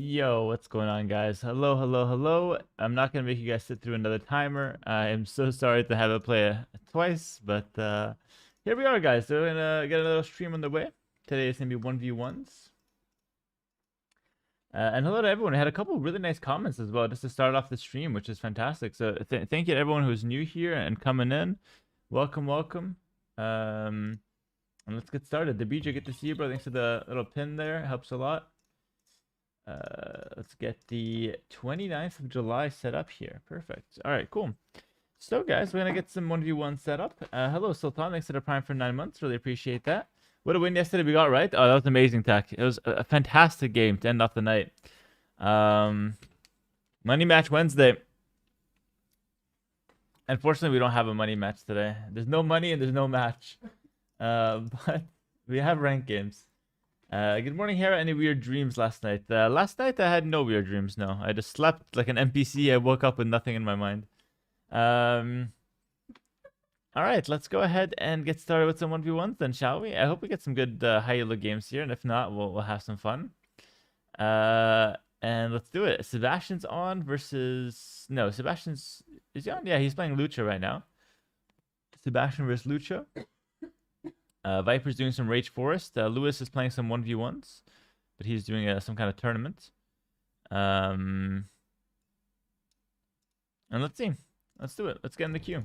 Yo, what's going on, guys? Hello, hello, hello. I'm not gonna make you guys sit through another timer. I am so sorry to have it play twice, but here we are, guys. So we're gonna get another stream on the way. Today is gonna be 1v1s. And hello to everyone. I had a couple really nice comments as well, just to start off the stream, which is fantastic. So thank you to everyone who's new here and coming in. Welcome, welcome. And let's get started. The BJ, good to see you, bro. Thanks for the little pin there. It helps a lot. Let's get the 29th of July set up here. Perfect. All right, cool. So, guys, we're going to get some 1v1 set up. Hello, Sultan. Thanks for the Prime for 9 months. Really appreciate that. What a win yesterday we got, right? Oh, that was amazing, Tech. It was a fantastic game to end off the night. Money match Wednesday. Unfortunately, we don't have a money match today. There's no money and there's no match. But we have ranked games. Good morning, Hera. Any weird dreams last night? Last night I had no weird dreams, no. I just slept like an NPC. I woke up with nothing in my mind. Alright, let's go ahead and get started with some 1v1s then, shall we? I hope we get some good high elo games here, and if not, we'll have some fun. And let's do it. Sebastian's on versus... No, Sebastian's... Is he on? Yeah, he's playing Lucha right now. Sebastian versus Lucha. Viper's doing some Rage Forest. Lewis is playing some 1v1s, but he's doing some kind of tournament. And let's see. Let's do it. Let's get in the queue.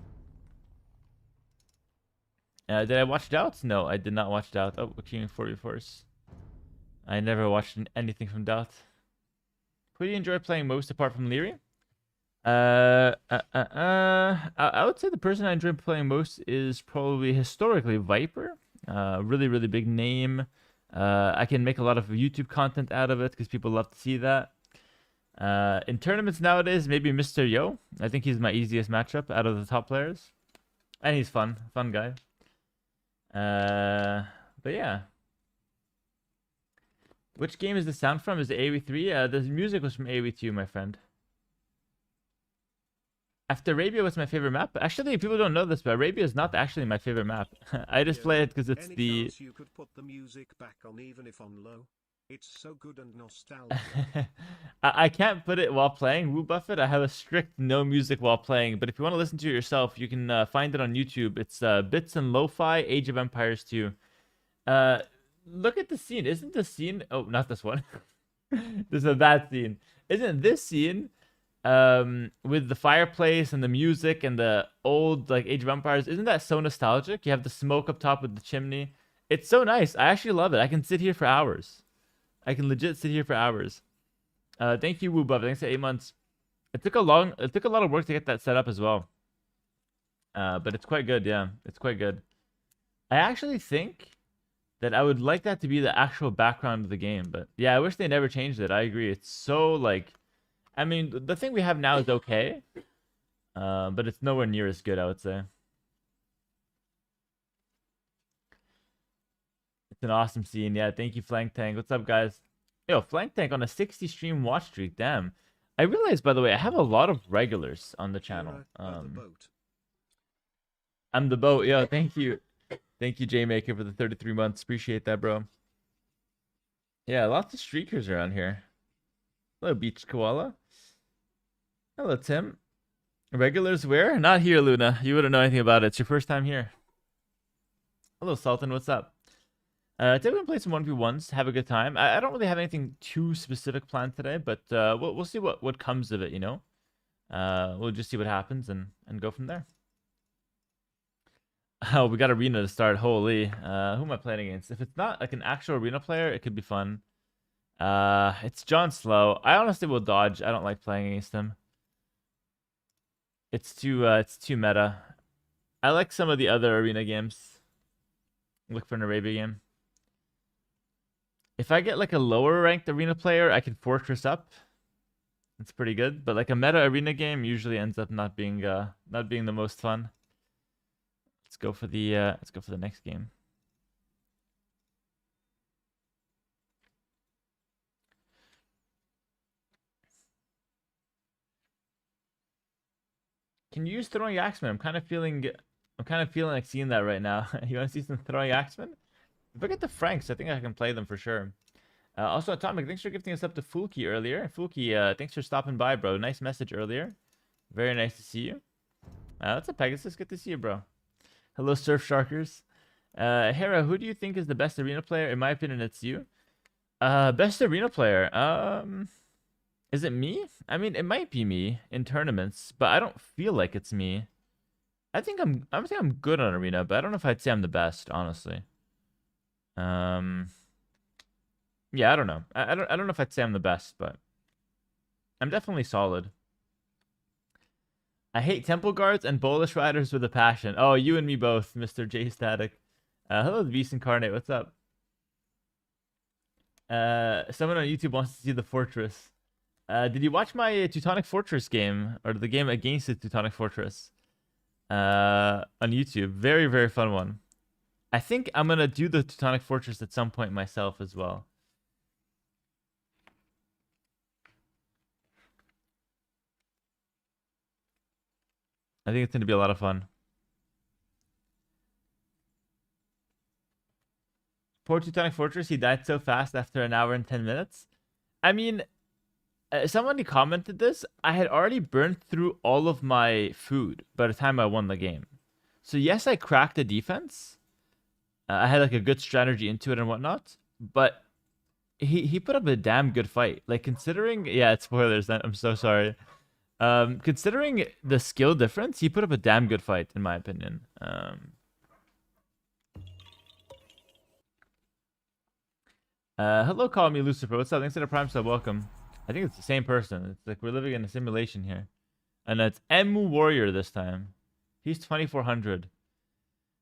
Did I watch Doubts? No, I did not watch Doubt. Oh, we're queuing 4v4s. I never watched anything from Doubt. Who do you enjoy playing most apart from Leary? I would say the person I enjoy playing most is probably historically Viper. Really, really big name. I can make a lot of YouTube content out of it because people love to see that. In tournaments nowadays, maybe Mr. Yo. I think he's my easiest matchup out of the top players. And he's fun guy. But yeah. Which game is the sound from? Is it AoE3? The music was from AoE2, my friend. After Arabia was my favorite map. Actually, people don't know this, but Arabia is not actually my favorite map. I just play it because it's the... You could put the music back on even if on low. It's so good and nostalgic. I can't put it while playing. Woo Buffett, I have a strict no music while playing. But if you want to listen to it yourself, you can find it on YouTube. It's Bits and Lo-Fi, Age of Empires 2. Look at the scene. Isn't the scene... Oh, not this one. This is a bad scene. Isn't this scene... with the fireplace and the music and the old like Age of Empires, isn't that so nostalgic? You have the smoke up top with the chimney. It's so nice. I actually love it. I can sit here for hours. I can legit sit here for hours. Thank you, Woo Thanks for 8 months. It took a lot of work to get that set up as well. But it's quite good, yeah. It's quite good. I actually think that I would like that to be the actual background of the game, but yeah, I wish they never changed it. I agree. It's so like, I mean, the thing we have now is okay, but it's nowhere near as good, I would say. It's an awesome scene. Yeah, thank you, Flank Tank. What's up, guys? Yo, Flank Tank on a 60 stream watch streak. Damn. I realized, by the way, I have a lot of regulars on the channel. I'm the boat. Yo, thank you. Thank you, J-Maker, for the 33 months. Appreciate that, bro. Yeah, lots of streakers around here. Hello, Beach Koala. Hello, Tim. Regulars where? Not here, Luna. You wouldn't know anything about it. It's your first time here. Hello, Sultan. What's up? Today we're going to play some 1v1s. Have a good time. I don't really have anything too specific planned today, but we'll see what comes of it, you know? We'll just see what happens and go from there. Oh, we got Arena to start. Holy. Who am I playing against? If it's not like an actual Arena player, it could be fun. It's John Slow. I honestly will dodge. I don't like playing against him. It's too meta. I like some of the other Arena games. Look for an Arabia game. If I get like a lower ranked Arena player, I can fortress up. It's pretty good, but like a meta Arena game usually ends up not being the most fun. Let's go for the next game. Can you use throwing axemen? I'm kind of feeling like seeing that right now. You want to see some throwing axemen? If I get the Franks, I think I can play them for sure. Also, Atomic, thanks for gifting us up to Fulki earlier. Fulki, thanks for stopping by, bro. Nice message earlier. Very nice to see you. What's up, Pegasus? Good to see you, bro. Hello, Surf Sharkers. Hera, who do you think is the best arena player? In my opinion, it's you. Best arena player. Is it me? I mean, it might be me in tournaments, but I don't feel like it's me. I think I'm good on arena, but I don't know if I'd say I'm the best, honestly. Yeah, I don't know. I don't know if I'd say I'm the best, but I'm definitely solid. I hate temple guards and bullish riders with a passion. Oh, you and me both, Mr. J Static. Hello, the Beast Incarnate. What's up? Someone on YouTube wants to see the fortress. Did you watch my Teutonic Fortress game or the game against the Teutonic Fortress? On YouTube, very, very fun one. I think I'm gonna do the Teutonic Fortress at some point myself as well. I think it's gonna be a lot of fun. Poor Teutonic Fortress, he died so fast after an hour and 10 minutes. I mean, somebody commented this. I had already burned through all of my food by the time I won the game. So yes, I cracked the defense. I had like a good strategy into it and whatnot. But he put up a damn good fight. Like considering, yeah, it's spoilers. I'm so sorry. Considering the skill difference, he put up a damn good fight in my opinion. Hello, call me Lucifer. What's up? Thanks for the Prime sub. Welcome. I think it's the same person. It's like we're living in a simulation here. And it's Emu Warrior this time. He's 2400.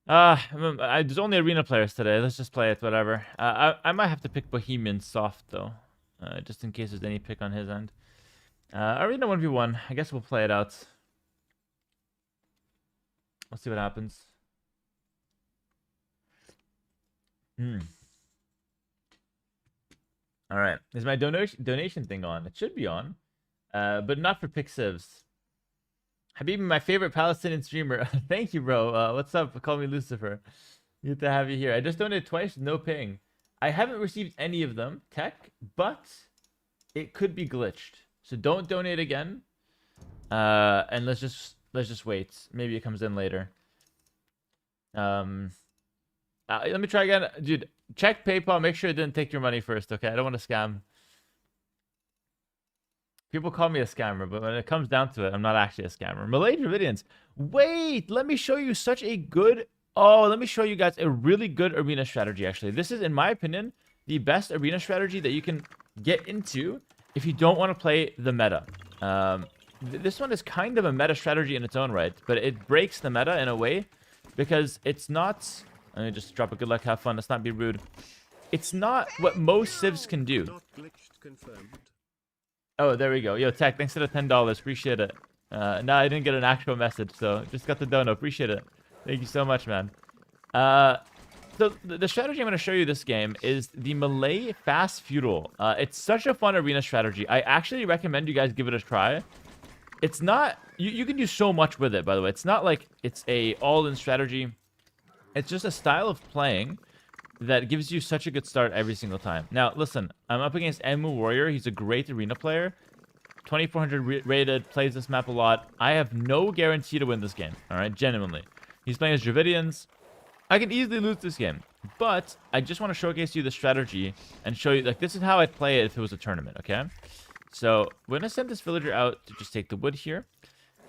There's only arena players today. Let's just play it, whatever. I might have to pick Bohemian soft, though. Just in case there's any pick on his end. Arena 1v1. I guess we'll play it out. Let's see what happens. All right. Is my donation thing on? It should be on. But not for pick civs. Habibi, my favorite Palestinian streamer. Thank you, bro. What's up? Call me Lucifer. Good to have you here. I just donated twice, no ping. I haven't received any of them, tech, but it could be glitched. So don't donate again. And let's just wait. Maybe it comes in later. Let me try again, dude. Check PayPal. Make sure it didn't take your money first, okay? I don't want to scam. People call me a scammer, but when it comes down to it, I'm not actually a scammer. Malay Dravidians. Wait, let me show you such a good... Oh, let me show you guys a really good arena strategy, actually. This is, in my opinion, the best arena strategy that you can get into if you don't want to play the meta. This one is kind of a meta strategy in its own right, but it breaks the meta in a way because it's not... Let me just drop a good luck, have fun. Let's not be rude. It's not what most civs can do. Oh, there we go. Yo, Tech, thanks for the $10. Appreciate it. No, I didn't get an actual message, so just got the dono. Appreciate it. Thank you so much, man. So the strategy I'm going to show you this game is the Malay Fast Feudal. It's such a fun arena strategy. I actually recommend you guys give it a try. It's not... You can do so much with it, by the way. It's not like it's a all-in strategy. It's just a style of playing that gives you such a good start every single time. Now, listen, I'm up against Emu Warrior. He's a great arena player. 2400 rated, plays this map a lot. I have no guarantee to win this game, all right? Genuinely. He's playing as Dravidians. I can easily lose this game, but I just want to showcase you the strategy and show you, like, this is how I'd play it if it was a tournament, okay? So, we're going to send this villager out to just take the wood here.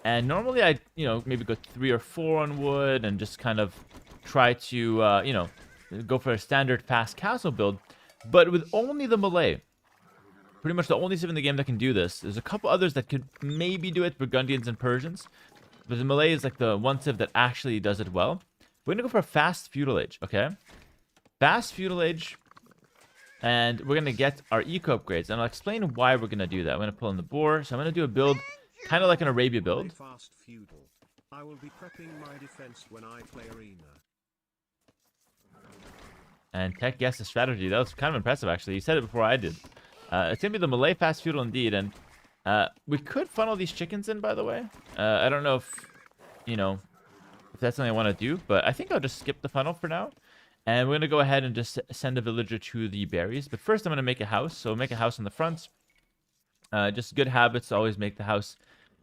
And normally I'd, maybe go 3 or 4 on wood and just kind of try to, go for a standard fast castle build. But with only the Malay, pretty much the only civ in the game that can do this. There's a couple others that could maybe do it, Burgundians and Persians. But the Malay is like the one civ that actually does it well. We're going to go for a fast feudal age, okay? Fast feudal age. And we're going to get our eco upgrades. And I'll explain why we're going to do that. I'm going to pull in the boar. So I'm going to do a build kind of like an Arabia build. Fast feudal. I will be prepping my defense when I play arena. And Tech guessed the strategy. That was kind of impressive, actually. He said it before I did. It's going to be the Malay Fast Feudal indeed. And we could funnel these chickens in, by the way. I don't know if, if that's something I want to do. But I think I'll just skip the funnel for now. And we're going to go ahead and just send a villager to the berries. But first, I'm going to make a house. So make a house in the front. Just good habits to always make the house.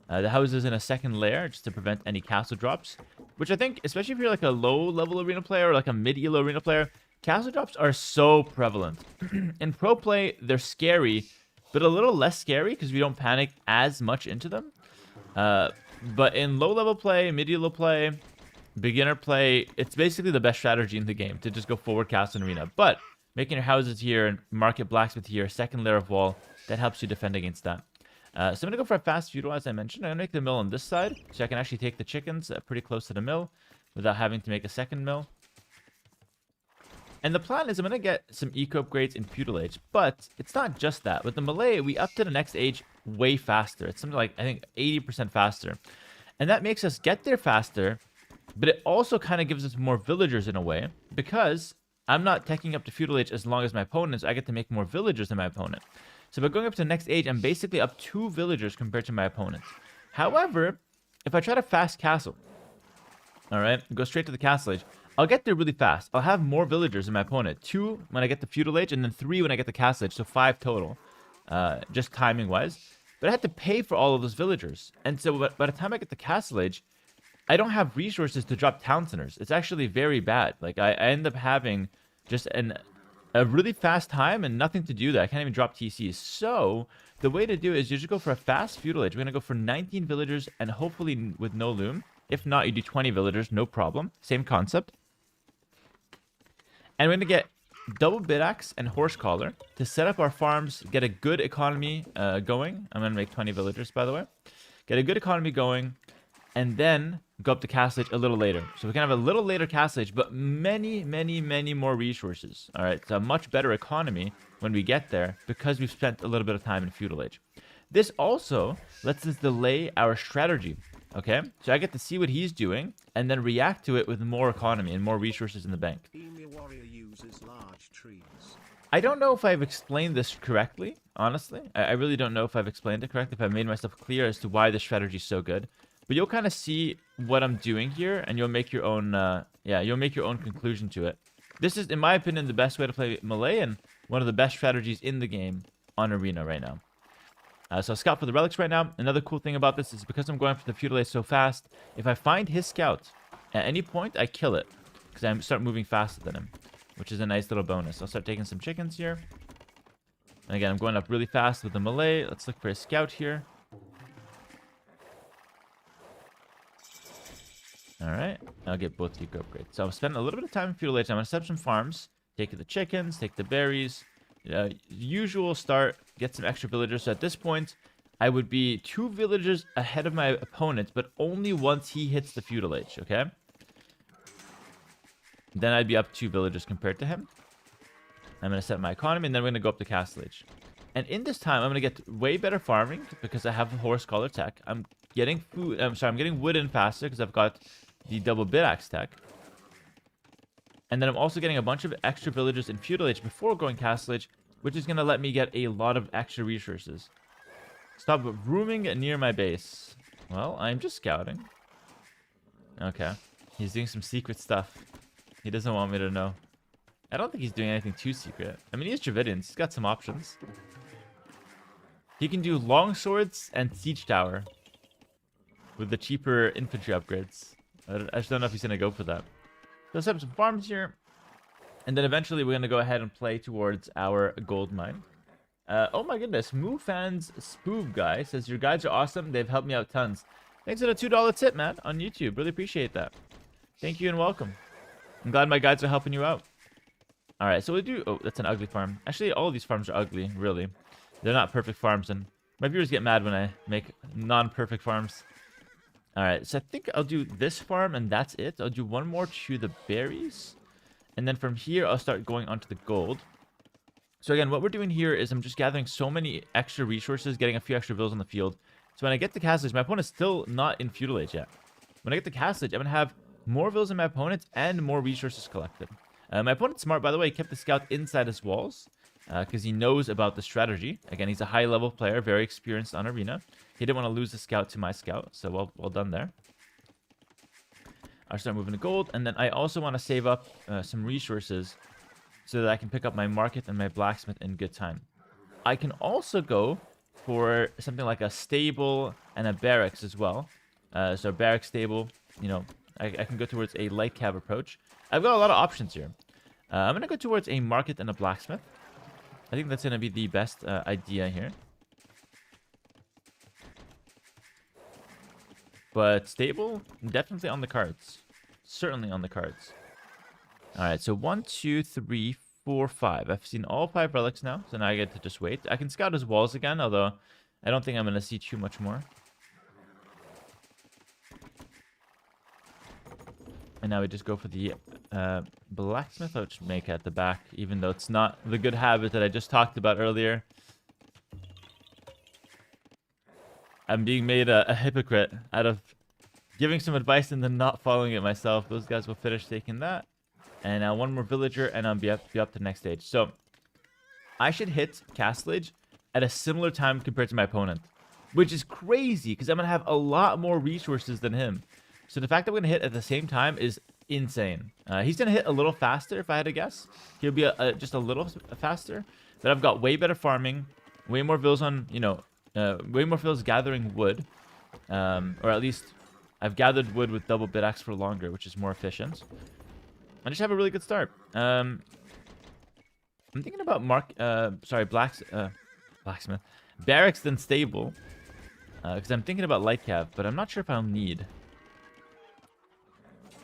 The house is in a second layer just to prevent any castle drops. Which I think, especially if you're like a low-level arena player or like a mid-elo arena player, castle drops are so prevalent. In pro play, they're scary, but a little less scary because we don't panic as much into them. But in low-level play, mid-elo play, beginner play, it's basically the best strategy in the game to just go forward castle and arena. But making your houses here and market blacksmith here, second layer of wall, that helps you defend against that. So I'm going to go for a fast feudal, as I mentioned. I'm going to make the mill on this side, so I can actually take the chickens pretty close to the mill without having to make a second mill. And the plan is I'm going to get some eco upgrades in feudal age, but it's not just that. With the Malay, we up to the next age way faster. It's something like, I think, 80% faster. And that makes us get there faster, but it also kind of gives us more villagers in a way, because I'm not taking up to feudal age as long as my opponent, so I get to make more villagers than my opponent. So by going up to the next age, I'm basically up 2 villagers compared to my opponent. However, if I try to fast castle, all right, go straight to the castle age, I'll get there really fast. I'll have more villagers than my opponent. 2 when I get the feudal age, and then 3 when I get the castle age, so 5 total, just timing-wise. But I had to pay for all of those villagers. And so by the time I get the castle age, I don't have resources to drop town centers. It's actually very bad. Like, I end up having just a really fast time and nothing to do that. I can't even drop TCs. So the way to do it is you just go for a fast feudal age. We're going to go for 19 villagers and hopefully with no loom. If not, you do 20 villagers, no problem. Same concept. And we're going to get double bit axe and horse collar to set up our farms, get a good economy going. I'm going to make 20 villagers, by the way. Get a good economy going, and then go up to castle age a little later. So we can have a little later castle age, but many, many, many more resources. All right, it's a much better economy when we get there because we've spent a little bit of time in feudal age. This also lets us delay our strategy. Okay, so I get to see what he's doing and then react to it with more economy and more resources in the bank. Warrior uses large trees. I don't know if I've explained this correctly, honestly. I really don't know if I've explained it correctly, if I've made myself clear as to why this strategy is so good. But you'll kind of see what I'm doing here, and you'll make your own, you'll make your own conclusion to it. This is, in my opinion, the best way to play Melee, and one of the best strategies in the game on Arena right now. So I'll scout for the relics right now. Another cool thing about this is because I'm going for the feudal age so fast, if I find his scout at any point, I kill it. Because I start moving faster than him, which is a nice little bonus. I'll start taking some chickens here. And again, I'm going up really fast with the Malay. Let's look for a scout here. Alright, I'll get both eco upgrades. So I'll spend a little bit of time in feudal age. I'm going to set up some farms. Take the chickens, take the berries. Usual start, get some extra villagers. So at this point, I would be 2 villagers ahead of my opponent, but only once he hits the feudal age, okay? Then I'd be up 2 villagers compared to him. I'm going to set my economy, and then we're going to go up to castle age. And in this time, I'm going to get way better farming because I have a horse collar tech. I'm getting food. I'm getting wood in faster because I've got the double bit axe tech. And then I'm also getting a bunch of extra villagers in feudal age before going castle age, which is going to let me get a lot of extra resources. Stop rooming near my base. Well, I'm just scouting. Okay. He's doing some secret stuff. He doesn't want me to know. I don't think he's doing anything too secret. I mean, he is Dravidians. He's got some options. He can do long swords and siege tower with the cheaper infantry upgrades. I just don't know if he's going to go for that. So let's set up some farms here. And then eventually we're going to go ahead and play towards our gold mine. Oh my goodness. MooFans Spoob guy says, your guides are awesome. They've helped me out tons. Thanks for the $2 tip, man, on YouTube. Really appreciate that. Thank you and welcome. I'm glad my guides are helping you out. All right, so we do... Oh, that's an ugly farm. Actually, all of these farms are ugly, really. They're not perfect farms, and my viewers get mad when I make non-perfect farms. All right, so I think I'll do this farm, and that's it. I'll do one more to the berries. And then from here, I'll start going onto the gold. So again, what we're doing here is I'm just gathering so many extra resources, getting a few extra villas on the field. So when I get to castle age, my opponent's still not in feudal age yet. When I get to castle age, I'm going to have more villas than my opponent and more resources collected. My opponent's smart, by the way. He kept the scout inside his walls because he knows about the strategy. Again, he's a high-level player, very experienced on Arena. He didn't want to lose the scout to my scout, so well done there. I'll start moving to gold. And then I also want to save up some resources so that I can pick up my market and my blacksmith in good time. I can also go for something like a stable and a barracks as well. So barracks, stable, you know, I can go towards a light cav approach. I've got a lot of options here. I'm going to go towards a market and a blacksmith. I think that's going to be the best idea here. But stable, definitely on the cards. Certainly on the cards. Alright, so 1, 2, 3, 4, 5. I've seen all 5 relics now, so now I get to just wait. I can scout his walls again, although I don't think I'm going to see too much more. And now we just go for the blacksmith, which make at the back, even though it's not the good habit that I just talked about earlier. I'm being made a hypocrite out of giving some advice and then not following it myself. Those guys will finish taking that. And now one more villager, and I'll be up to the next stage. So I should hit Castlage at a similar time compared to my opponent, which is crazy because I'm going to have a lot more resources than him. So the fact that we're going to hit at the same time is insane. He's going to hit a little faster, if I had to guess. He'll be just a little faster. But I've got way better farming, way more vills on, you know, way more vills gathering wood. Or at least I've gathered wood with double bit axe for longer, which is more efficient. I just have a really good start. I'm thinking about blacksmith. Barracks then stable. Because I'm thinking about light cav, but I'm not sure if I'll need.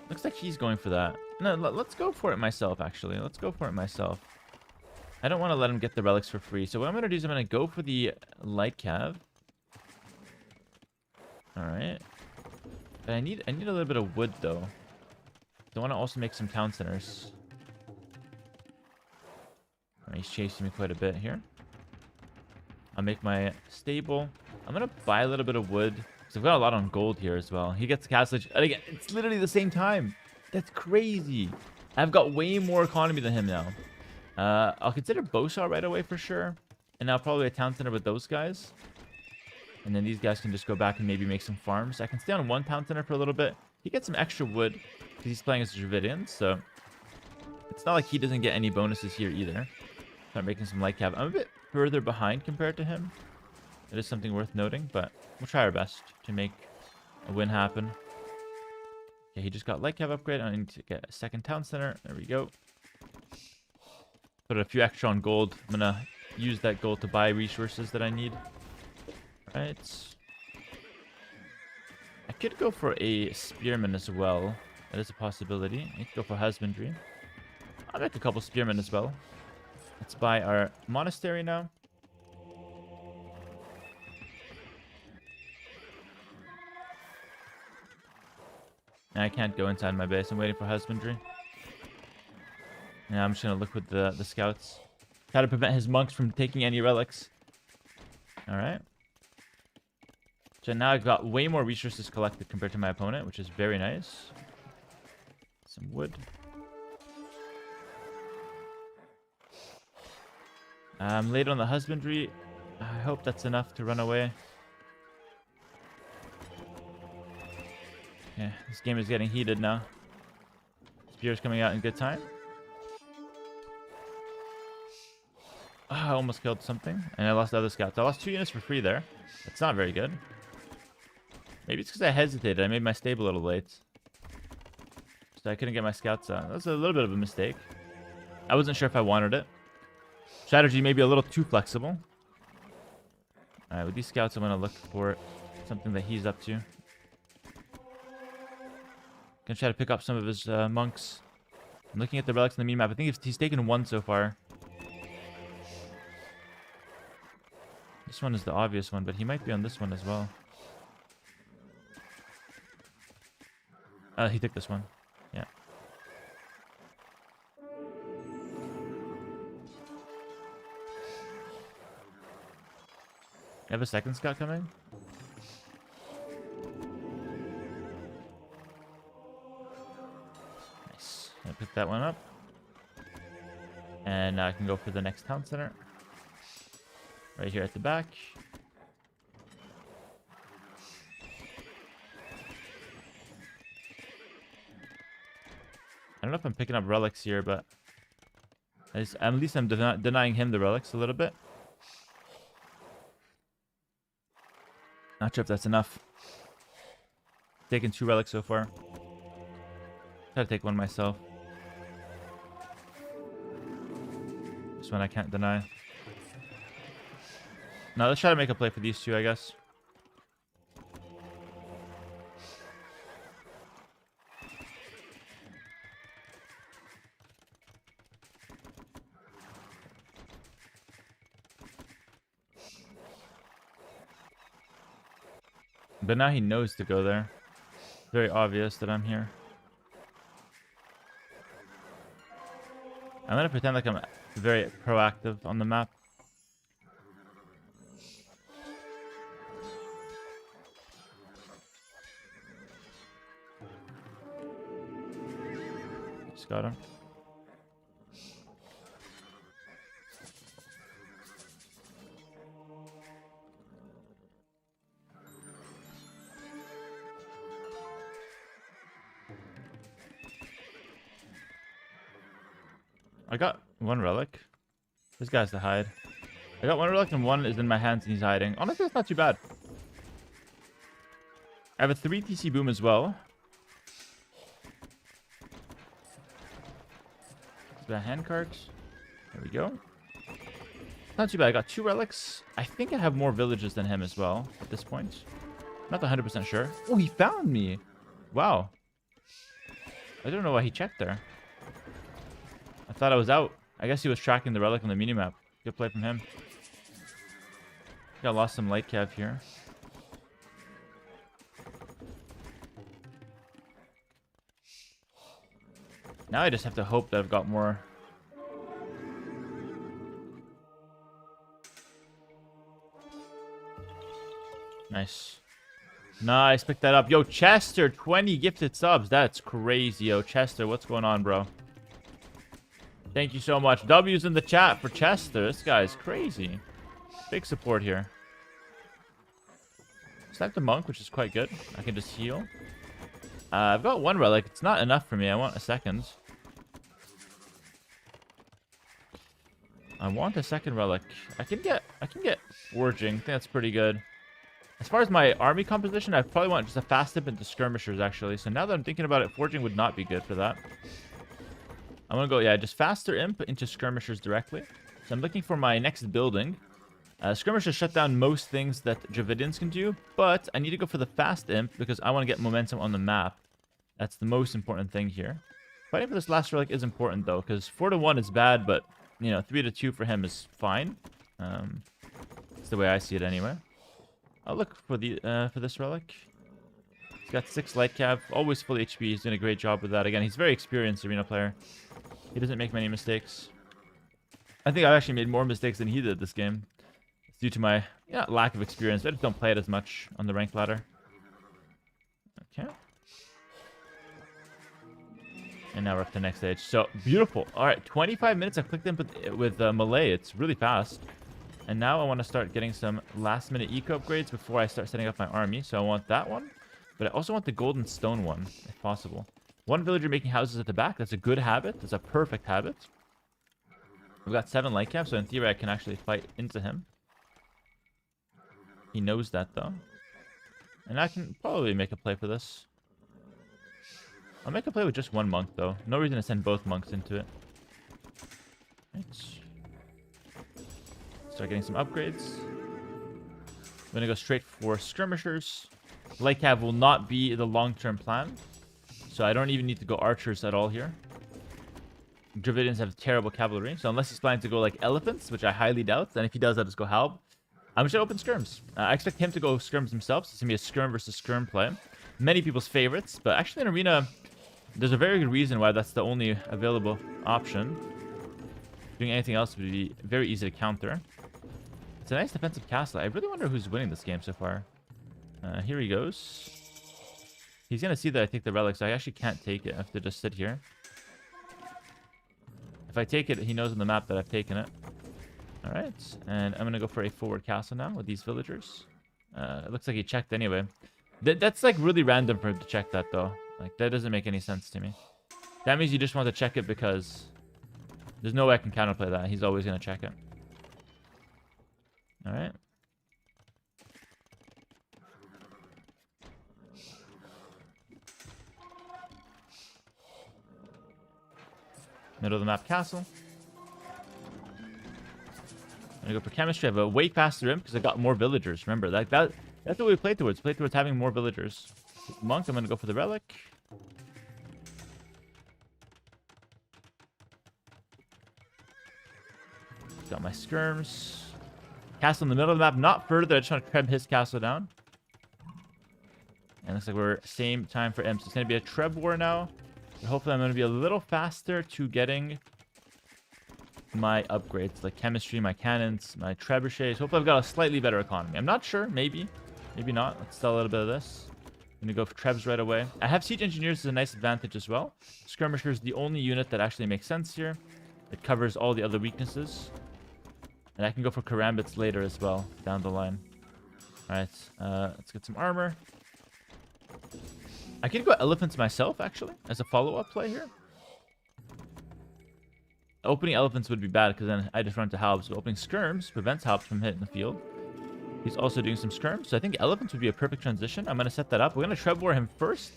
Looks like he's going for that. No, let's go for it myself, actually. Let's go for it myself. I don't want to let him get the relics for free. So what I'm going to do is I'm going to go for the light cav. Alright. But I need a little bit of wood, though. I want to also make some town centers. Right, he's chasing me quite a bit here. I'll make my stable. I'm going to buy a little bit of wood. Because I've got a lot on gold here as well. He gets Castlage. And again, it's literally the same time. That's crazy. I've got way more economy than him now. I'll consider Bosaw right away for sure. And I'll probably a town center with those guys. And then these guys can just go back and maybe make some farms. I can stay on one town center for a little bit. He gets some extra wood because he's playing as a Dravidian. So it's not like he doesn't get any bonuses here either. Start making some light cav. I'm a bit further behind compared to him. It is something worth noting, but we'll try our best to make a win happen. Okay, he just got light cav upgrade. I need to get a second town center. There we go. Put a few extra on gold. I'm going to use that gold to buy resources that I need. Right. I could go for a spearman as well. That is a possibility. I could go for husbandry. I'll make a couple spearmen as well. Let's buy our monastery now. I can't go inside my base. I'm waiting for husbandry. Yeah, I'm just going to look with the scouts. Try to prevent his monks from taking any relics. Alright. So now I've got way more resources collected compared to my opponent, which is very nice. Some wood. I'm late on the husbandry. I hope that's enough to run away. Yeah, this game is getting heated now. Spear's coming out in good time. Oh, I almost killed something. And I lost the other scouts. I lost 2 units for free there. That's not very good. Maybe it's because I hesitated. I made my stable a little late. So I couldn't get my scouts out. That was a little bit of a mistake. I wasn't sure if I wanted it. Strategy may be a little too flexible. Alright, with these scouts, I'm going to look for something that he's up to. Gonna try to pick up some of his monks. I'm looking at the relics on the minimap. I think he's taken 1 so far. This one is the obvious one, but he might be on this one as well. He took this one. Yeah. You have a second scout coming? Nice. I picked that one up. And now I can go for the next town center. Right here at the back. I don't know if I'm picking up relics here, but at least I'm denying him the relics a little bit. Not sure if that's enough. Taken 2 relics so far. Gotta take one myself. This one I can't deny. Now let's try to make a play for these 2, I guess. But now he knows to go there. Very obvious that I'm here. I'm gonna pretend like I'm very proactive on the map. Just got him. I got 1 relic. This guy's to hide. I got 1 relic and 1 is in my hands and he's hiding. Honestly, that's not too bad. I have a 3 TC boom as well. The hand cards. There we go. Not too bad. I got 2 relics. I think I have more villages than him as well at this point. Not 100% sure. Oh, he found me. Wow. I don't know why he checked there. I thought I was out. I guess he was tracking the relic on the minimap. Good play from him. Got lost some light cav here. Now I just have to hope that I've got more. Nice. Nice, pick that up. Yo, Chester, 20 gifted subs. That's crazy, yo. Chester, what's going on, bro? Thank you so much. W's in the chat for Chester. This guy's crazy. Big support here. Sniped a monk, which is quite good. I can just heal. I've got 1 relic. It's not enough for me. I want a second. I want a second relic. I can get forging. I think that's pretty good. As far as my army composition, I probably want just a fast dip into skirmishers, actually. So now that I'm thinking about it, forging would not be good for that. I'm going to go, yeah, just faster imp into skirmishers directly. So I'm looking for my next building. Skirmishers shut down most things that Dravidians can do, but I need to go for the fast imp because I want to get momentum on the map. That's the most important thing here. Fighting for this last relic is important, though, because 4-1 is bad, but, you know, 3-2 for him is fine. That's the way I see it anyway. I'll look for this relic. He's got 6 light cav, always full HP. He's doing a great job with that. Again, he's a very experienced arena player. He doesn't make many mistakes. I think I've actually made more mistakes than he did this game. It's due to my lack of experience. I just don't play it as much on the rank ladder. Okay. And now we're up to the next stage. So, beautiful. All right, 25 minutes. I've clicked in with Malay. It's really fast. And now I want to start getting some last-minute eco upgrades before I start setting up my army. So I want that one. But I also want the golden stone one, if possible. 1 villager making houses at the back. That's a good habit. That's a perfect habit. We've got 7 light caps, so in theory I can actually fight into him. He knows that, though. And I can probably make a play for this. I'll make a play with just 1 monk, though. No reason to send both monks into it. Right. Start getting some upgrades. I'm going to go straight for skirmishers. Light cav will not be the long-term plan. So I don't even need to go archers at all here. Dravidians have terrible cavalry. So unless he's planning to go like elephants, which I highly doubt, then if he does, I'll just go halb. I'm just going to open skirms. I expect him to go skirms himself. So it's going to be a skirm versus skirm play. Many people's favorites. But actually in arena, there's a very good reason why that's the only available option. Doing anything else would be very easy to counter. It's a nice defensive castle. I really wonder who's winning this game so far. Here he goes. He's going to see that I take the relic, so I actually can't take it. I have to just sit here. If I take it, he knows on the map that I've taken it. Alright, and I'm going to go for a forward castle now with these villagers. It looks like he checked anyway. That's like really random for him to check that, though. Like, that doesn't make any sense to me. That means you just want to check it because there's no way I can counterplay that. He's always going to check it. All right. Middle of the map castle. I'm gonna go for chemistry. I have a way faster imp because I got more villagers. Remember that's what we played towards. Played towards having more villagers. Monk, I'm gonna go for the relic. Got my skirms. Castle in the middle of the map, not further. I just want to treb his castle down. And looks like we're same time for imps. It's gonna be a treb war now. But hopefully I'm gonna be a little faster to getting my upgrades, like chemistry, my cannons, my trebuchets. Hopefully I've got a slightly better economy. I'm not sure. Maybe not. Let's sell a little bit of this. I'm gonna go for trebs right away. I have siege engineers as a nice advantage as well. Skirmisher is the only unit that actually makes sense here. It covers all the other weaknesses. And I can go for karambits later as well, down the line. Alright, let's get some armor. I could go elephants myself, actually, as a follow-up play here. Opening elephants would be bad, because then I just run to halbs. But opening skirms prevents halbs from hitting the field. He's also doing some skirms, so I think elephants would be a perfect transition. I'm going to set that up. We're going to treb war him first,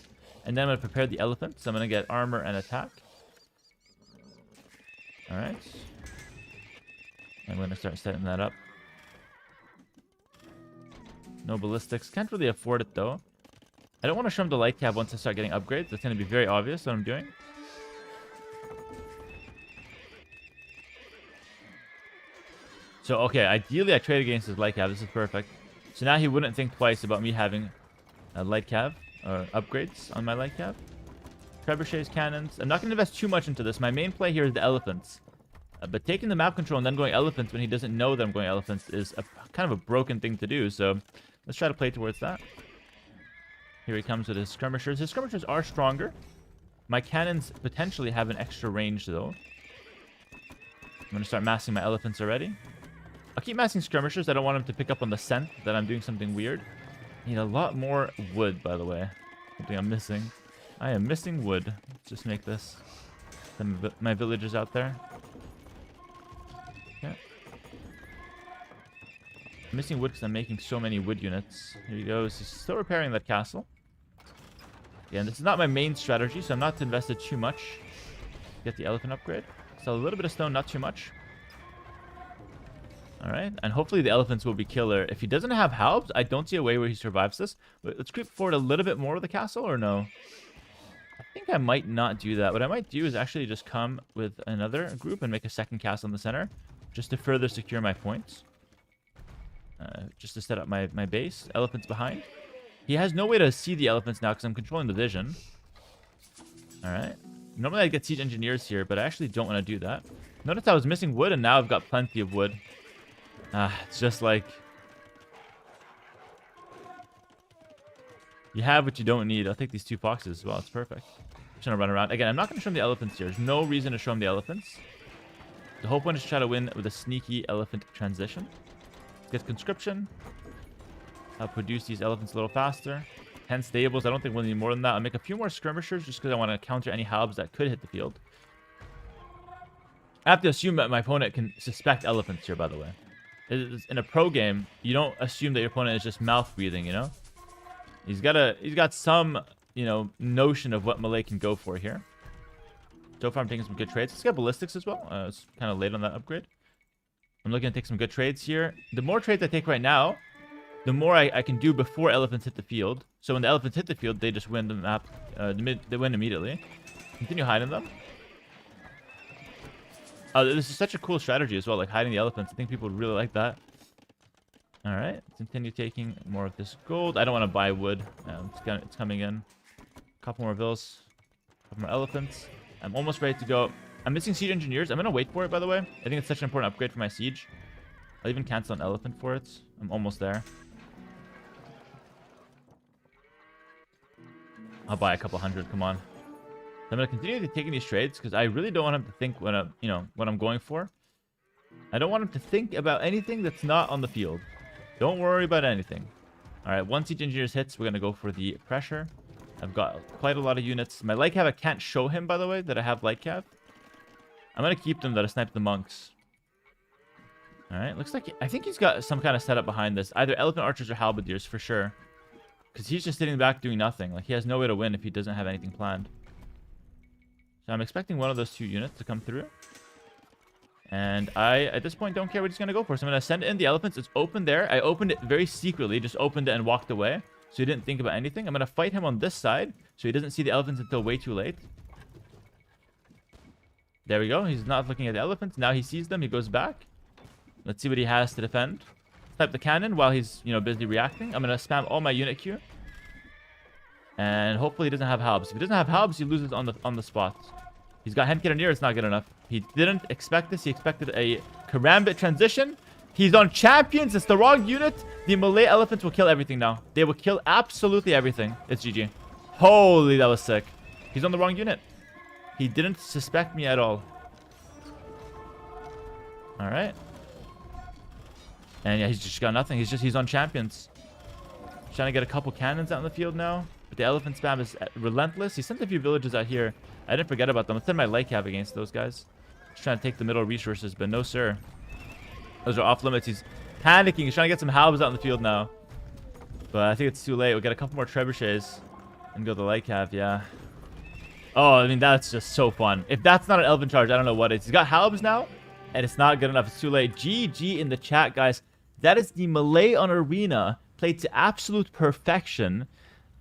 and then I'm going to prepare the elephants. So I'm going to get armor and attack. Alright. I'm going to start setting that up. No ballistics. Can't really afford it, though. I don't want to show him the light cab once I start getting upgrades. It's going to be very obvious what I'm doing. So, okay, ideally I trade against his light cab. This is perfect. So now he wouldn't think twice about me having a light cab or upgrades on my light cab. Trebuchets, cannons. I'm not going to invest too much into this. My main play here is the elephants. But taking the map control and then going elephants when he doesn't know that I'm going elephants is kind of a broken thing to do. So let's try to play towards that. Here he comes with his skirmishers. His skirmishers are stronger. My cannons potentially have an extra range, though. I'm going to start massing my elephants already. I'll keep massing skirmishers. I don't want him to pick up on the scent that I'm doing something weird. I need a lot more wood, by the way. Something I'm missing. I am missing wood. Let's just make this. My villagers out there. Okay. I'm missing wood because I'm making so many wood units. Here he goes. He's still repairing that castle. Again, this is not my main strategy, so I'm not invested too much. Get the elephant upgrade. So a little bit of stone, not too much. Alright, and hopefully the elephants will be killer. If he doesn't have halbs, I don't see a way where he survives this. Wait, let's creep forward a little bit more with the castle, or no? I think I might not do that. What I might do is actually just come with another group and make a second castle in the center, just to further secure my points. Just to set up my base. Elephants behind. He has no way to see the elephants now because I'm controlling the vision. Alright. Normally I'd get siege engineers here, but I actually don't want to do that. Notice I was missing wood, and now I've got plenty of wood. It's just like... You have what you don't need. I'll take these 2 foxes as well. It's perfect. I'm just going to run around. Again, I'm not going to show him the elephants here. There's no reason to show him the elephants. The whole point is to try to win with a sneaky elephant transition. Get conscription. I'll produce these elephants a little faster. 10 stables. I don't think we'll need more than that. I'll make a few more skirmishers just because I want to counter any halbs that could hit the field. I have to assume that my opponent can suspect elephants here, by the way. In a pro game, you don't assume that your opponent is just mouth breathing, you know? He's got some, notion of what melee can go for here. So far, I'm taking some good trades. Let's get ballistics as well. It's kind of late on that upgrade. I'm looking to take some good trades here. The more trades I take right now, the more I can do before elephants hit the field. So when the elephants hit the field, they just win the map. They win immediately. Continue hiding them. This is such a cool strategy as well, like hiding the elephants. I think people would really like that. All right, continue taking more of this gold. I don't want to buy wood. It's coming in. A couple more villas. A couple more elephants. I'm almost ready to go. I'm missing siege engineers. I'm going to wait for it, by the way. I think it's such an important upgrade for my siege. I'll even cancel an elephant for it. I'm almost there. I'll buy a couple hundred. Come on. I'm going to continue taking these trades because I really don't want him to think what I'm going for. I don't want him to think about anything that's not on the field. Don't worry about anything. All right, once siege engineers hits, we're going to go for the pressure. I've got quite a lot of units. My light cav, I can't show him, by the way, that I have light cav. I'm going to keep them that I snipe the monks. Alright, looks like... I think he's got some kind of setup behind this. Either elephant archers or halberdiers, for sure. Because he's just sitting back doing nothing. Like, he has no way to win if he doesn't have anything planned. So I'm expecting one of those 2 units to come through. And I, at this point, don't care what he's going to go for. So I'm going to send in the elephants. It's open there. I opened it very secretly. Just opened it and walked away. So he didn't think about anything. I'm going to fight him on this side. So he doesn't see the elephants until way too late. There we go. He's not looking at the elephants. Now he sees them. He goes back. Let's see what he has to defend. Type the cannon while he's, you know, busy reacting. I'm going to spam all my unit queue. And hopefully he doesn't have halbs. If he doesn't have halbs, he loses on the spot. He's got Hand Cannoneer. It's not good enough. He didn't expect this. He expected a Karambit transition. He's on champions. It's the wrong unit. The Malay elephants will kill everything now. They will kill absolutely everything. It's GG. Holy, that was sick. He's on the wrong unit. He didn't suspect me at all. All right. And yeah, he's just got nothing. He's on champions. He's trying to get a couple cannons out in the field now. But the elephant spam is relentless. He sent a few villages out here. I didn't forget about them. Let's send my light cav against those guys. Just trying to take the middle resources, but no sir. Those are off limits. He's panicking. He's trying to get some halbs out in the field now. But I think it's too late. We'll get a couple more trebuchets and go the light cav, yeah. Oh, I mean, that's just so fun. If that's not an elven charge, I don't know what it is. He's got halbs now, and it's not good enough. It's too late. GG in the chat, guys. That is the Malay on Arena, played to absolute perfection.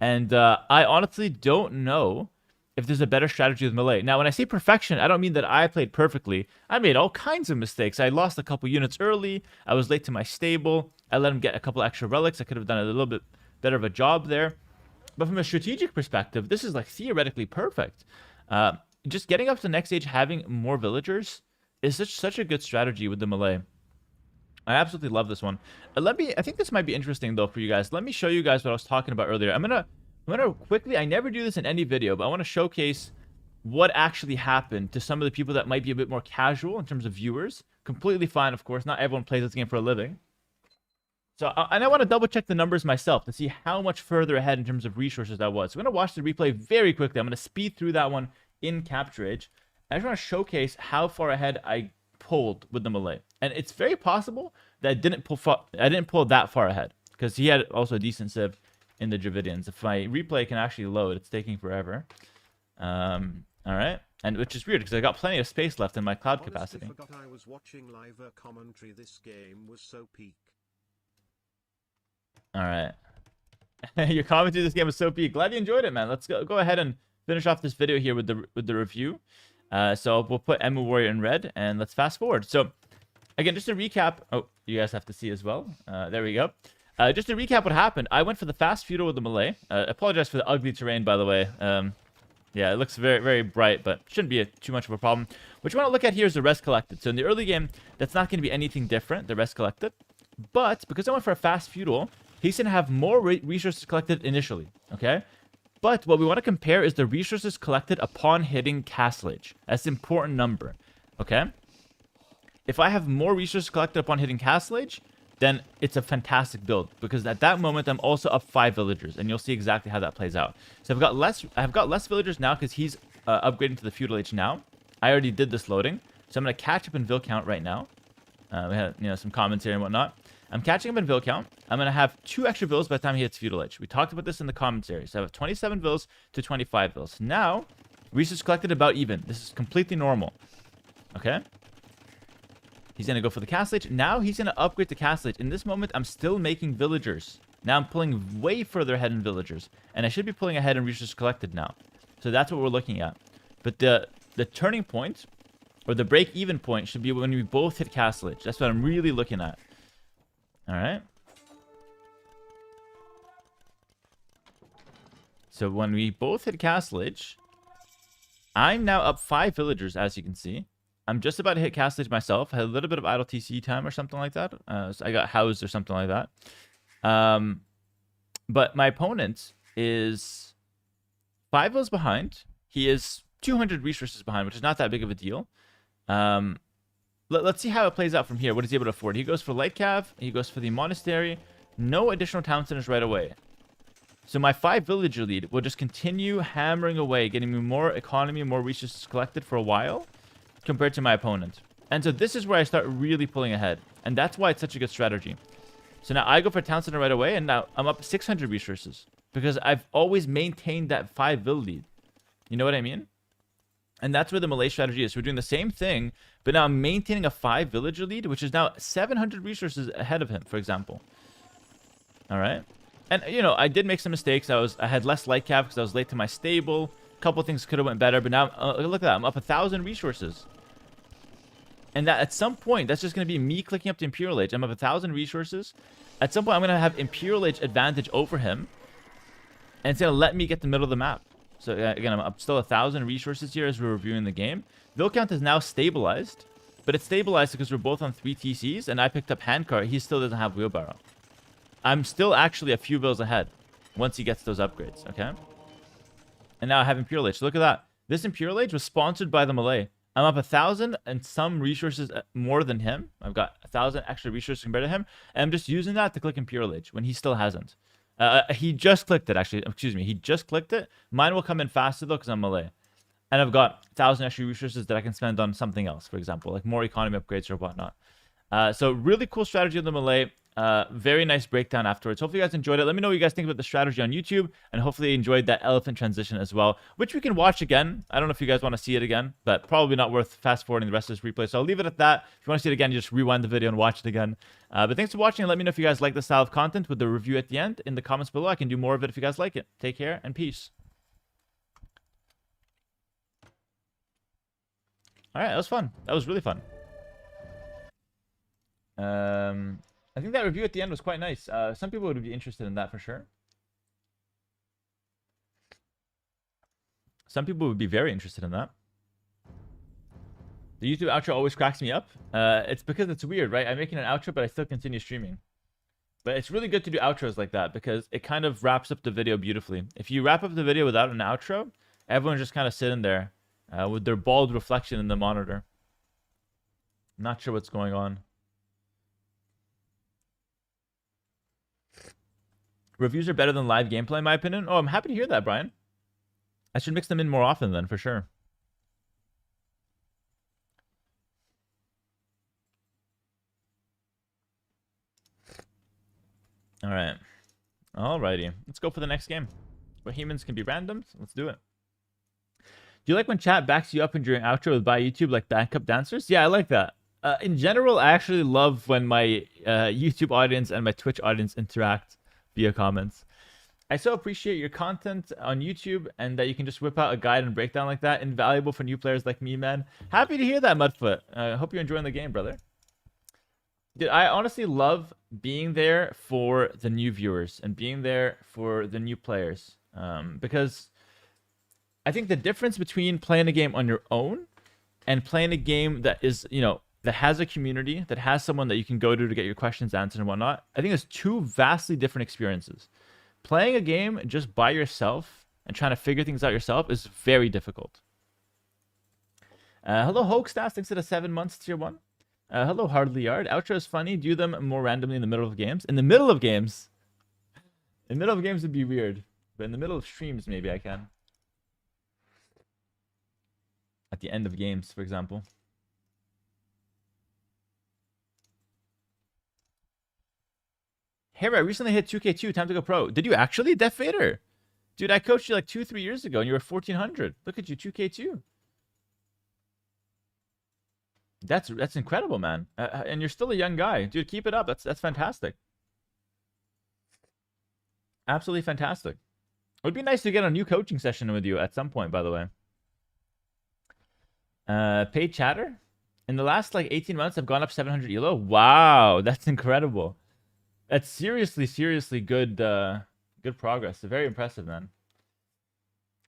And I honestly don't know if there's a better strategy with Malay. Now, when I say perfection, I don't mean that I played perfectly. I made all kinds of mistakes. I lost a couple units early. I was late to my stable. I let him get a couple extra relics. I could have done a little bit better of a job there. But from a strategic perspective, this is like theoretically perfect. Just getting up to the next stage, having more villagers is such a good strategy with the Malay. I absolutely love this one. I think this might be interesting though for you guys. Let me show you guys what I was talking about earlier. I'm gonna quickly, I never do this in any video, but I want to showcase what actually happened to some of the people that might be a bit more casual in terms of viewers. Completely fine, of course. Not everyone plays this game for a living. So, and I want to double check the numbers myself to see how much further ahead in terms of resources I was. So I'm going to watch the replay very quickly. I'm going to speed through that one in Capture Age. I just want to showcase how far ahead I pulled with the Malay. And it's very possible that I didn't pull that far ahead, because he had also a decent civ in the Dravidians. If my replay can actually load, it's taking forever. All right. And which is weird, because I got plenty of space left in my cloud capacity. Forgot I was watching live commentary. This game was so peak. All right. Your commentary this game was so peak. Glad you enjoyed it, man. Let's go ahead and finish off this video here with the review. So we'll put Emu Warrior in red, and let's fast forward. So again, just to recap. Oh, you guys have to see as well. There we go. Just to recap what happened. I went for the fast feudal with the Malay. Apologize for the ugly terrain, by the way. Yeah, it looks very, very bright, but shouldn't be too much of a problem. What you want to look at here is the rest collected. So in the early game, that's not going to be anything different, the rest collected. But because I went for a fast feudal, he's going to have more resources collected initially, okay? But what we want to compare is the resources collected upon hitting Castlage. That's the important number, okay? If I have more resources collected upon hitting Castlage, then it's a fantastic build, because at that moment I'm also up 5 villagers, and you'll see exactly how that plays out. So I've got less villagers now because he's upgrading to the feudal age now. I already did this loading, so I'm going to catch up in vill count right now. We had some commentary and whatnot. I'm catching up in vill count. I'm going to have 2 extra vills by the time he hits feudal age. We talked about this in the commentary. So I have 27 vills to 25 vills. Now, resources collected about even. This is completely normal. Okay? He's going to go for the Castlage. Now he's going to upgrade to Castlage. In this moment, I'm still making villagers. Now I'm pulling way further ahead in villagers. And I should be pulling ahead in resources collected now. So that's what we're looking at. But the turning point, or the break-even point, should be when we both hit Castlage. That's what I'm really looking at. Alright. So when we both hit Castlage, I'm now up 5 villagers, as you can see. I'm just about to hit Castlage myself. I had a little bit of idle TC time or something like that. So I got housed or something like that. But my opponent is 5 vills behind. He is 200 resources behind, which is not that big of a deal. Let's see how it plays out from here. What is he able to afford? He goes for light cav. He goes for the monastery. No additional town centers right away. So my 5 villager lead will just continue hammering away, getting me more economy, more resources collected for a while compared to my opponent. And so this is where I start really pulling ahead. And that's why it's such a good strategy. So now I go for town center right away, and now I'm up 600 resources because I've always maintained that 5 vill lead. You know what I mean? And that's where the Malay strategy is. So we're doing the same thing, but now I'm maintaining a 5 villager lead, which is now 700 resources ahead of him, for example. All right. And, you know, I did make some mistakes. I had less light cap because I was late to my stable. A couple things could have went better, but now, look at that. I'm up 1,000 resources. And that at some point, that's just going to be me clicking up to Imperial Age. I'm up 1,000 resources. At some point, I'm going to have Imperial Age advantage over him. And it's going to let me get the middle of the map. So, again, I'm up still 1,000 resources here as we're reviewing the game. Vill count is now stabilized. But it's stabilized because we're both on 3 TCs. And I picked up Handcart. He still doesn't have Wheelbarrow. I'm still actually a few bills ahead once he gets those upgrades, okay? And now I have Imperial Age. So look at that. This Imperial Age was sponsored by the Malay. I'm up 1,000 and some resources more than him. I've got 1,000 extra resources compared to him. And I'm just using that to click Imperial Age when he still hasn't. He just clicked it, actually. Excuse me. He just clicked it. Mine will come in faster, though, because I'm Malay. And I've got 1,000 extra resources that I can spend on something else, for example, like more economy upgrades or whatnot. So really cool strategy of the Malay. Very nice breakdown afterwards. Hopefully you guys enjoyed it. Let me know what you guys think about the strategy on YouTube, and hopefully you enjoyed that elephant transition as well, which we can watch again. I don't know if you guys want to see it again, but probably not worth fast forwarding the rest of this replay. So I'll leave it at that. If you want to see it again, you just rewind the video and watch it again. But thanks for watching, and let me know if you guys like this style of content with the review at the end in the comments below. I can do more of it if you guys like it. Take care and peace. All right, that was fun. That was really fun. I think that review at the end was quite nice. Some people would be interested in that for sure. Some people would be very interested in that. The YouTube outro always cracks me up. It's because it's weird, right? I'm making an outro, but I still continue streaming. But it's really good to do outros like that because it kind of wraps up the video beautifully. If you wrap up the video without an outro, everyone's just kind of sitting there with their bald reflection in the monitor. Not sure what's going on. Reviews are better than live gameplay, in my opinion. Oh, I'm happy to hear that, Brian. I should mix them in more often then, for sure. All right. Alrighty. Let's go for the next game. Bohemians can be randoms. Let's do it. Do you like when chat backs you up during outro with by YouTube like backup dancers? Yeah, I like that. In general, I actually love when my YouTube audience and my Twitch audience interact via comments. I so appreciate your content on YouTube and that you can just whip out a guide and breakdown like that. Invaluable for new players like me, man. Happy to hear that, Mudfoot. I hope you're enjoying the game, brother. Dude, I honestly love being there for the new viewers and being there for the new players. Because I think the difference between playing a game on your own and playing a game that is, you know, that has a community, that has someone that you can go to get your questions answered and whatnot, I think there's two vastly different experiences. Playing a game just by yourself and trying to figure things out yourself is very difficult. Hello, Hoaxstats. Thanks for the 7 months, tier 1. Hello, Hardly Yard. Outro is funny. Do them more randomly in the middle of games. In the middle of games? In the middle of games would be weird. But in the middle of streams, maybe I can. At the end of games, for example. Hera, I recently hit 2K2. Time to go pro. Did you actually? Death Vader. Dude, I coached you like 2-3 years ago and you were 1400. Look at you, 2K2. That's incredible, man. And you're still a young guy. Dude, keep it up. That's fantastic. Absolutely fantastic. It would be nice to get a new coaching session with you at some point, by the way. Paid chatter. In the last like 18 months, I've gone up 700 elo. Wow, that's incredible. That's seriously good good progress. Very impressive, man.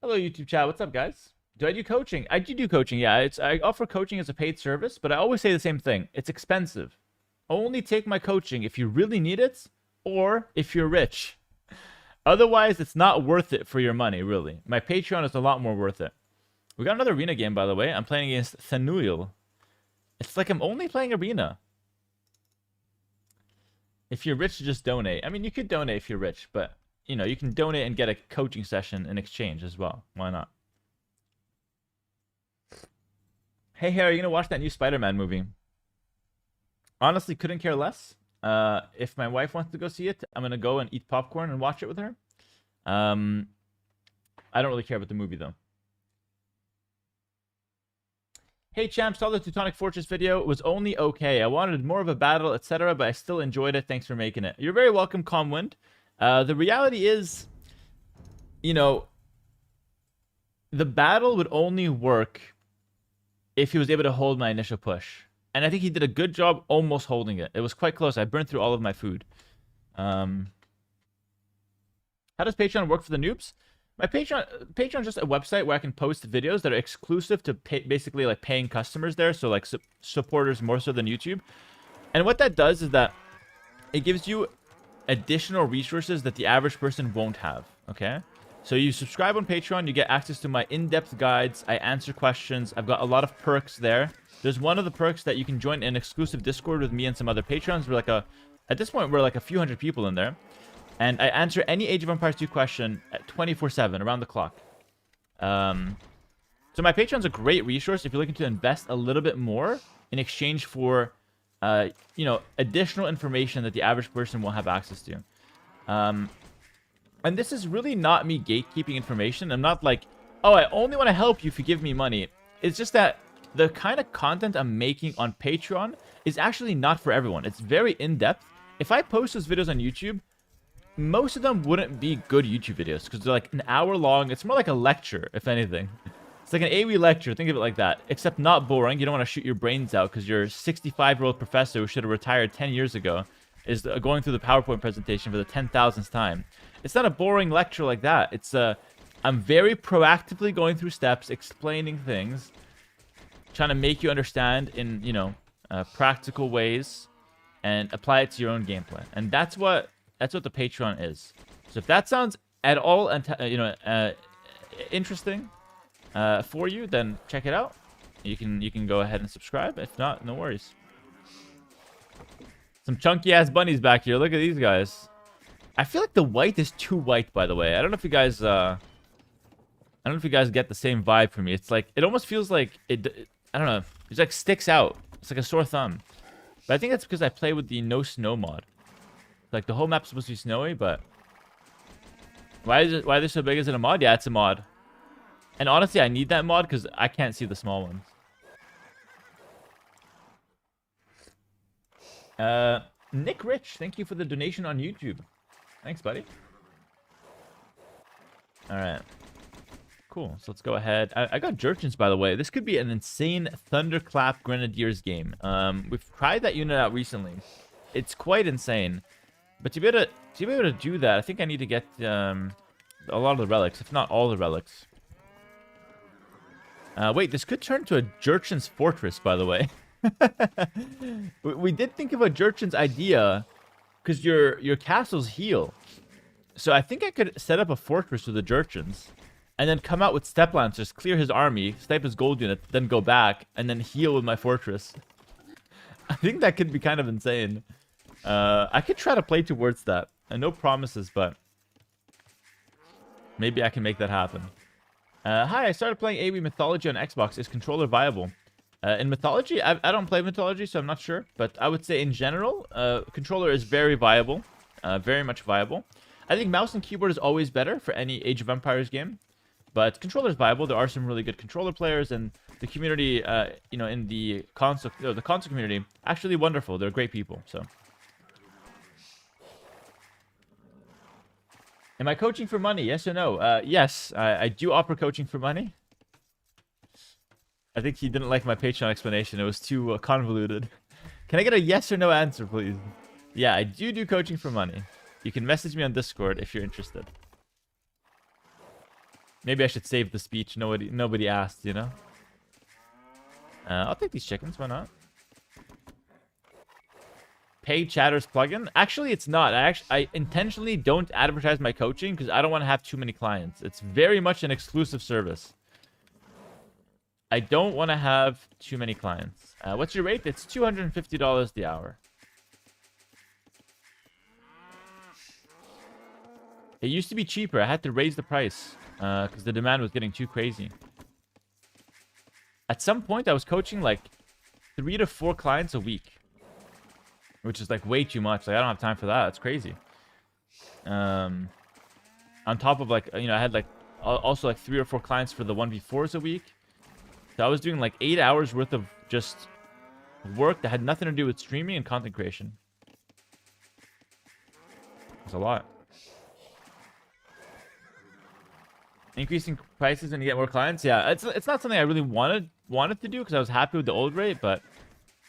Hello, YouTube chat. What's up, guys? Do I do coaching? I do coaching, yeah. I offer coaching as a paid service, but I always say the same thing. It's expensive. Only take my coaching if you really need it or if you're rich. Otherwise, it's not worth it for your money, really. My Patreon is a lot more worth it. We got another arena game, by the way. I'm playing against Thanuil. It's like I'm only playing arena. If you're rich, just donate. I mean, you could donate if you're rich, but you know, you can donate and get a coaching session in exchange as well. Why not? Hey, Harry, you gonna watch that new Spider-Man movie? Honestly, couldn't care less. If my wife wants to go see it, I'm gonna go and eat popcorn and watch it with her. I don't really care about the movie though. Hey champ, saw the Teutonic Fortress video. It was only okay. I wanted more of a battle, etc., but I still enjoyed it. Thanks for making it. You're very welcome, Calmwind. The reality is, you know, the battle would only work if he was able to hold my initial push. And I think he did a good job almost holding it. It was quite close. I burned through all of my food. How does Patreon work for the noobs? My Patreon is just a website where I can post videos that are exclusive to basically like paying customers there. So like supporters more so than YouTube. And what that does is that it gives you additional resources that the average person won't have. Okay. So you subscribe on Patreon, you get access to my in-depth guides. I answer questions. I've got a lot of perks there. There's one of the perks that you can join an exclusive Discord with me and some other Patrons. We're like at this point, we're like a few hundred people in there. And I answer any Age of Empires 2 question at 24/7, around the clock. So my Patreon's a great resource if you're looking to invest a little bit more in exchange for, you know, additional information that the average person won't have access to. And this is really not me gatekeeping information. I'm not like, oh, I only want to help you if you give me money. It's just that the kind of content I'm making on Patreon is actually not for everyone. It's very in-depth. If I post those videos on YouTube, most of them wouldn't be good YouTube videos because they're like an hour long. It's more like a lecture, if anything. It's like an AoE lecture. Think of it like that. Except not boring. You don't want to shoot your brains out because your 65-year-old professor who should have retired 10 years ago is going through the PowerPoint presentation for the 10,000th time. It's not a boring lecture like that. It's I'm very proactively going through steps, explaining things, trying to make you understand in, you know, practical ways and apply it to your own gameplay. And that's what the Patreon is. So if that sounds at all, you know, interesting for you, then check it out. You can go ahead and subscribe. If not, no worries. Some chunky ass bunnies back here. Look at these guys. I feel like the white is too white, by the way. I don't know if you guys get the same vibe from me. It's like it almost feels like it. I don't know. It like sticks out. It's like a sore thumb. But I think that's because I play with the no snow mod. Like the whole map's supposed to be snowy, but why are they so big? Is it a mod? Yeah, it's a mod. And honestly, I need that mod because I can't see the small ones. Nick Rich, thank you for the donation on YouTube. Thanks, buddy. All right. Cool. So let's go ahead. I got Jurchens, by the way. This could be an insane Thunderclap Grenadiers game. We've tried that unit out recently. It's quite insane. But to be able to do that, I think I need to get a lot of the relics, if not all the relics. Wait, this could turn to a Jurchen's Fortress, by the way. We did think of a Jurchen's idea because your castles heal. So I think I could set up a fortress with the Jurchens and then come out with Step Lancers, clear his army, snipe his gold unit, then go back and then heal with my fortress. I think that could be kind of insane. I could try to play towards that. And no promises, but maybe I can make that happen. Hi, I started playing AoE Mythology on Xbox. Is controller viable? In Mythology, I don't play Mythology, so I'm not sure. But I would say in general, controller is very viable. Very much viable. I think mouse and keyboard is always better for any Age of Empires game. But controller is viable. There are some really good controller players, and the community, you know, in the console community, actually wonderful. They're great people, so... Am I coaching for money? Yes or no? Yes, I do offer coaching for money. I think he didn't like my Patreon explanation. It was too convoluted. Can I get a yes or no answer, please? Yeah, I do coaching for money. You can message me on Discord if you're interested. Maybe I should save the speech. Nobody asked, you know? I'll take these chickens. Why not? Paid chatters plugin? Actually, it's not. I intentionally don't advertise my coaching because I don't want to have too many clients. It's very much an exclusive service. I don't want to have too many clients. What's your rate? It's $250 the hour. It used to be cheaper. I had to raise the price because the demand was getting too crazy. At some point, I was coaching like 3 to 4 clients a week, which is like way too much. Like I don't have time for that. It's crazy. On top of like, you know, I had like also like 3 or 4 clients for the 1v4s a week. So I was doing like 8 hours worth of just work that had nothing to do with streaming and content creation. It's a lot. Increasing prices when you get more clients, yeah, it's not something I really wanted to do because I was happy with the old rate, but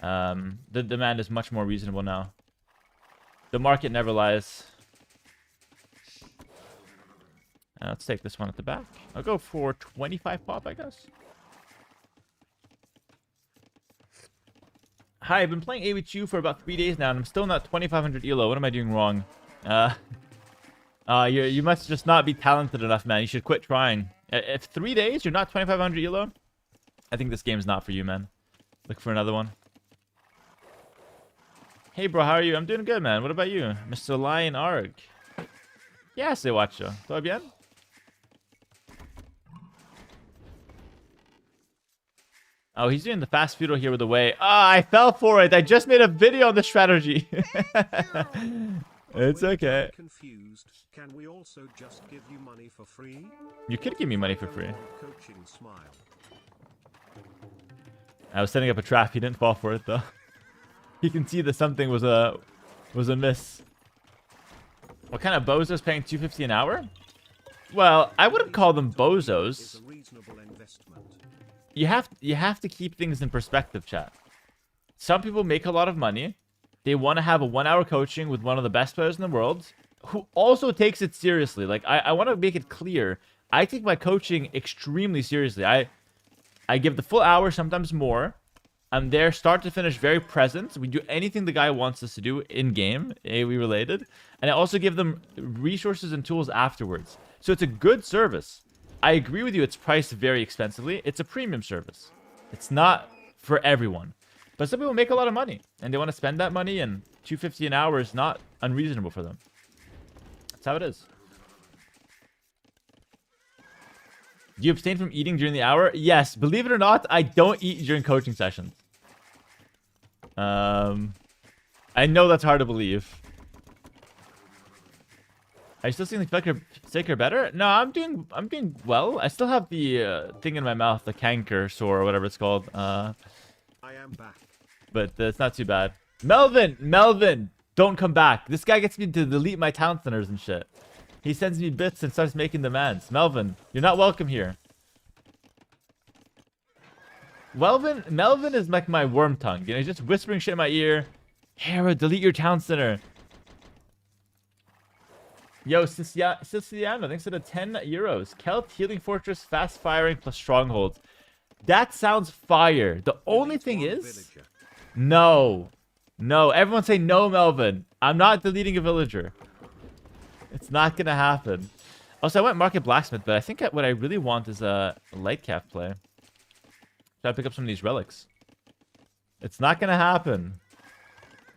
the demand is much more reasonable now. The market never lies. Let's take this one at the back. I'll go for 25 pop, I guess. Hi, I've been playing A with you for about 3 days now, and I'm still not 2,500 elo. What am I doing wrong? You must just not be talented enough, man. You should quit trying. If 3 days you're not 2,500 elo, I think this game's not for you, man. Look for another one. Hey, bro, how are you? I'm doing good, man. What about you? Mr. Lion Arg. Yeah, se watcho. ¿Todo bien? Oh, he's doing the fast feudal here with the way. Ah, I fell for it. I just made a video on the strategy. It's okay. Confused. Can we also just give you money for free? You could give me money for free. Coaching smile. I was setting up a trap. He didn't fall for it though. He can see that something was a miss. What kind of bozos paying 250 an hour? Well, I wouldn't call them bozos. You have to keep things in perspective, chat. Some people make a lot of money. They want to have a 1-hour coaching with one of the best players in the world who also takes it seriously. Like, I want to make it clear. I take my coaching extremely seriously. I give the full hour, sometimes more. I'm there start to finish, very present. We do anything the guy wants us to do in-game, AoE related. And I also give them resources and tools afterwards. So it's a good service. I agree with you, it's priced very expensively. It's a premium service. It's not for everyone. But some people make a lot of money, and they want to spend that money, and $250 an hour is not unreasonable for them. That's how it is. Do you abstain from eating during the hour? Yes. Believe it or not, I don't eat during coaching sessions. I know that's hard to believe. Are you still seeing the sick or better? No, I'm doing well. I still have the thing in my mouth, the canker sore or whatever it's called. I am back. But it's not too bad. Melvin, don't come back. This guy gets me to delete my town centers and shit. He sends me bits and starts making demands. Melvin, you're not welcome here. Melvin is like my worm tongue. You know, he's just whispering shit in my ear. Hera, delete your town center. Yo, Siciliano, thanks for the 10 euros. Kelt, Healing Fortress, Fast Firing plus Stronghold. That sounds fire. The only thing is... No. No. Everyone say no, Melvin. I'm not deleting a villager. It's not going to happen. Also, I went Market Blacksmith, but I think what I really want is a light cap play. Try to pick up some of these relics. It's not going to happen.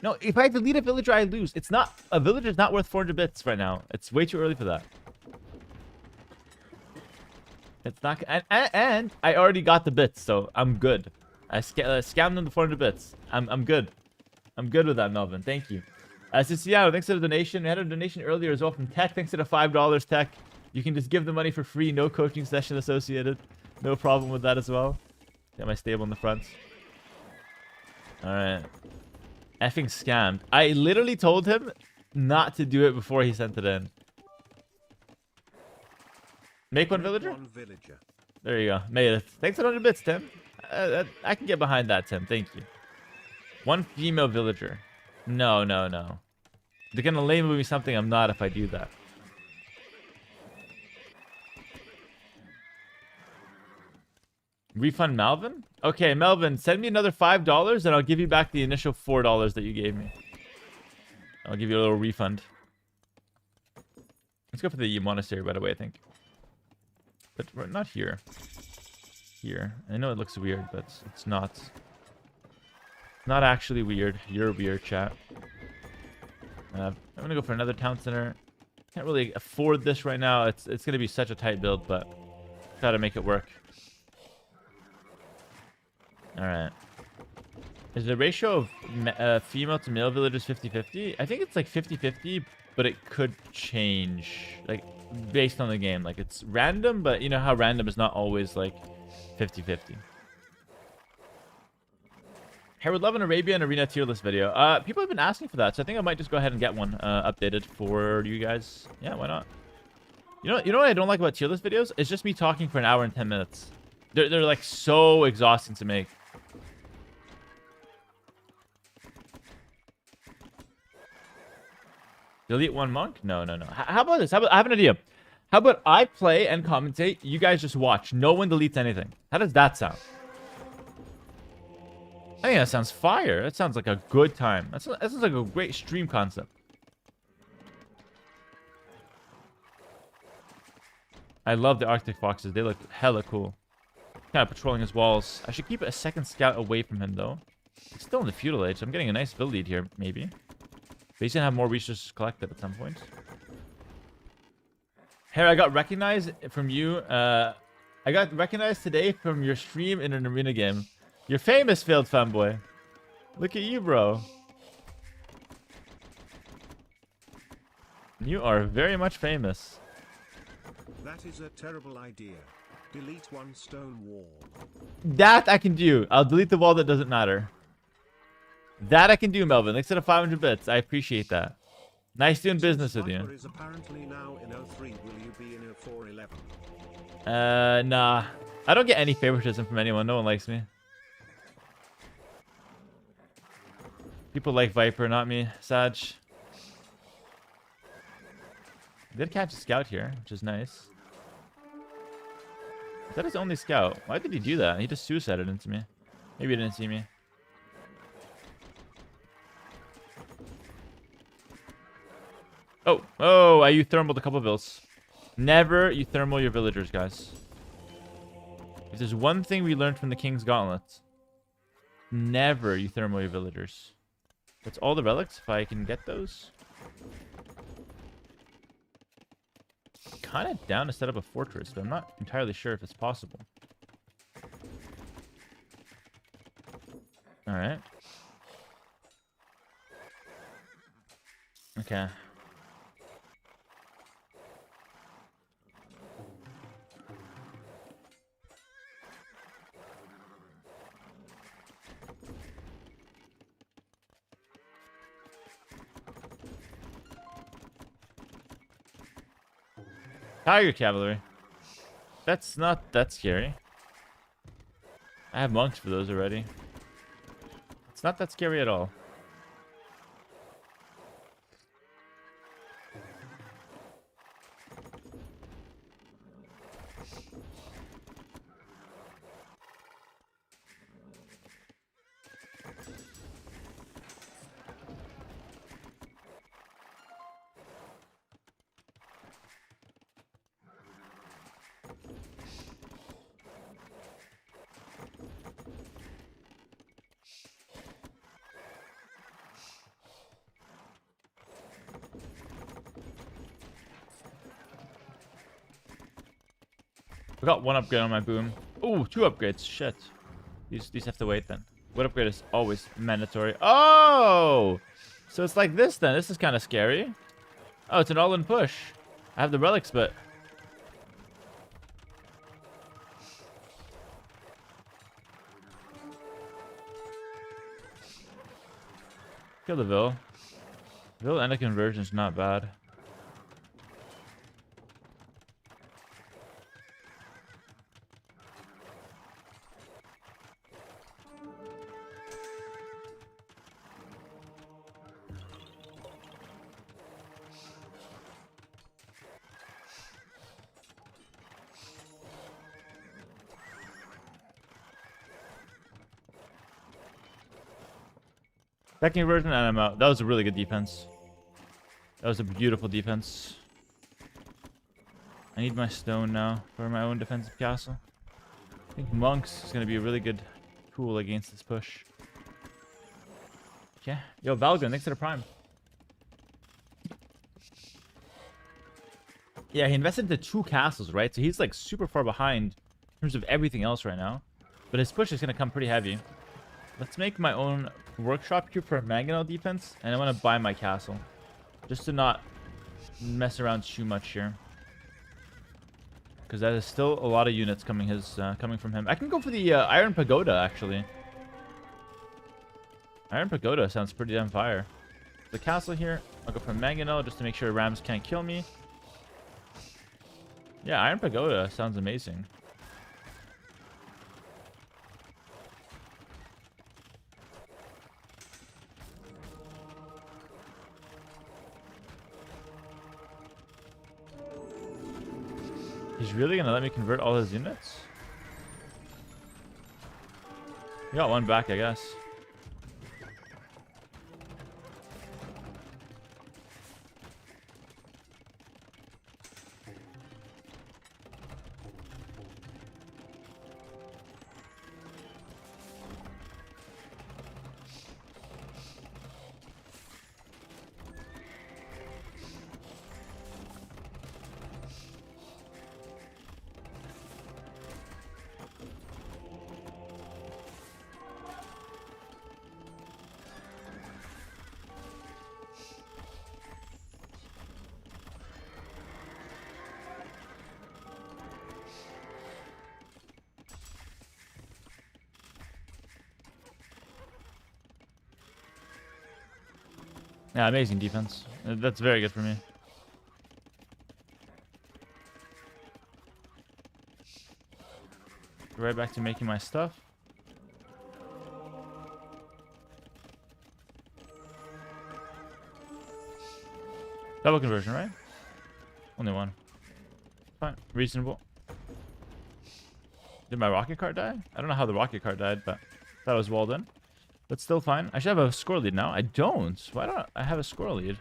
No, if I delete a villager, I lose. It's not... A villager's not worth 400 bits right now. It's way too early for that. It's not... And I already got the bits, so I'm good. I scammed them the 400 bits. I'm good. I'm good with that, Melvin. Thank you. Siciliano, thanks for the donation. We had a donation earlier as well from Tech. Thanks to the $5, Tech. You can just give the money for free. No coaching session associated. No problem with that as well. Got my stable in the front. Alright. Effing scammed. I literally told him not to do it before he sent it in. Make one villager? There you go. Made it. Thanks for 100 bits, Tim. I can get behind that, Tim. Thank you. One female villager. No. They're gonna label me something I'm not if I do that. Refund Melvin? Okay, Melvin, send me another $5 and I'll give you back the initial $4 that you gave me. I'll give you a little refund. Let's go for the monastery, by the way, I think. But we're not here. Here. I know it looks weird, but it's not. Not actually weird. You're weird, chat. I'm gonna go for another town center. Can't really afford this right now. It's gonna be such a tight build, but try to make it work. All right. Is the ratio of female to male villagers 50-50? I think it's like 50-50, but it could change, like, based on the game. Like, it's random, but you know how random is not always, like, 50-50. I would love an Arabian Arena tier list video. People have been asking for that, so I think I might just go ahead and get one updated for you guys. Yeah, why not? You know what I don't like about tier list videos? It's just me talking for an hour and 10 minutes. They're like so exhausting to make. Delete one monk? No. How about this? I have an idea. How about I play and commentate? You guys just watch. No one deletes anything. How does that sound? I think that sounds fire. That sounds like a good time. That sounds like a great stream concept. I love the Arctic foxes. They look hella cool. Kind of patrolling his walls. I should keep a second scout away from him, though. It's still in the feudal age. I'm getting a nice build lead here, maybe. But he's gonna have more resources collected at some point. Hera, I got recognized from you. I got recognized today from your stream in an arena game. You're famous, failed fanboy. Look at you, bro. You are very much famous. That is a terrible idea. Delete one stone wall. That I can do. I'll delete the wall that doesn't matter. That I can do, Melvin. Instead of 500 bits. I appreciate that. Nice doing business with you. Is apparently now in 03. Will you be in 0411? Nah. I don't get any favoritism from anyone. No one likes me. People like Viper, not me. Sag. I did catch a scout here, which is nice. Is that his only scout? Why did he do that? He just suicided into me. Maybe he didn't see me. Oh, I euthermaled a couple vills. Never euthermal your villagers, guys. If there's one thing we learned from the King's Gauntlet, never euthermal your villagers. That's all the relics, if I can get those. Kind of down to set up a fortress, but I'm not entirely sure if it's possible. Alright. Okay. Tiger cavalry. That's not that scary. I have monks for those already. It's not that scary at all. I got one upgrade on my boom. Oh, 2 upgrades. Shit. These have to wait then. What upgrade is always mandatory? Oh! So it's like this then. This is kind of scary. Oh, it's an all-in push. I have the relics, but... Kill the Vil. Vil and a conversion's not bad. Second conversion and I'm out. That was a really good defense. That was a beautiful defense. I need my stone now for my own defensive castle. I think monks is going to be a really good tool against this push. Okay. Yo, Valgun, thanks to the prime. Yeah, he invested into 2 castles, right? So he's like super far behind in terms of everything else right now. But his push is going to come pretty heavy. Let's make my own workshop here for mangonel defense. And I want to buy my castle. Just to not mess around too much here. Because that is still a lot of units coming from him. I can go for the Iron Pagoda, actually. Iron Pagoda sounds pretty damn fire. The castle here. I'll go for mangonel just to make sure rams can't kill me. Yeah, Iron Pagoda sounds amazing. He's really gonna let me convert all his units? We got one back, I guess. Yeah, amazing defense. That's very good for me. Right back to making my stuff. Double conversion, right? Only one. Fine. Reasonable. Did my rocket card die? I don't know how the rocket card died, but that was well done. But still fine. I should have a score lead now. I don't. Why don't I have a score lead?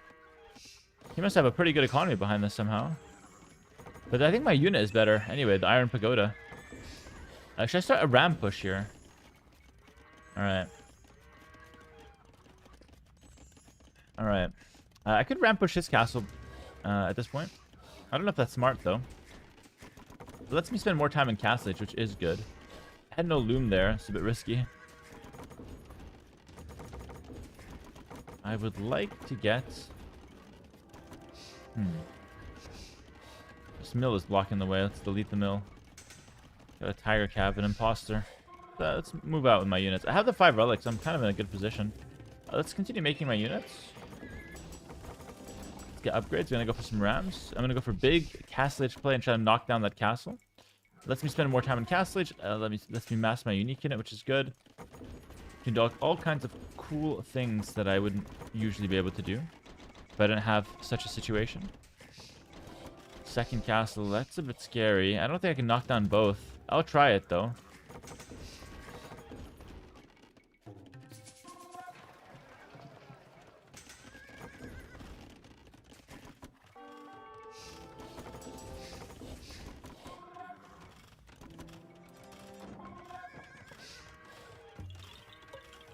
He must have a pretty good economy behind this somehow. But I think my unit is better. Anyway, the Iron Pagoda. Should I start a ram push here? Alright. Alright. I could ram push his castle at this point. I don't know if that's smart, though. It lets me spend more time in castlage, which is good. I had no loom there. It's a bit risky. I would like to get... This mill is blocking the way. Let's delete the mill. Got a tiger cab, an imposter. Let's move out with my units. I have the 5 relics. I'm kind of in a good position. Let's continue making my units. Let's get upgrades. We're going to go for some rams. I'm going to go for big castlage play and try to knock down that castle. Lets me spend more time in castlage. Lets me mass my unique unit, which is good. Can do all kinds of cool things that I wouldn't usually be able to do if I didn't have such a situation. Second castle, that's a bit scary. I don't think I can knock down both. I'll try it though.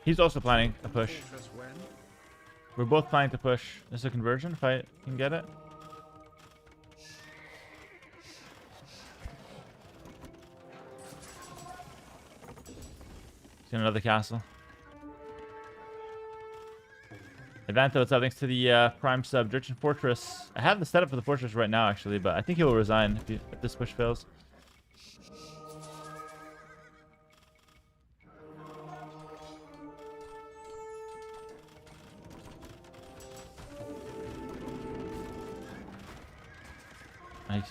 He's also planning a push. We're both planning to push. This is a conversion if I can get it. He's got another castle. Advanto, what's up? Thanks to the Prime sub. Dirchen Fortress. I have the setup for the fortress right now, actually, but I think he will resign if this push fails.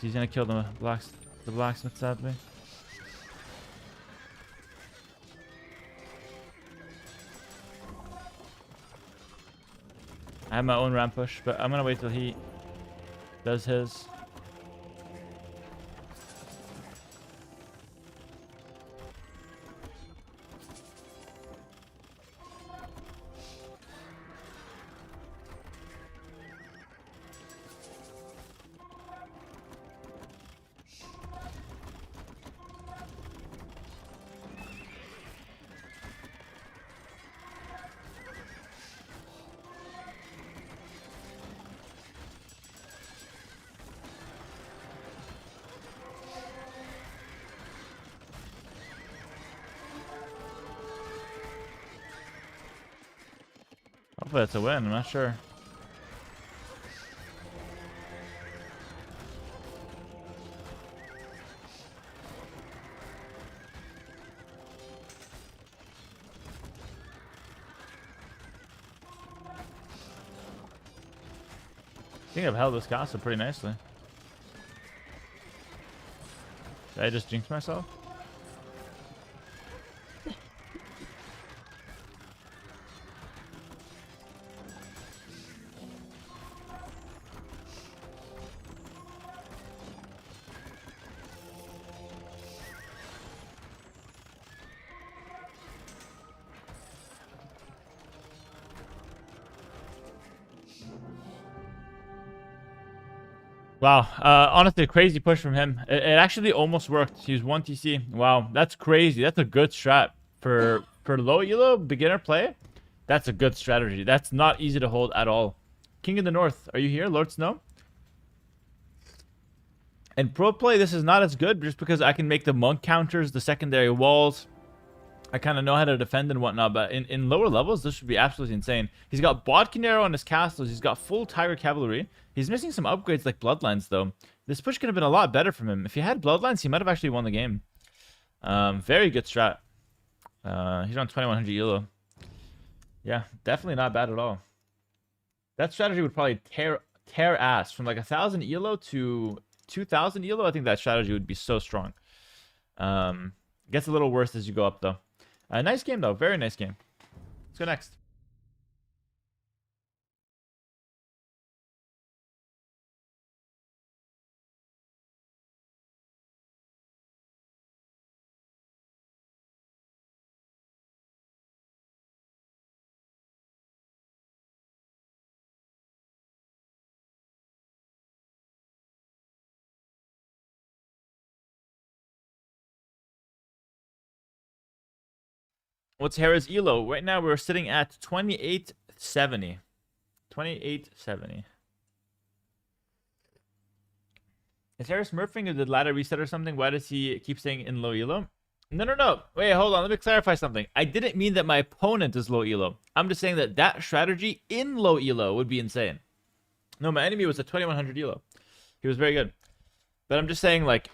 He's gonna kill the blacksmith, sadly. I have my own ram push, but I'm gonna wait till he does his. Hopefully that's a win. I'm not sure. I think I've held this castle pretty nicely. Did I just jinx myself? Wow, honestly, a crazy push from him. It actually almost worked. He was 1 TC. Wow, that's crazy. That's a good strat. For low elo, beginner play, that's a good strategy. That's not easy to hold at all. King of the North, are you here? Lord Snow? And pro play, this is not as good just because I can make the monk counters, the secondary walls. I kind of know how to defend and whatnot, but in lower levels, this would be absolutely insane. He's got Bodkin Arrow on his castles. He's got full Tiger Cavalry. He's missing some upgrades like Bloodlines, though. This push could have been a lot better from him. If he had Bloodlines, he might have actually won the game. Very good strat. He's on 2100 elo. Yeah, definitely not bad at all. That strategy would probably tear ass. From like 1000 elo to 2000 elo, I think that strategy would be so strong. Gets a little worse as you go up, though. Nice game, though. Very nice game. Let's go next. What's Hera's elo? Right now, we're sitting at 2870. 2870. Is Hera smurfing or did ladder reset or something? Why does he keep staying in low elo? No. Wait, hold on. Let me clarify something. I didn't mean that my opponent is low elo. I'm just saying that that strategy in low elo would be insane. No, my enemy was at 2100 elo. He was very good. But I'm just saying, like,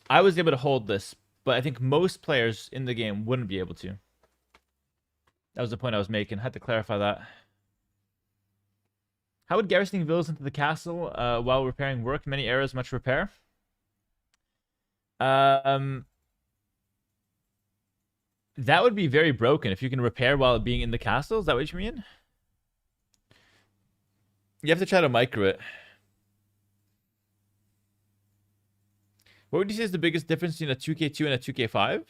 I was able to hold this, but I think most players in the game wouldn't be able to. That was the point I was making. Had to clarify that. How would garrisoning villas into the castle while repairing work? Many errors, much repair. That would be very broken if you can repair while being in the castle. Is that what you mean? You have to try to micro it. What would you say is the biggest difference between a 2K2 and a 2K5?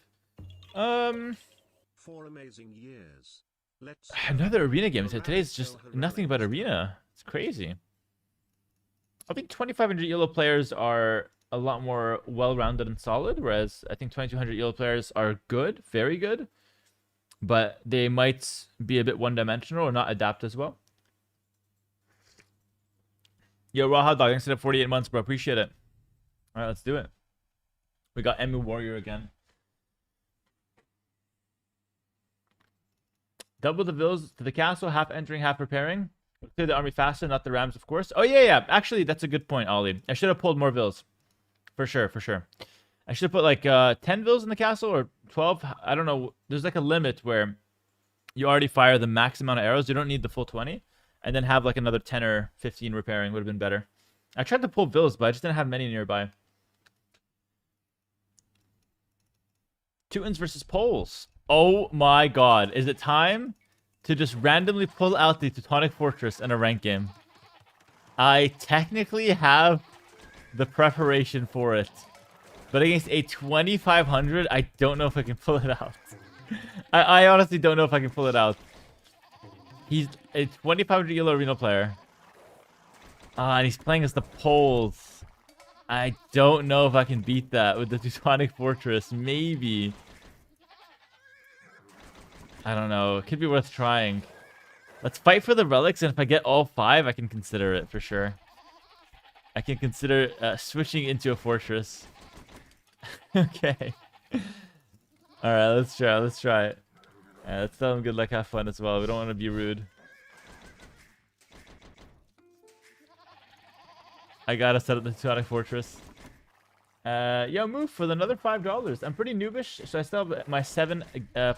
4 amazing years. Let's Another arena game. Today's just nothing but arena. It's crazy. I think 2500 ELO players are a lot more well-rounded and solid, whereas I think 2200 ELO players are good, very good, but they might be a bit one-dimensional or not adapt as well. Yo, Raw Hot Dog, thanks for the 48 months, bro. Appreciate it. All right, let's do it. We got Emu Warrior again. Double the villas to the castle, half entering, half preparing. Clear the army faster, not the rams, of course. Oh, yeah. Actually, that's a good point, Ollie. I should have pulled more villas. For sure. I should have put like 10 villas in the castle or 12. I don't know. There's like a limit where you already fire the max amount of arrows. You don't need the full 20. And then have like another 10 or 15 repairing would have been better. I tried to pull villas, but I just didn't have many nearby. Teutons versus Poles. Oh my god. Is it time to just randomly pull out the Teutonic Fortress in a ranked game? I technically have the preparation for it. But against a 2500, I don't know if I can pull it out. I honestly don't know if I can pull it out. He's a 2500 Elo Arena player. And he's playing as the Poles. I don't know if I can beat that with the Teutonic Fortress. Maybe. I don't know. It could be worth trying. Let's fight for the relics, and if I get all 5, I can consider it for sure. I can consider switching into a fortress. Okay. Alright, let's try it. Let's tell him good luck, have fun as well. We don't want to be rude. I gotta set up the Teutonic Fortress. Yo, move for another $5. I'm pretty noobish, so I still have my 7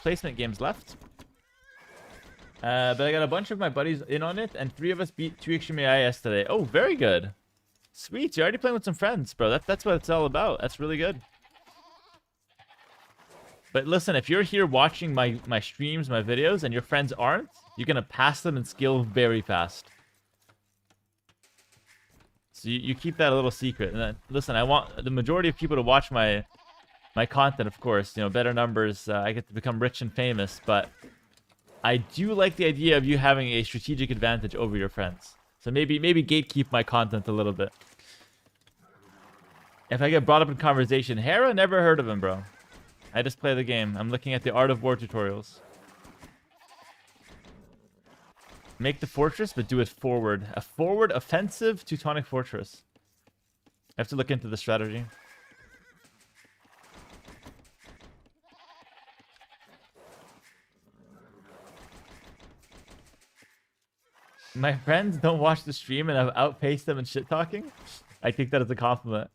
placement games left. But I got a bunch of my buddies in on it, and 3 of us beat 2 Extreme AI yesterday. Oh, very good. Sweet, you're already playing with some friends, bro. That's what it's all about. That's really good. But listen, if you're here watching my streams, my videos, and your friends aren't, you're gonna pass them in skill very fast. So you keep that a little secret. And then, listen, I want the majority of people to watch my content, of course. You know, better numbers. I get to become rich and famous, but I do like the idea of you having a strategic advantage over your friends. So maybe gatekeep my content a little bit. If I get brought up in conversation, Hera, never heard of him, bro. I just play the game. I'm looking at the Art of War tutorials. Make the fortress, but do it forward. A forward offensive Teutonic Fortress. I have to look into the strategy. My friends don't watch the stream and I've outpaced them in shit talking. I take that as a compliment.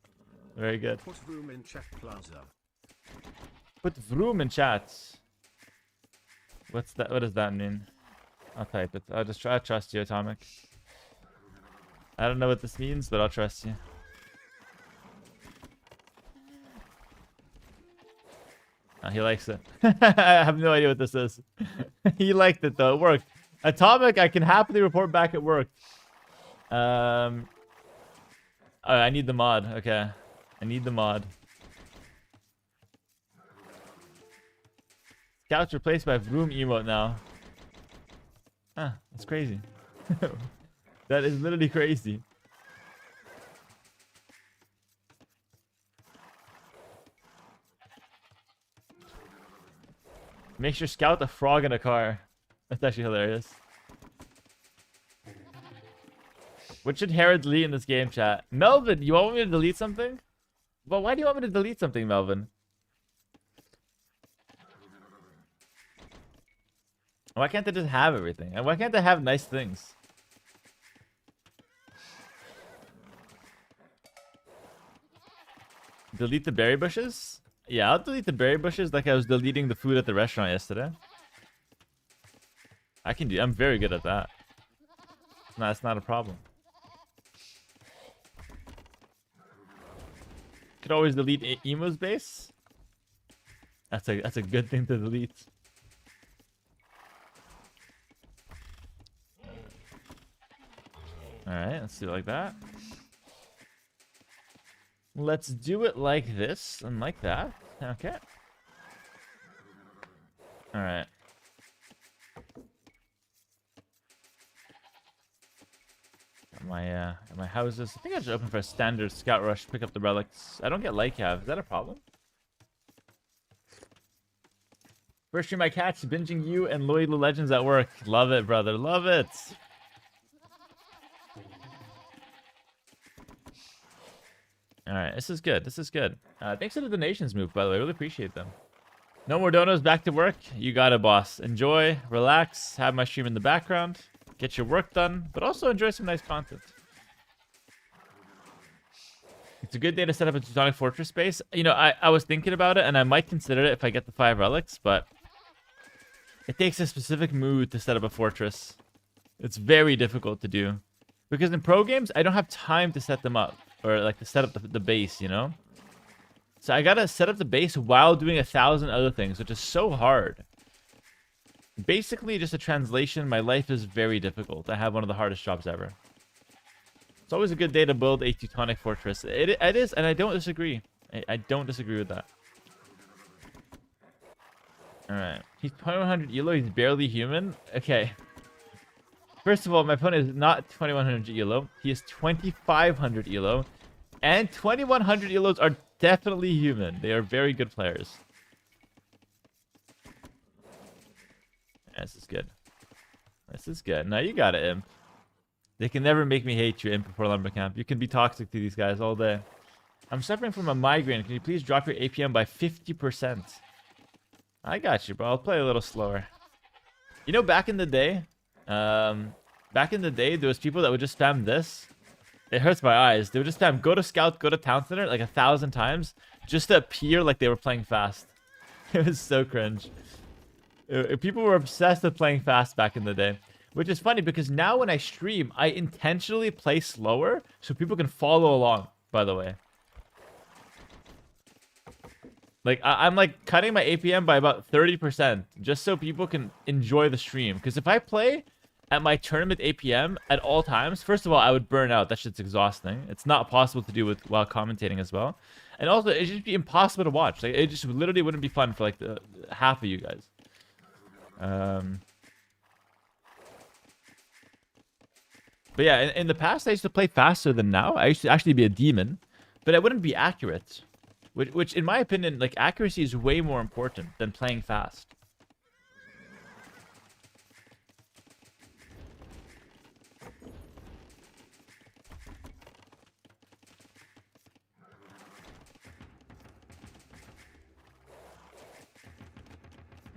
Very good. Put room in chat plaza. Put room in chat. What's that? What does that mean? I'll type it. I'll trust you, Atomic. I don't know what this means, but I'll trust you. Oh, he likes it. I have no idea what this is. He liked it though. It worked. Atomic, I can happily report back it worked. Oh, I need the mod. Okay. I need the mod. Scout's replaced by Vroom emote now. Ah, that's crazy. That is literally crazy. Makes your scout a frog in a car. That's actually hilarious. What should Hera delete in this game, chat? Melvin, you want me to delete something? Well, why do you want me to delete something, Melvin? Why can't they just have everything? And why can't they have nice things? Delete the berry bushes? Yeah, I'll delete the berry bushes like I was deleting the food at the restaurant yesterday. I'm very good at that. No, that's not a problem. Could always delete Emo's base. That's a good thing to delete. Alright, let's do it like that. Let's do it like this and like that. Okay. Alright. My houses. I think I should open for a standard scout rush, pick up the relics. I don't get like have. Is that a problem? First stream I catch, binging you and Loyal Legends at work. Love it, brother. Love it. Alright, this is good. This is good. Thanks for the donations move, by the way. I really appreciate them. No more donos, back to work. You got it, boss. Enjoy, relax, have my stream in the background. Get your work done, but also enjoy some nice content. It's a good day to set up a Teutonic Fortress base. You know, I was thinking about it, and I might consider it if I get the 5 relics, but it takes a specific mood to set up a fortress. It's very difficult to do. Because in pro games, I don't have time to set them up. Or like to set up the base, you know? So I gotta set up the base while doing 1,000 other things, which is so hard. Basically, just a translation, my life is very difficult. I have one of the hardest jobs ever. It's always a good day to build a Teutonic Fortress. It is, and I don't disagree. I don't disagree with that. Alright. He's 2100 elo, he's barely human? Okay. First of all, my opponent is not 2100 elo. He is 2500 elo. And 2100 elos are definitely human. They are very good players. This is good. This is good. Now you got it, Imp. They can never make me hate you, Imp, before Lumber Camp. You can be toxic to these guys all day. I'm suffering from a migraine. Can you please drop your APM by 50%? I got you, bro. I'll play a little slower. You know, back in the day, there was people that would just spam this. It hurts my eyes. They would just time go to scout, go to town center like 1,000 times just to appear like they were playing fast. It was so cringe. People were obsessed with playing fast back in the day, which is funny because now when I stream, I intentionally play slower so people can follow along. By the way, like I'm like cutting my APM by about 30% just so people can enjoy the stream. Because if I play at my tournament APM at all times, first of all, I would burn out. That shit's exhausting. It's not possible to do with while commentating as well. And also, it'd just be impossible to watch. Like, it just literally wouldn't be fun for like the half of you guys. But yeah, in the past, I used to play faster than now. I used to actually be a demon, but I wouldn't be accurate. Which in my opinion, like, accuracy is way more important than playing fast.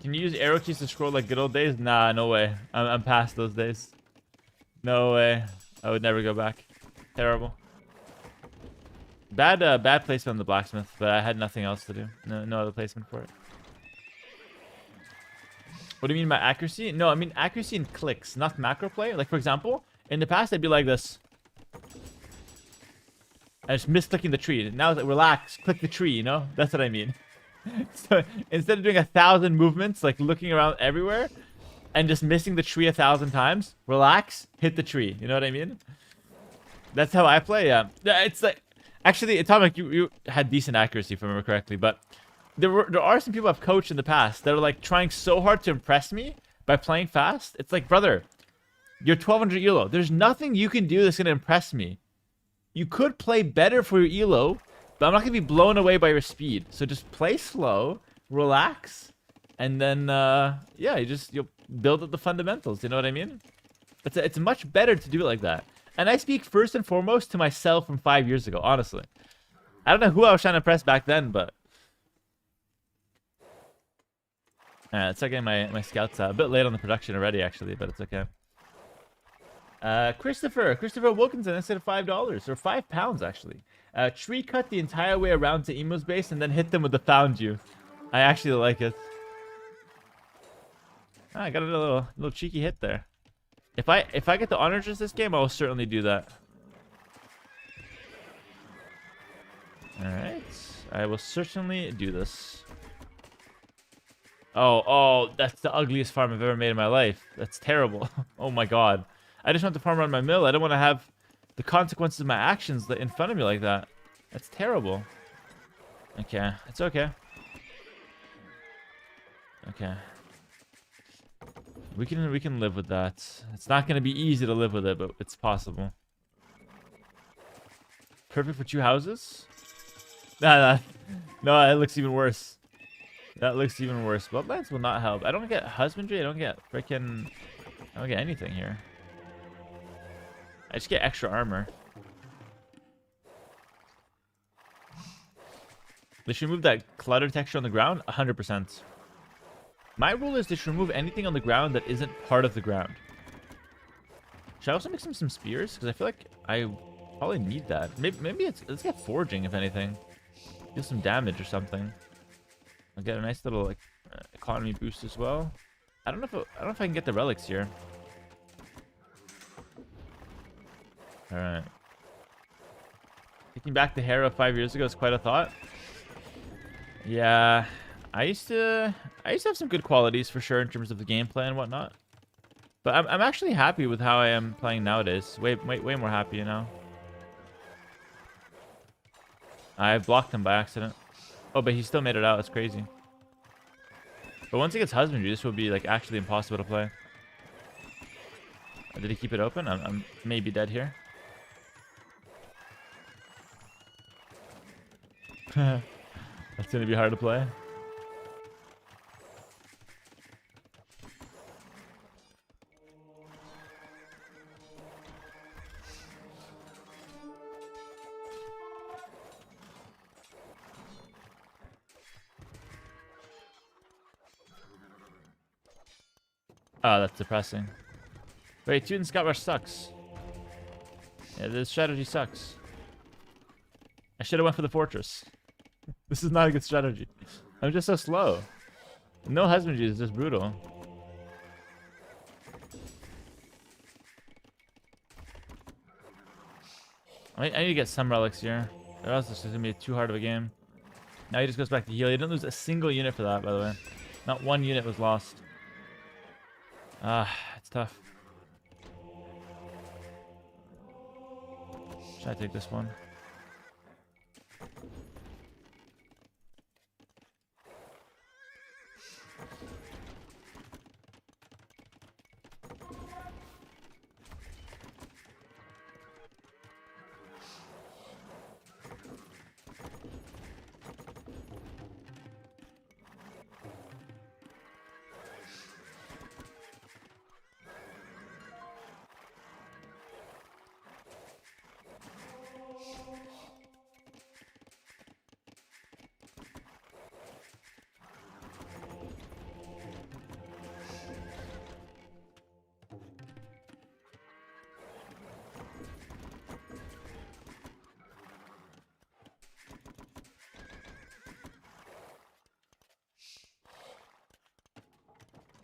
Can you use arrow keys to scroll like good old days? Nah, no way. I'm past those days. No way. I would never go back. Terrible. Bad placement on the blacksmith, but I had nothing else to do. No other placement for it. What do you mean by accuracy? No, I mean accuracy in clicks, not macro play. Like, for example, in the past, I'd be like this. I just misclicking the tree. Now it's like, relax, click the tree, you know? That's what I mean. So instead of doing 1,000 movements, like looking around everywhere and just missing the tree 1,000 times, relax, hit the tree. You know what I mean? That's how I play. Yeah, it's like, actually, Atomic, you had decent accuracy if I remember correctly, but there are some people I've coached in the past that are like trying so hard to impress me by playing fast. It's like, brother, you're 1,200 elo. There's nothing you can do that's gonna impress me. You could play better for your elo, but I'm not going to be blown away by your speed. So just play slow, relax, and then, yeah, you'll build up the fundamentals. You know what I mean? It's much better to do it like that. And I speak first and foremost to myself from 5 years ago, honestly. I don't know who I was trying to impress back then, but... Alright, let's start getting my scouts out. A bit late on the production already, actually, but it's okay. Christopher Wilkinson, instead of $5 or £5 actually. Tree cut the entire way around to Emo's base and then hit them with the found you. I actually like it. I got a little cheeky hit there. If I get the honor just this game, I will certainly do that. All right, I will certainly do this. Oh, that's the ugliest farm I've ever made in my life. That's terrible. Oh my god. I just want to farm around my mill. I don't want to have the consequences of my actions in front of me like that. That's terrible. Okay, it's okay. Okay. We can live with that. It's not gonna be easy to live with it, but it's possible. Perfect for 2 houses? No, it looks even worse. That looks even worse. Bloodlines will not help. I don't get husbandry. I don't get anything here. I just get extra armor. They should remove that clutter texture on the ground. 100%. My rule is they should remove anything on the ground that isn't part of the ground. Should I also make some spears? Because I feel like I probably need that. Maybe let's get forging if anything. Do some damage or something. I'll get a nice little like economy boost as well. I don't know if I can get the relics here. All right. Taking back the Hera 5 years ago is quite a thought. Yeah, I used to have some good qualities for sure in terms of the gameplay and whatnot. But I'm actually happy with how I am playing nowadays. Way more happy, you know. I blocked him by accident. Oh, but he still made it out. It's crazy. But once he gets husbandry, this will be like actually impossible to play. Did he keep it open? I'm maybe dead here. That's gonna be hard to play. Oh, that's depressing. Wait, 2 in Scout Rush sucks. Yeah, this strategy sucks. I should have went for the fortress. This is not a good strategy. I'm just so slow. No husbandry is just brutal. I need to get some relics here. Or else it's just gonna be too hard of a game. Now he just goes back to heal. He didn't lose a single unit for that, by the way. Not one unit was lost. Ah, it's tough. Should I take this one?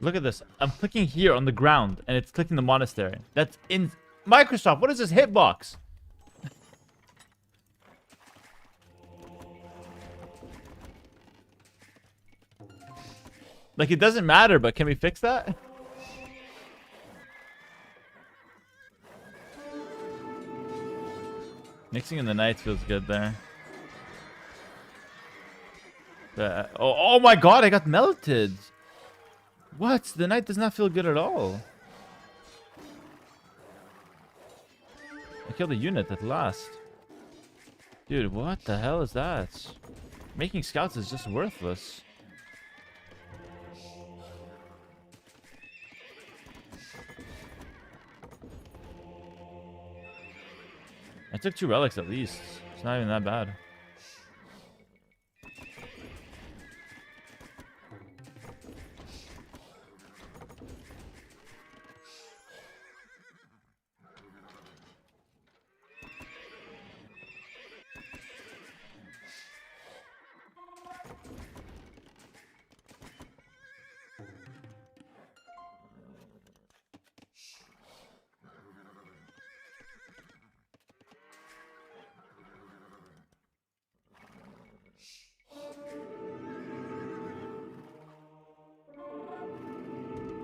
Look at this. I'm clicking here on the ground, and it's clicking the monastery. That's in... Microsoft, what is this hitbox? Like, it doesn't matter, but can we fix that? Mixing in the Knights feels good there. Oh my god, I got melted. What? The Knight does not feel good at all. I killed a unit at last. Dude, what the hell is that? Making scouts is just worthless. I took 2 relics at least. It's not even that bad.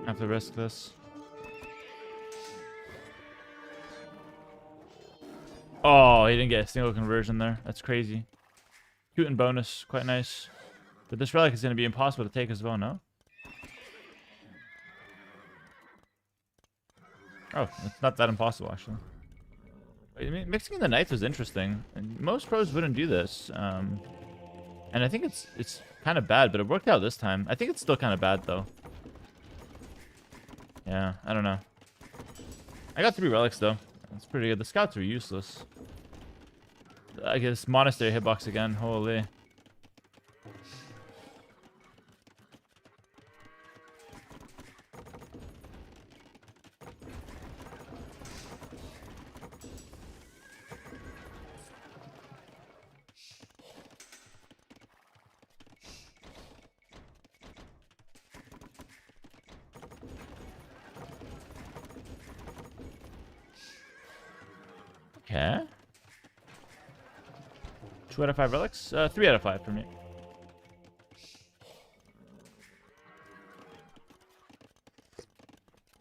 I have to risk this. Oh, he didn't get a single conversion there. That's crazy. Shooting bonus, quite nice. But this relic is going to be impossible to take as well, no? Oh, it's not that impossible, actually. I mean, mixing in the Knights was interesting. And most pros wouldn't do this. And I think it's kind of bad, but it worked out this time. I think it's still kind of bad, though. Yeah, I don't know. I got 3 relics, though. That's pretty good. The scouts are useless. I guess monastery hitbox again. Holy. Okay. 2 out of 5 relics? 3 out of 5 for me.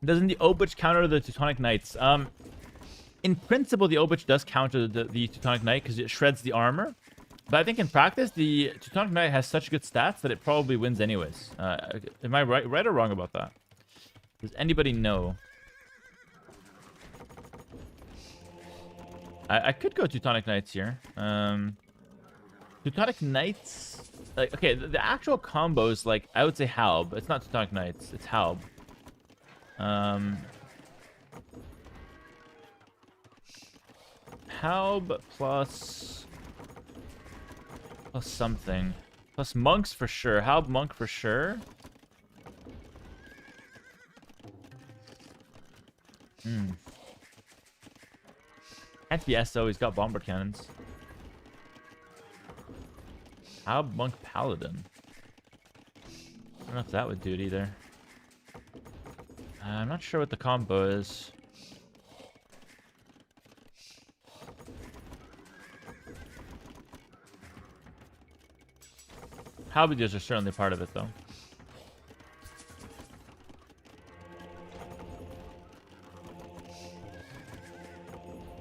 Doesn't the Obich counter the Teutonic Knights? In principle, the Obich does counter the Teutonic Knight because it shreds the armor. But I think in practice, the Teutonic Knight has such good stats that it probably wins anyways. Am I right or wrong about that? Does anybody know? I could go Teutonic Knights here. Teutonic Knights... Like, okay, the actual combos, like, I would say Halb. It's not Teutonic Knights. It's Halb. Halb plus something. Plus monks for sure. Halb monk for sure. Can't be SO, he's got bomber cannons. How Monk Paladin? I don't know if that would do it either. I'm not sure what the combo is. Halberdiers are certainly part of it, though.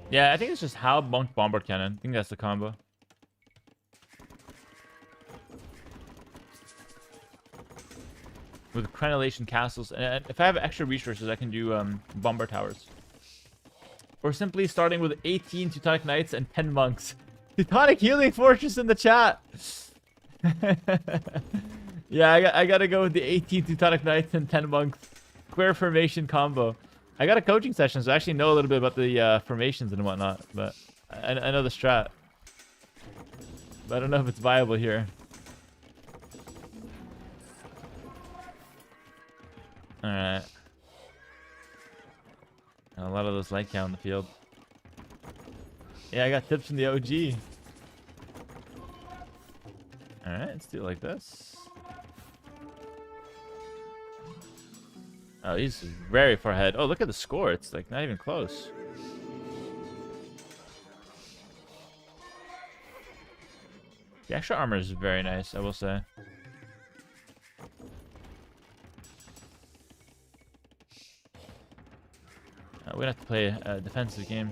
Yeah, I think it's just Hal Monk Bomber Cannon. I think that's the combo. With crenellation castles, and if I have extra resources, I can do bomber towers. Or simply starting with 18 Teutonic Knights and 10 monks. Teutonic Healing Fortress in the chat. Yeah, I gotta go with the 18 Teutonic Knights and 10 monks. Square formation combo. I got a coaching session, so I actually know a little bit about the formations and whatnot, but I know the strat. But I don't know if it's viable here. Alright. A lot of those light count in the field. Yeah, I got tips from the OG. Alright, let's do it like this. Oh, he's very far ahead. Oh, look at the score. It's like not even close. The extra armor is very nice, I will say. We're gonna have to play a defensive game.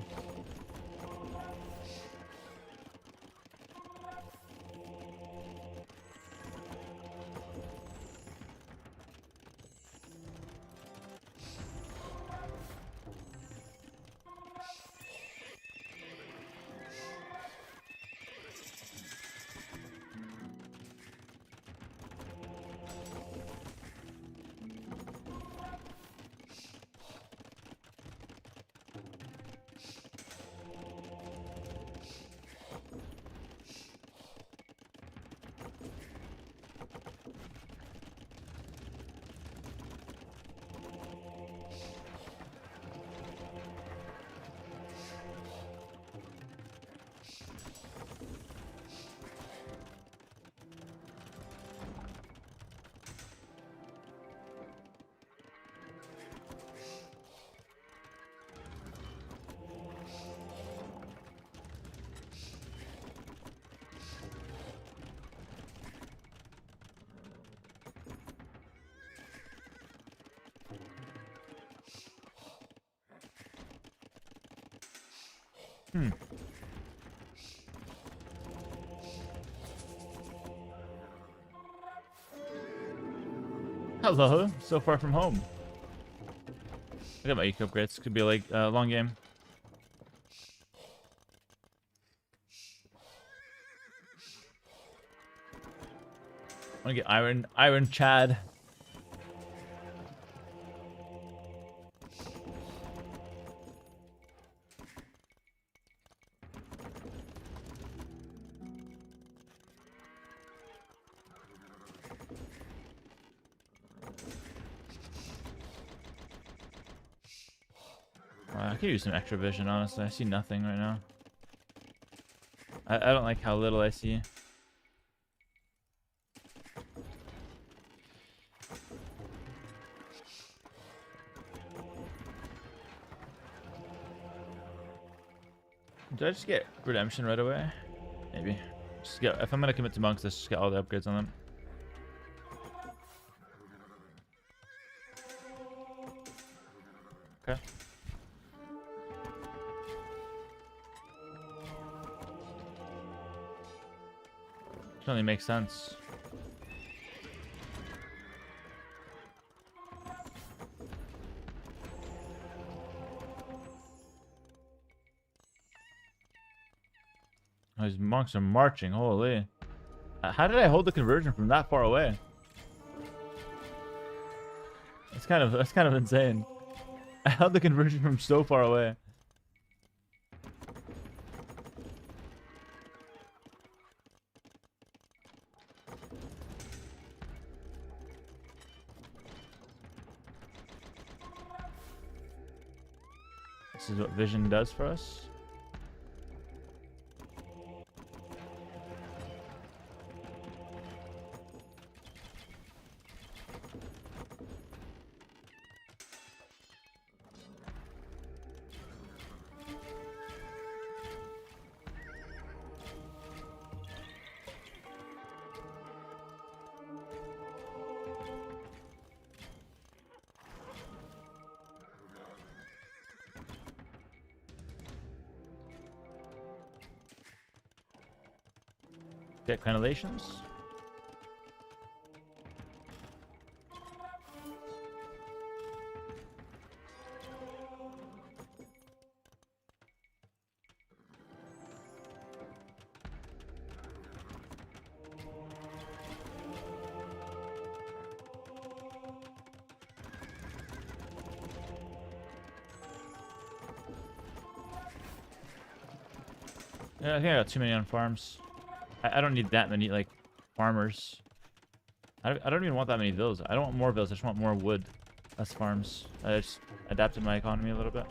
Hello, so far from home. Look at my eco upgrades. Could be like a long game. I want to get Iron Chad. I could use some extra vision, honestly. I see nothing right now. I don't like how little I see. Did I just get redemption right away? Maybe. Just get, if I'm gonna commit to monks, let's just get all the upgrades on them. Okay. Certainly makes sense. These monks are marching, holy. How did I hold the conversion from that far away? That's kind of insane. I held the conversion from so far away. This is what vision does for us. Get crenellations. Yeah, I think I got too many on farms. I don't need that many, like, farmers. I don't even want that many villas. I don't want more villas. I just want more wood. Less farms. I just adapted my economy a little bit.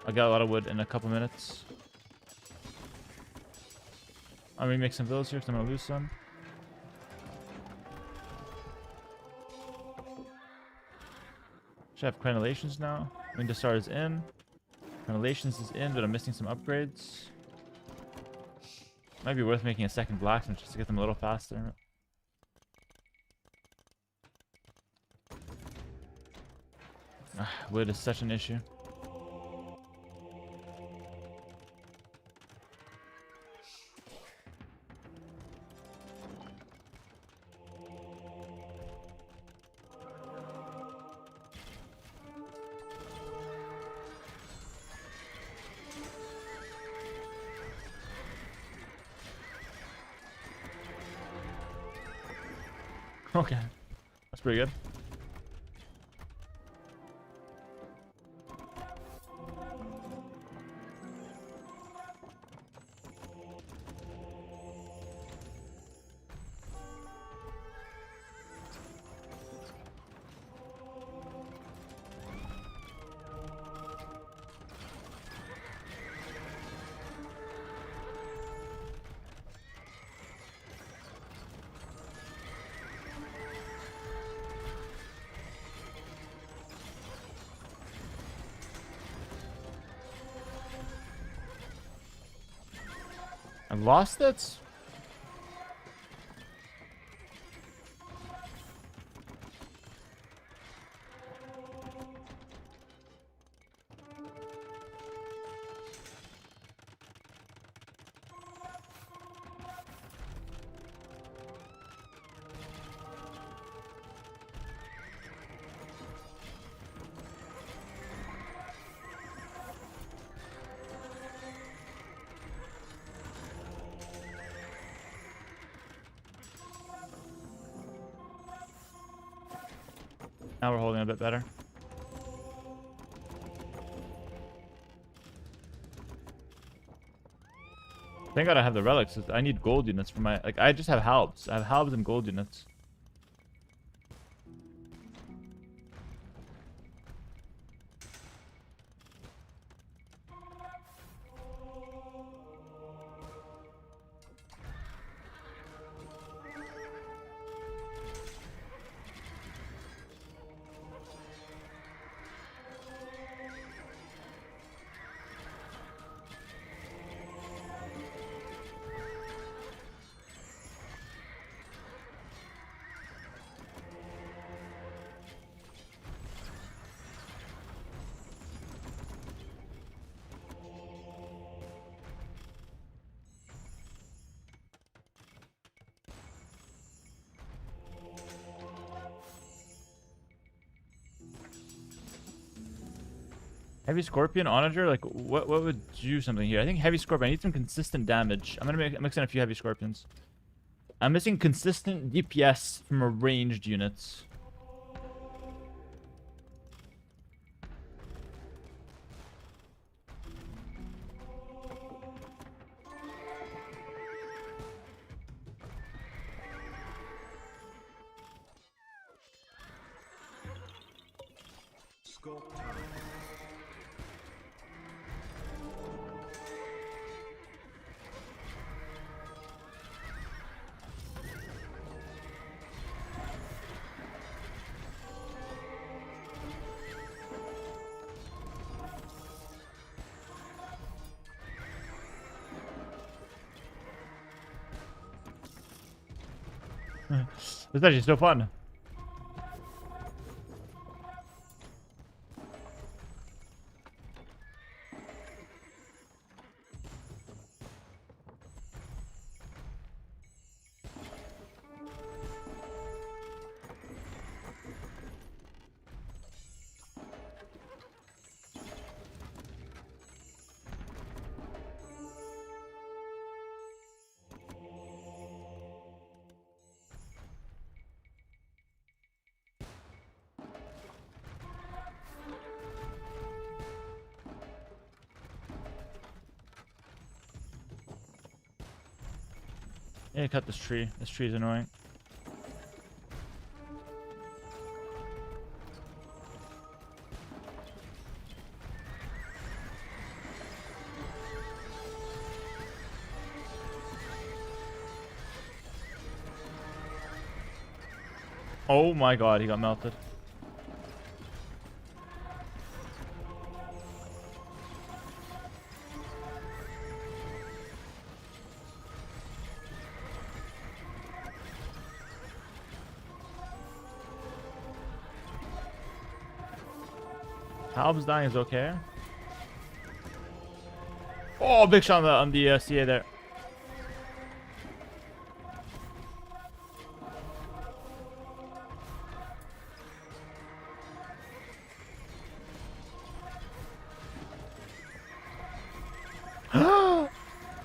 I got a lot of wood in a couple minutes. I'm gonna make some villas here because I'm gonna lose some. Should have crenellations now. Windowstar is in. Crenellations is in, but I'm missing some upgrades. Might be worth making a second blacksmith just to get them a little faster. Wood is such an issue. Okay. That's pretty good. I lost it? Now we're holding a bit better. Thank God I have the relics. I need gold units for my... Like, I just have halbs. I have halbs and gold units. Heavy Scorpion, Onager, like what would do something here? I think Heavy Scorpion, I need some consistent damage. I'm gonna mix in a few Heavy Scorpions. I'm missing consistent DPS from a ranged units. Scorp time. This is actually so fun. I need to cut this tree. This tree is annoying. Oh my god, he got melted. Halb's dying is okay. Oh, big shot on the CA there.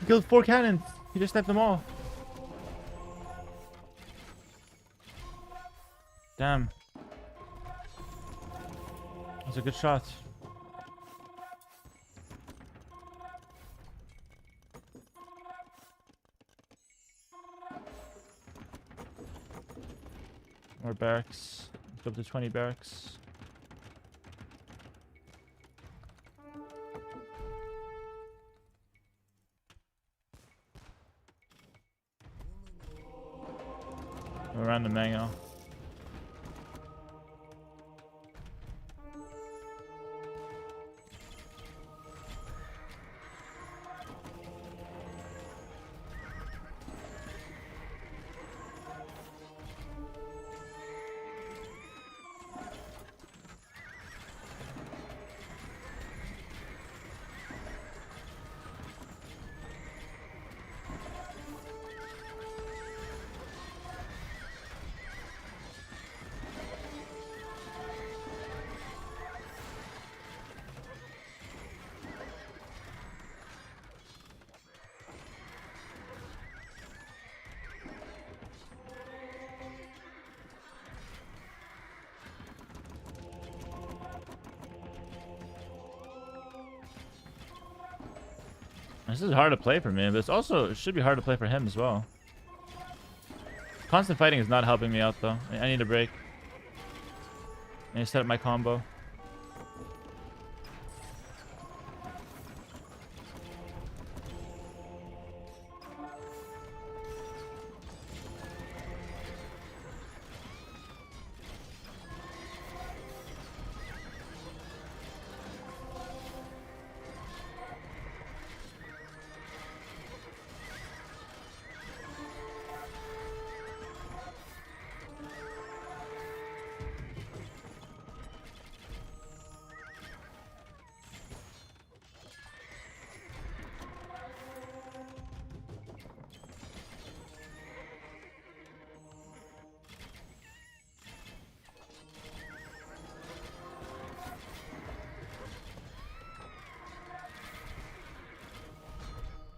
He killed 4 cannons. He just sniped them all. Damn. That's a good shot. More barracks. Let's go up to 20 barracks. Around the mango. This is hard to play for me, but it should be hard to play for him as well. Constant fighting is not helping me out though. I need a break. I need to set up my combo.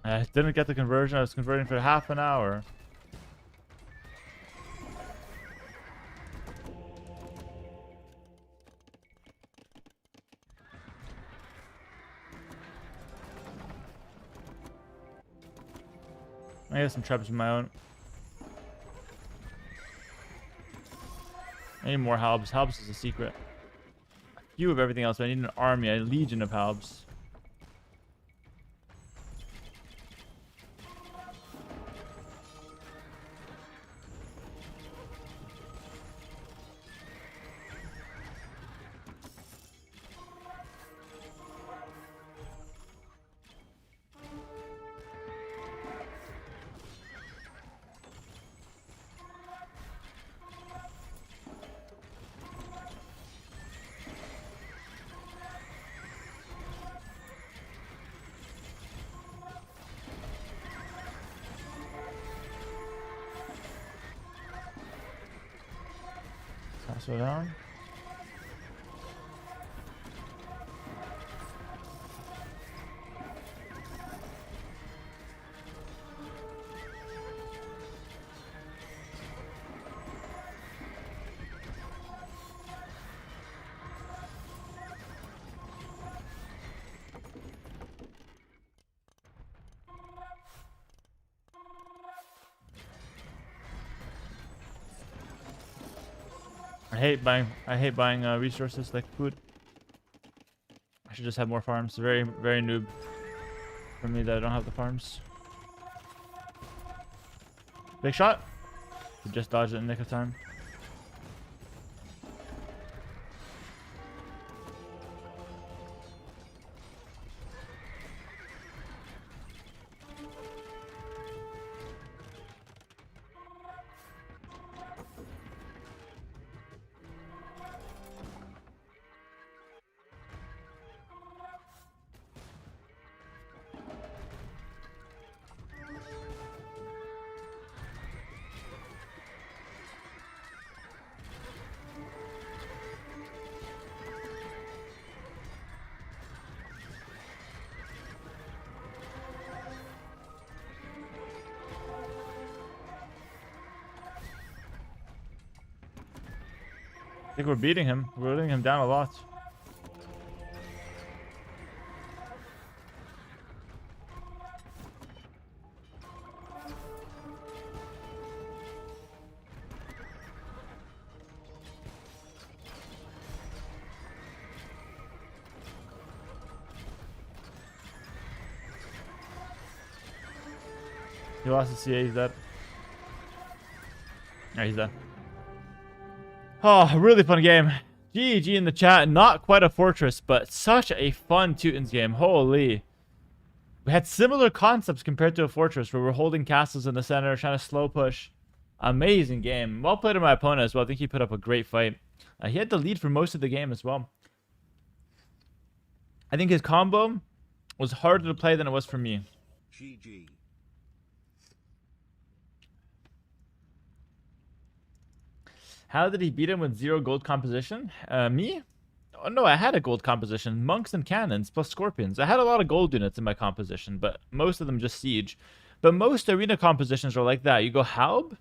I didn't get the conversion. I was converting for half an hour. I got some traps of my own. I need more halbs. Halbs is a secret. A few of everything else, but I need an army, a legion of halbs. Slow down. I hate buying resources like food. I should just have more farms. Very, very noob for me that I don't have the farms. Big shot. Just dodged it in the nick of time. I think we're beating him. We're letting him down a lot. He lost his CA, he's dead. Yeah, he's dead. Oh, really fun game. GG in the chat. Not quite a fortress, but such a fun Teutons game. Holy. We had similar concepts compared to a fortress where we're holding castles in the center, trying to slow push. Amazing game. Well played by my opponent as well. I think he put up a great fight. He had the lead for most of the game as well. I think his combo was harder to play than it was for me. GG. How did he beat him with 0 gold composition? Me? Oh, no, I had a gold composition. Monks and cannons plus scorpions. I had a lot of gold units in my composition, but most of them just siege. But most arena compositions are like that. You go Haub,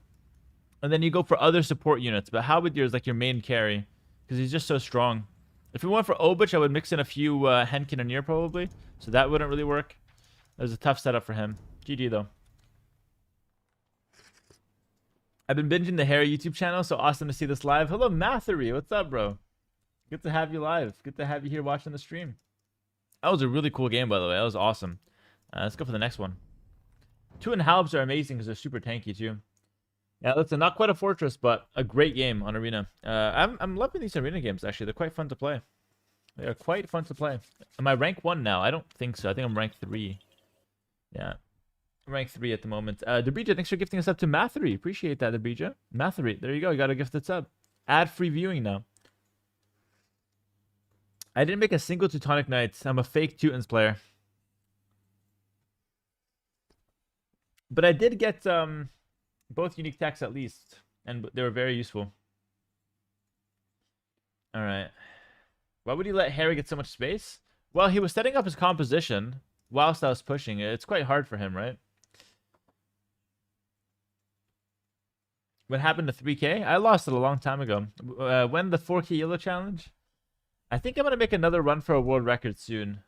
and then you go for other support units. But Halberdier is like your main carry, because he's just so strong. If we went for Obich, I would mix in a few Henkin and Nier probably. So that wouldn't really work. It was a tough setup for him. GG though. I've been binging the Hera YouTube channel, so awesome to see this live. Hello, Mathery. What's up, bro? Good to have you live. Good to have you here watching the stream. That was a really cool game, by the way. That was awesome. Let's go for the next one. Two and Halbs are amazing because they're super tanky, too. Yeah, listen, not quite a fortress, but a great game on Arena. I'm loving these Arena games, actually. They're quite fun to play. They are quite fun to play. Am I rank 1 now? I don't think so. I think I'm rank 3. Yeah. Rank 3 at the moment. Debrija, thanks for gifting us up to Mathery. Appreciate that, Debrija. Mathery, there you go. You got a gifted sub. Ad-free viewing now. I didn't make a single Teutonic Knights. I'm a fake Teutons player. But I did get both unique techs at least. And they were very useful. Alright. Why would he let Hera get so much space? Well, he was setting up his composition whilst I was pushing. It's quite hard for him, right? What happened to 3K? I lost it a long time ago. When the 4K YOLO challenge? I think I'm going to make another run for a world record soon.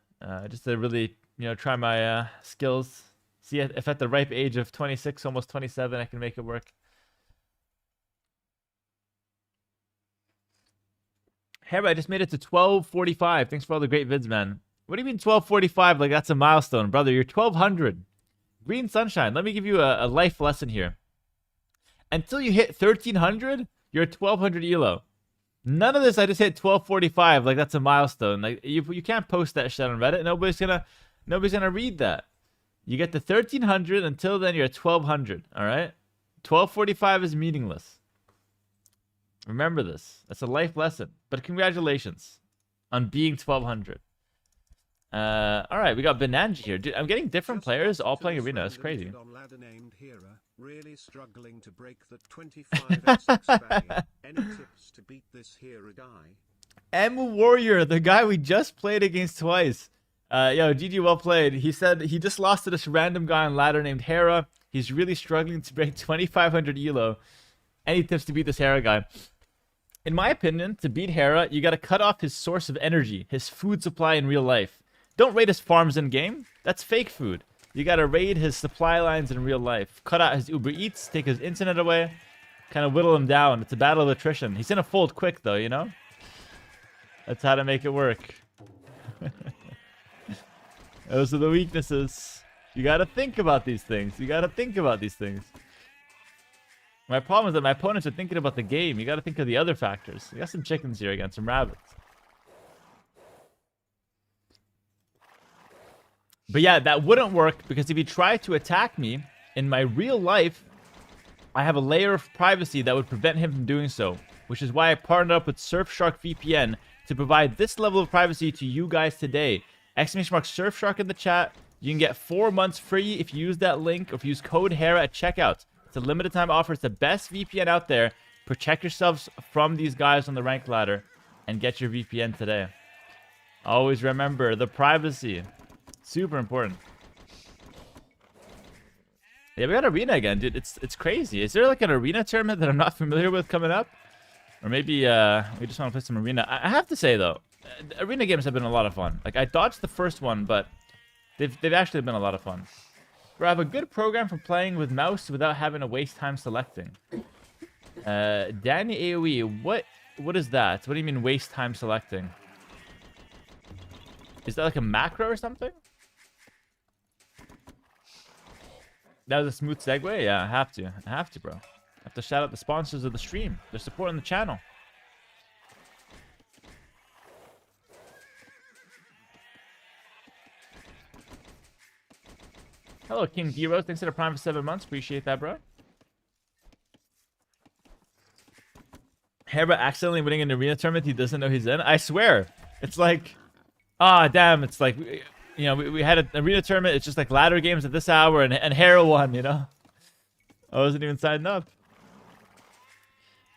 Just to really, try my skills. See if at the ripe age of 26, almost 27, I can make it work. Hera, I just made it to 1245. Thanks for all the great vids, man. What do you mean 1245? Like that's a milestone, brother. You're 1200. Green Sunshine. Let me give you a life lesson here. Until you hit 1300, you're 1200 elo. None of this. I just hit 1245. Like that's a milestone. Like you can't post that shit on Reddit. Nobody's gonna read that. You get to 1300. Until then, you're at 1200. All right. 1245 is meaningless. Remember this. That's a life lesson. But congratulations on being 1200. All right, we got Benanji here. Dude, I'm getting different players all playing Arena. It's crazy. Hera, really struggling to break the 25x6 barrier. Any tips to beat this Hera guy? M Warrior, the guy we just played against twice. Yo, GG, well played. He said he just lost to this random guy on ladder named Hera. He's really struggling to break 2500 elo. Any tips to beat this Hera guy? In my opinion, to beat Hera, you got to cut off his source of energy, his food supply in real life. Don't raid his farms in game. That's fake food. You gotta raid his supply lines in real life. Cut out his Uber Eats. Take his internet away. kind of whittle him down. It's a battle of attrition. He's gonna fold quick though, you know? That's how to make it work. Those are the weaknesses. You gotta think about these things. You gotta think about these things. My problem is that my opponents are thinking about the game. You gotta think of the other factors. We got some chickens here again, some rabbits. But yeah, that wouldn't work because if he tried to attack me in my real life, I have a layer of privacy that would prevent him from doing so, which is why I partnered up with Surfshark VPN to provide this level of privacy to you guys today. !Surfshark in the chat. You can get 4 months free if you use that link or if you use code Hera at checkout. It's a limited time offer. It's the best VPN out there. Protect yourselves from these guys on the rank ladder and get your VPN today. Always remember the privacy. Super important. Yeah, we got arena again, dude. It's crazy. Is there like an arena tournament that I'm not familiar with coming up? Or maybe we just want to play some arena. I have to say though, arena games have been a lot of fun. Like I dodged the first one, but they've actually been a lot of fun. Bro, I have a good program for playing with mouse without having to waste time selecting. Danny AoE, what is that? What do you mean waste time selecting? Is that like a macro or something? That was a smooth segue? Yeah, I have to. I have to, bro. I have to shout out the sponsors of the stream. They're supporting the channel. Hello, King D-Rose. Thanks for the Prime for 7 months. Appreciate that, bro. Hera accidentally winning an arena tournament he doesn't know he's in. I swear. It's like... Ah, damn. It's like... You know, we had an arena tournament. It's just like ladder games at this hour, and Hera won, you know? I wasn't even signed up.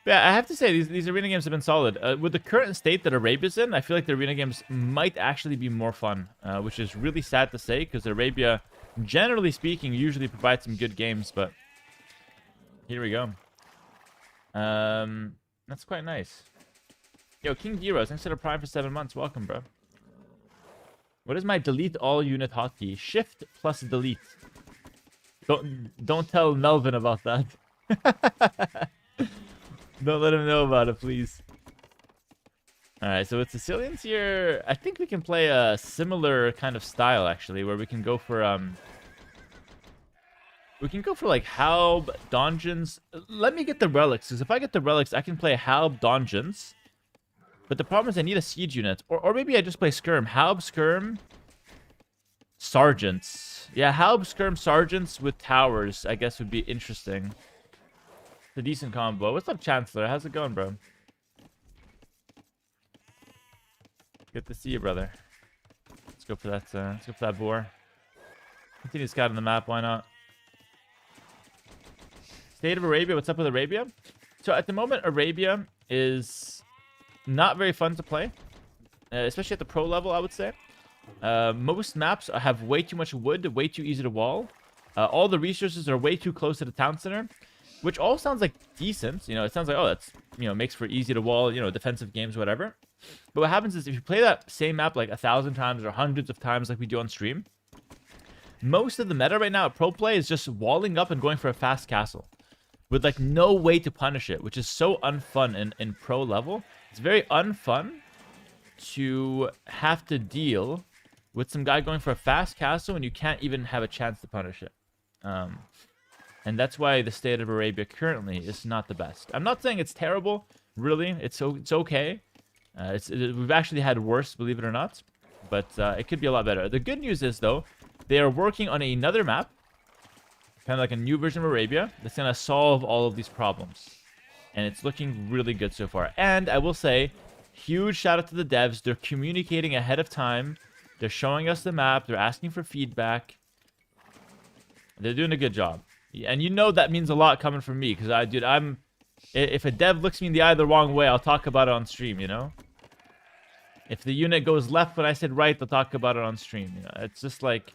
But yeah, I have to say, these arena games have been solid. With the current state that Arabia's in, I feel like the arena games might actually be more fun, which is really sad to say, because Arabia, generally speaking, usually provides some good games, but here we go. That's quite nice. Yo, King Heroes, thanks for the Prime for 7 months. Welcome, bro. What is my delete all unit hotkey? Shift plus delete. Don't tell Melvin about that. Don't let him know about it, please. Alright, so with Sicilians here, I think we can play a similar kind of style, actually, where we can go for like Halb, Donjons. Let me get the relics, because if I get the relics, I can play Halb, Donjons. But the problem is I need a siege unit. Or maybe I just play Skirm. Halb, Skirm, Sergeants. Yeah, Halb, Skirm, Sergeants with towers, I guess, would be interesting. It's a decent combo. What's up, Chancellor? How's it going, bro? Good to see you, brother. Let's go for that boar. Continue scouting the map, why not? State of Arabia, what's up with Arabia? So at the moment, Arabia is not very fun to play, especially at the pro level, I would say. Most maps have way too much wood, way too easy to wall. All the resources are way too close to the town center, which all sounds like decent. You know, it sounds like, oh, that's, you know, makes for easy to wall, you know, defensive games, whatever. But what happens is if you play that same map like 1,000 times or hundreds of times like we do on stream, most of the meta right now at pro play is just walling up and going for a fast castle with like no way to punish it, which is so unfun in pro level. It's very unfun to have to deal with some guy going for a fast castle and you can't even have a chance to punish it. And that's why the state of Arabia currently is not the best. I'm not saying it's terrible, really. It's okay. We've actually had worse, believe it or not. But it could be a lot better. The good news is, though, they are working on another map, kind of like a new version of Arabia, that's going to solve all of these problems. And it's looking really good so far. And I will say, huge shout out to the devs. They're communicating ahead of time. They're showing us the map. They're asking for feedback. They're doing a good job. And you know that means a lot coming from me. Because, if a dev looks me in the eye the wrong way, I'll talk about it on stream, you know? If the unit goes left when I said right, I'll talk about it on stream. You know? It's just like...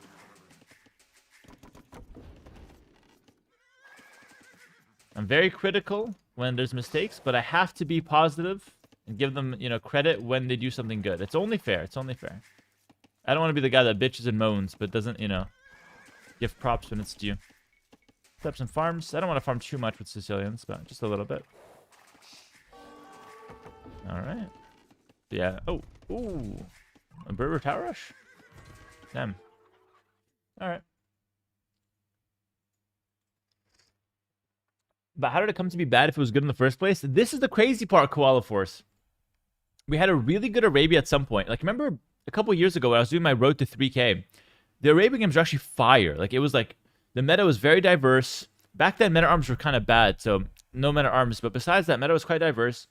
I'm very critical when there's mistakes, but I have to be positive and give them, you know, credit when they do something good. It's only fair. It's only fair. I don't want to be the guy that bitches and moans, but doesn't, you know, give props when it's due. Set up some farms. I don't want to farm too much with Sicilians, but just a little bit. All right. Yeah. Oh. Ooh. A Berber Tower Rush? Damn. All right. But how did it come to be bad if it was good in the first place? This is the crazy part, Koala Force. We had a really good Arabia at some point. Like, remember a couple years ago when I was doing my road to 3K? The Arabian games were actually fire. Like, it was like, the meta was very diverse. Back then, meta arms were kind of bad, so no meta arms. But besides that, meta was quite diverse.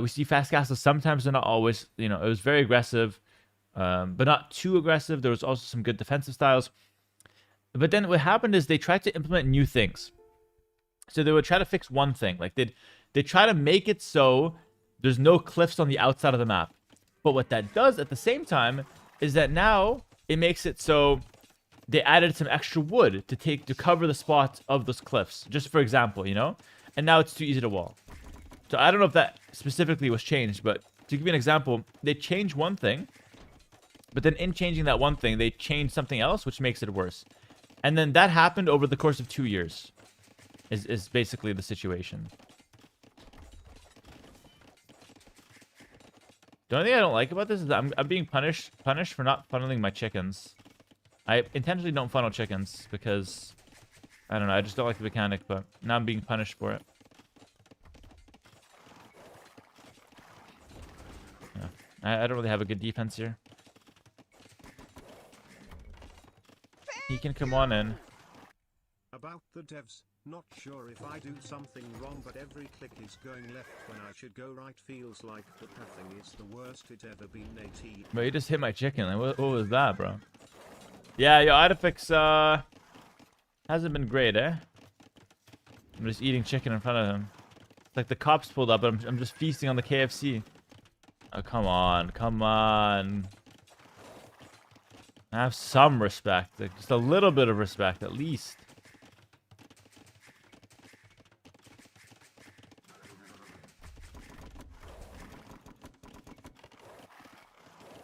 We see fast castles sometimes, but not always. You know, it was very aggressive, but not too aggressive. There was also some good defensive styles. But then what happened is they tried to implement new things. So they would try to fix one thing. Like, they try to make it so there's no cliffs on the outside of the map. But what that does at the same time is that now it makes it so they added some extra wood to cover the spot of those cliffs. Just for example, you know? And now it's too easy to wall. So I don't know if that specifically was changed, but to give you an example, they changed one thing, but then in changing that one thing, they changed something else, which makes it worse. And then that happened over the course of 2 years, is basically the situation. The only thing I don't like about this is that I'm being punished for not funneling my chickens. I intentionally don't funnel chickens because, I don't know, I just don't like the mechanic, but now I'm being punished for it. Yeah. I don't really have a good defense here. He can come on in. About the devs, not sure if I do something wrong, but every click is going left when I should go right. Feels like the pathing is the worst it ever been. AT. But you just hit my chicken. What was that, bro? Yeah, your Idefix, hasn't been great, eh? I'm just eating chicken in front of him. It's like the cops pulled up, but I'm just feasting on the KFC. Oh, come on. Come on. Have some respect. Like, just a little bit of respect, at least.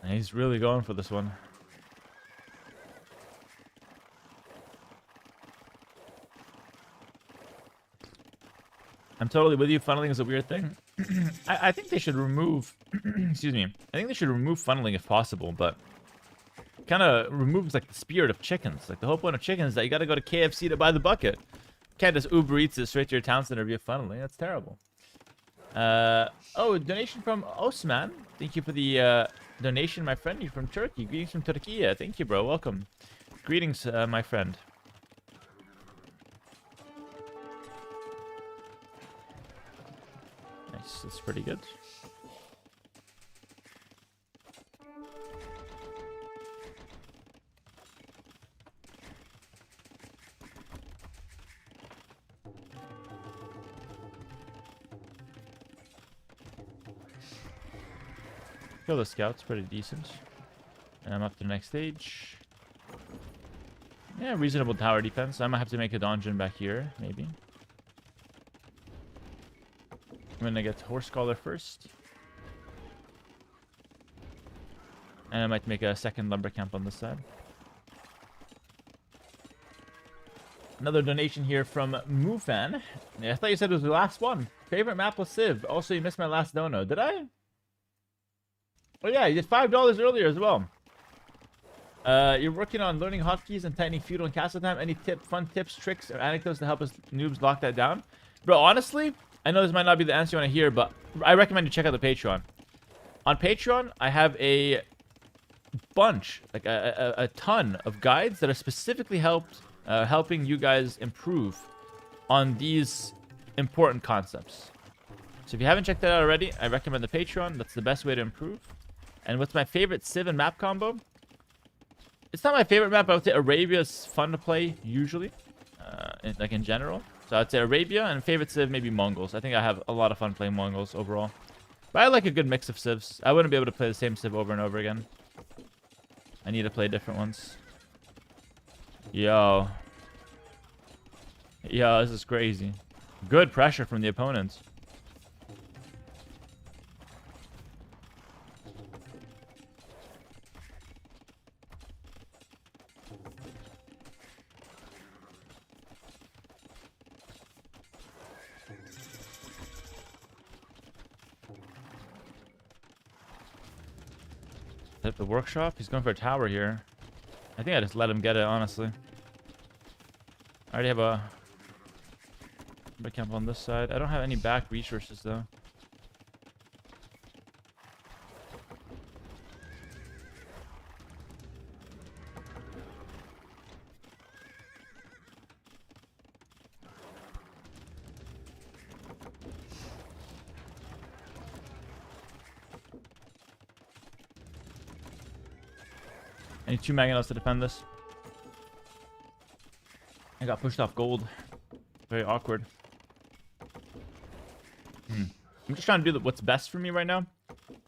And he's really going for this one. I'm totally with you. Funneling is a weird thing. I think they should remove... excuse me. I think they should remove funneling if possible, but... kind of removes, like, the spirit of chickens. Like, the whole point of chickens is that you gotta go to KFC to buy the bucket. You can't just Uber Eats it straight to your town center via funneling. That's terrible. Oh, donation from Osman. Thank you for the, donation, my friend. You're from Turkey. Greetings from Turkey. Thank you, bro. Welcome. Greetings, my friend. Nice. That's pretty good. Kill the scouts, pretty decent. And I'm up to the next stage. Yeah, reasonable tower defense. I might have to make a dungeon back here, maybe. I'm gonna get Horse Collar first. And I might make a second lumber camp on this side. Another donation here from Mufan. Yeah, I thought you said it was the last one. Favorite map was Civ. Also, you missed my last dono. Did I? Oh yeah, you did $5 earlier as well. You're working on learning hotkeys and tightening feudal and castle time. Any fun tips, tricks, or anecdotes to help us noobs lock that down? Bro, honestly, I know this might not be the answer you want to hear, but I recommend you check out the Patreon. On Patreon, I have a bunch, like a ton of guides that are specifically helping you guys improve on these important concepts. So if you haven't checked that out already, I recommend the Patreon. That's the best way to improve. And what's my favorite Civ and map combo? It's not my favorite map, but I would say Arabia's fun to play, usually. In general. So I'd say Arabia, and favorite Civ maybe Mongols. I think I have a lot of fun playing Mongols overall. But I like a good mix of Civs. I wouldn't be able to play the same Civ over and over again. I need to play different ones. Yo. Yo, this is crazy. Good pressure from the opponents. At the workshop? He's going for a tower here. I think I just let him get it, honestly. I already have a camp on this side. I don't have any back resources, though. I need 2 Magnetos to defend this. I got pushed off gold. Very awkward. I'm just trying to do what's best for me right now.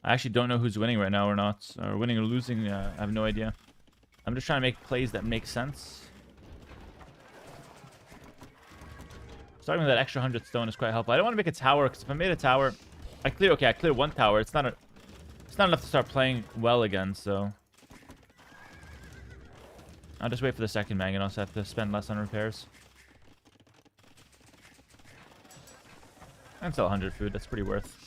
I actually don't know who's winning right now or not. Or winning or losing, I have no idea. I'm just trying to make plays that make sense. Starting with that extra 100 stone is quite helpful. I don't want to make a tower, because if I made a tower... I clear 1 tower. It's not enough to start playing well again, so... I'll just wait for the second Magnetos. So I have to spend less on repairs. And sell 100 food. That's pretty worth.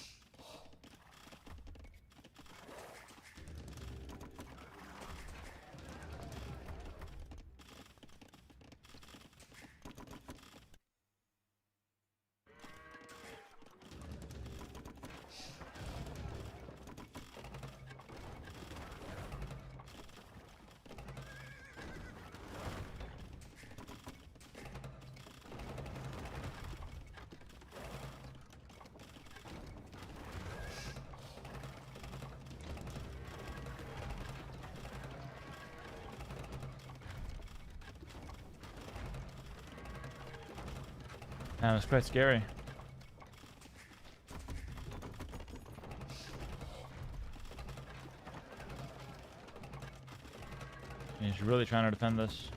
That was quite scary. He's really trying to defend this.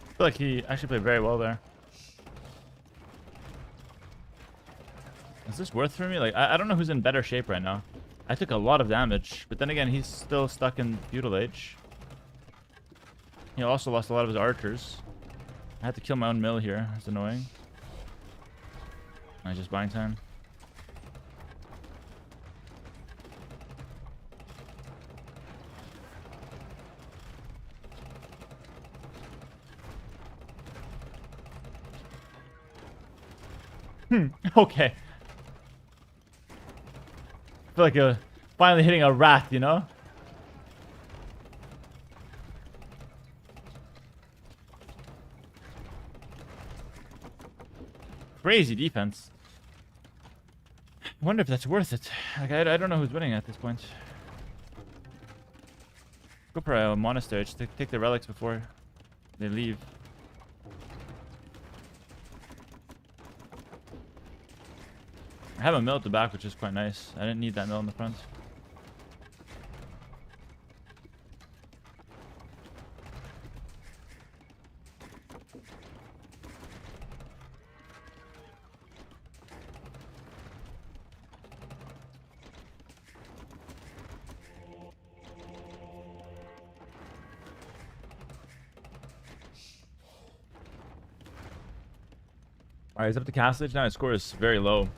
I feel like he actually played very well there. Is this worth for me? Like, I don't know who's in better shape right now. I took a lot of damage, but then again, he's still stuck in feudal age. He also lost a lot of his archers. I had to kill my own mill here. That's annoying. I just buying time. Okay. I feel like you're finally hitting a rat, you know? Crazy defense. I wonder if that's worth it. Like, I don't know who's winning at this point. Go for a monastery. Just take the relics before they leave. I have a mill at the back, which is quite nice. I didn't need that mill in the front. Alright, he's up to Castlage now. His score is very low.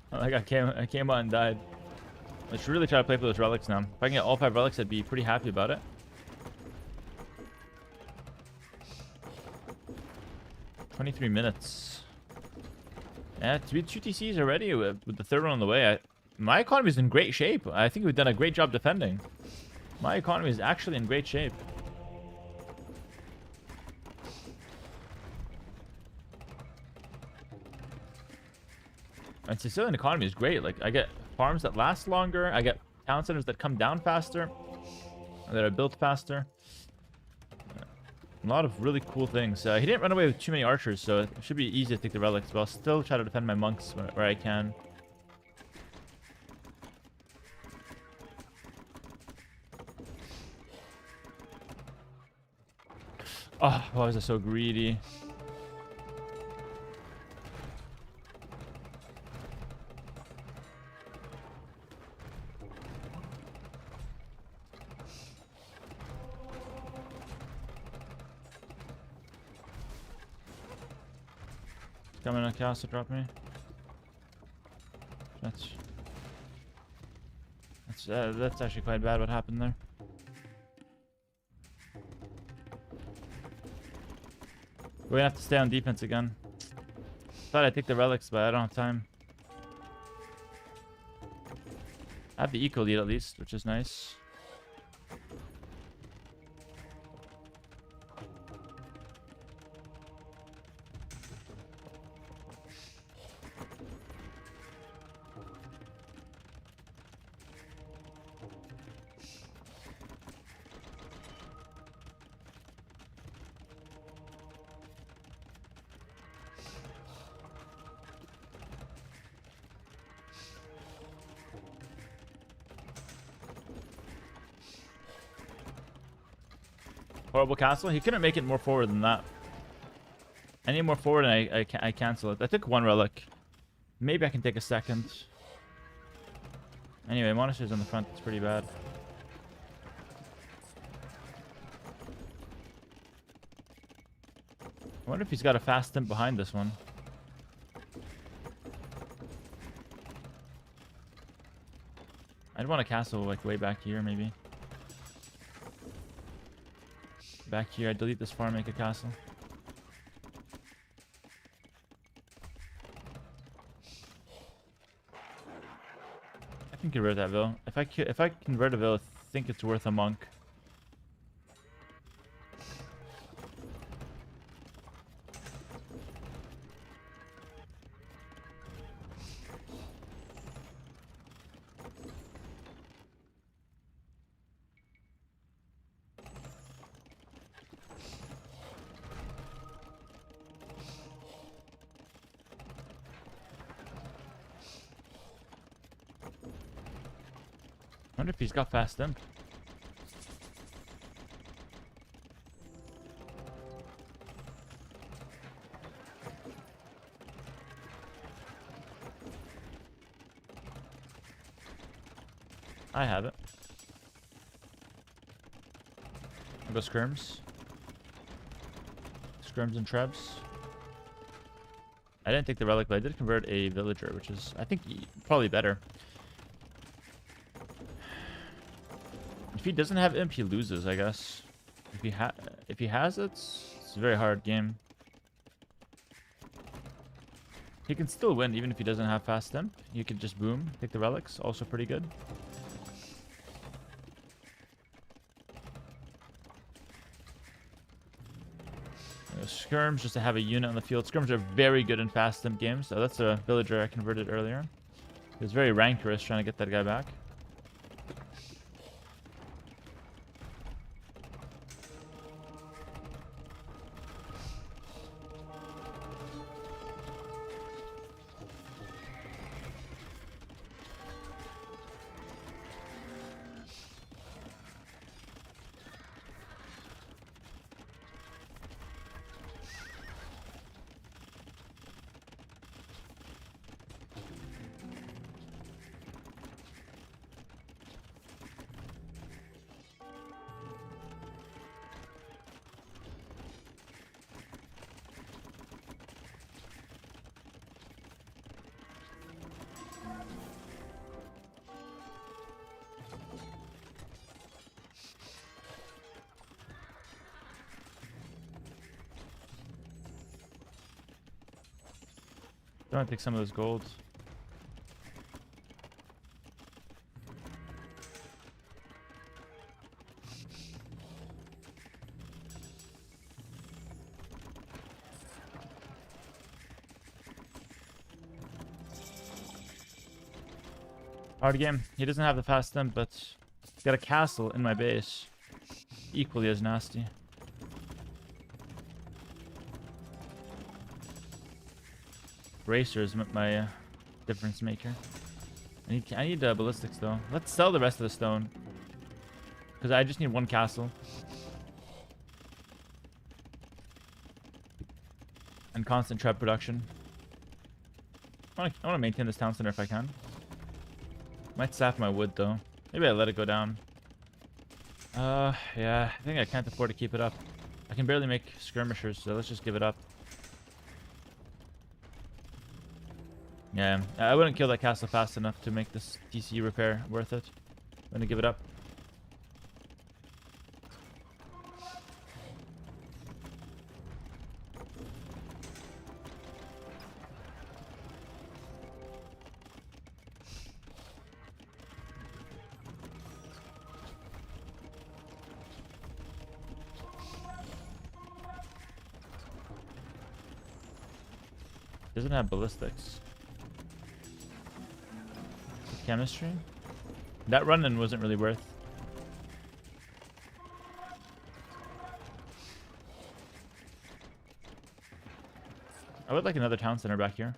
Like I came out and died. I should really try to play for those relics now. If I can get all 5 relics, I'd be pretty happy about it. 23 minutes. Yeah, 2 TCs already with the third one on the way. My economy is in great shape. I think we've done a great job defending. My economy is actually in great shape. And Sicilian economy is great. Like, I get farms that last longer. I get town centers that come down faster. That are built faster. A lot of really cool things. He didn't run away with too many archers, so it should be easy to take the relics. But I'll still try to defend my monks where I can. Oh, why was I so greedy? Coming on castle, drop me. That's actually quite bad what happened there. We're gonna have to stay on defense again. Thought I'd take the relics, but I don't have time. I have the eco lead at least, which is nice. Horrible castle. He couldn't make it more forward than that. I need more forward and I cancel it. I took one relic. Maybe I can take a second. Anyway, monastery's on the front. It's pretty bad. I wonder if he's got a fast stimp behind this one. I'd want a castle like way back here maybe. Back here, I delete this farm, make a castle. I can convert that ville. If I convert a ville, I think it's worth a monk. I wonder if he's got fast stimp. I have it. I'll go skirms. Skirms and trebs. I didn't take the relic, but I did convert a villager, which is, I think, probably better. If he doesn't have imp, he loses, I guess. If he has it, it's a very hard game. He can still win even if he doesn't have fast imp. You could just boom, take the relics, also pretty good. Skirms just to have a unit on the field. Skirms are very good in fast imp games. So that's a villager I converted earlier. He was very rancorous trying to get that guy back. Don't want to take some of this gold. Hard game. He doesn't have the fast stem, but he's got a castle in my base. Equally as nasty. Racer is my difference maker. I need ballistics though. Let's sell the rest of the stone. Because I just need one castle. And constant trap production. I want to maintain this town center if I can. Might sap my wood though. Maybe I let it go down. Yeah, I think I can't afford to keep it up. I can barely make skirmishers, so let's just give it up. Yeah, I wouldn't kill that castle fast enough to make this TC repair worth it. I'm gonna give it up. Doesn't have ballistics. Chemistry? That run-in wasn't really worth. I would like another town center back here.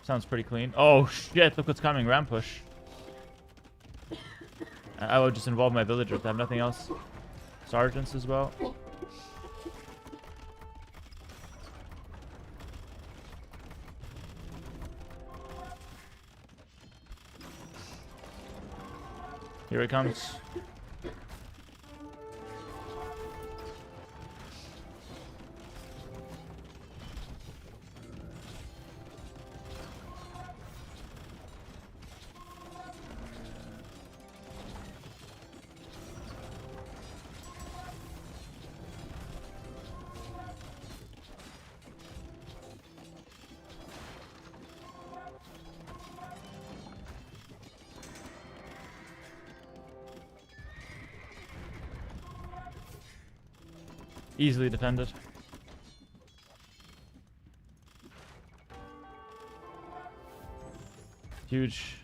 Sounds pretty clean. Oh shit, look what's coming. Ram push. I would just involve my villagers. I have nothing else. Sergeants as well. Here it comes. Easily defended. Huge.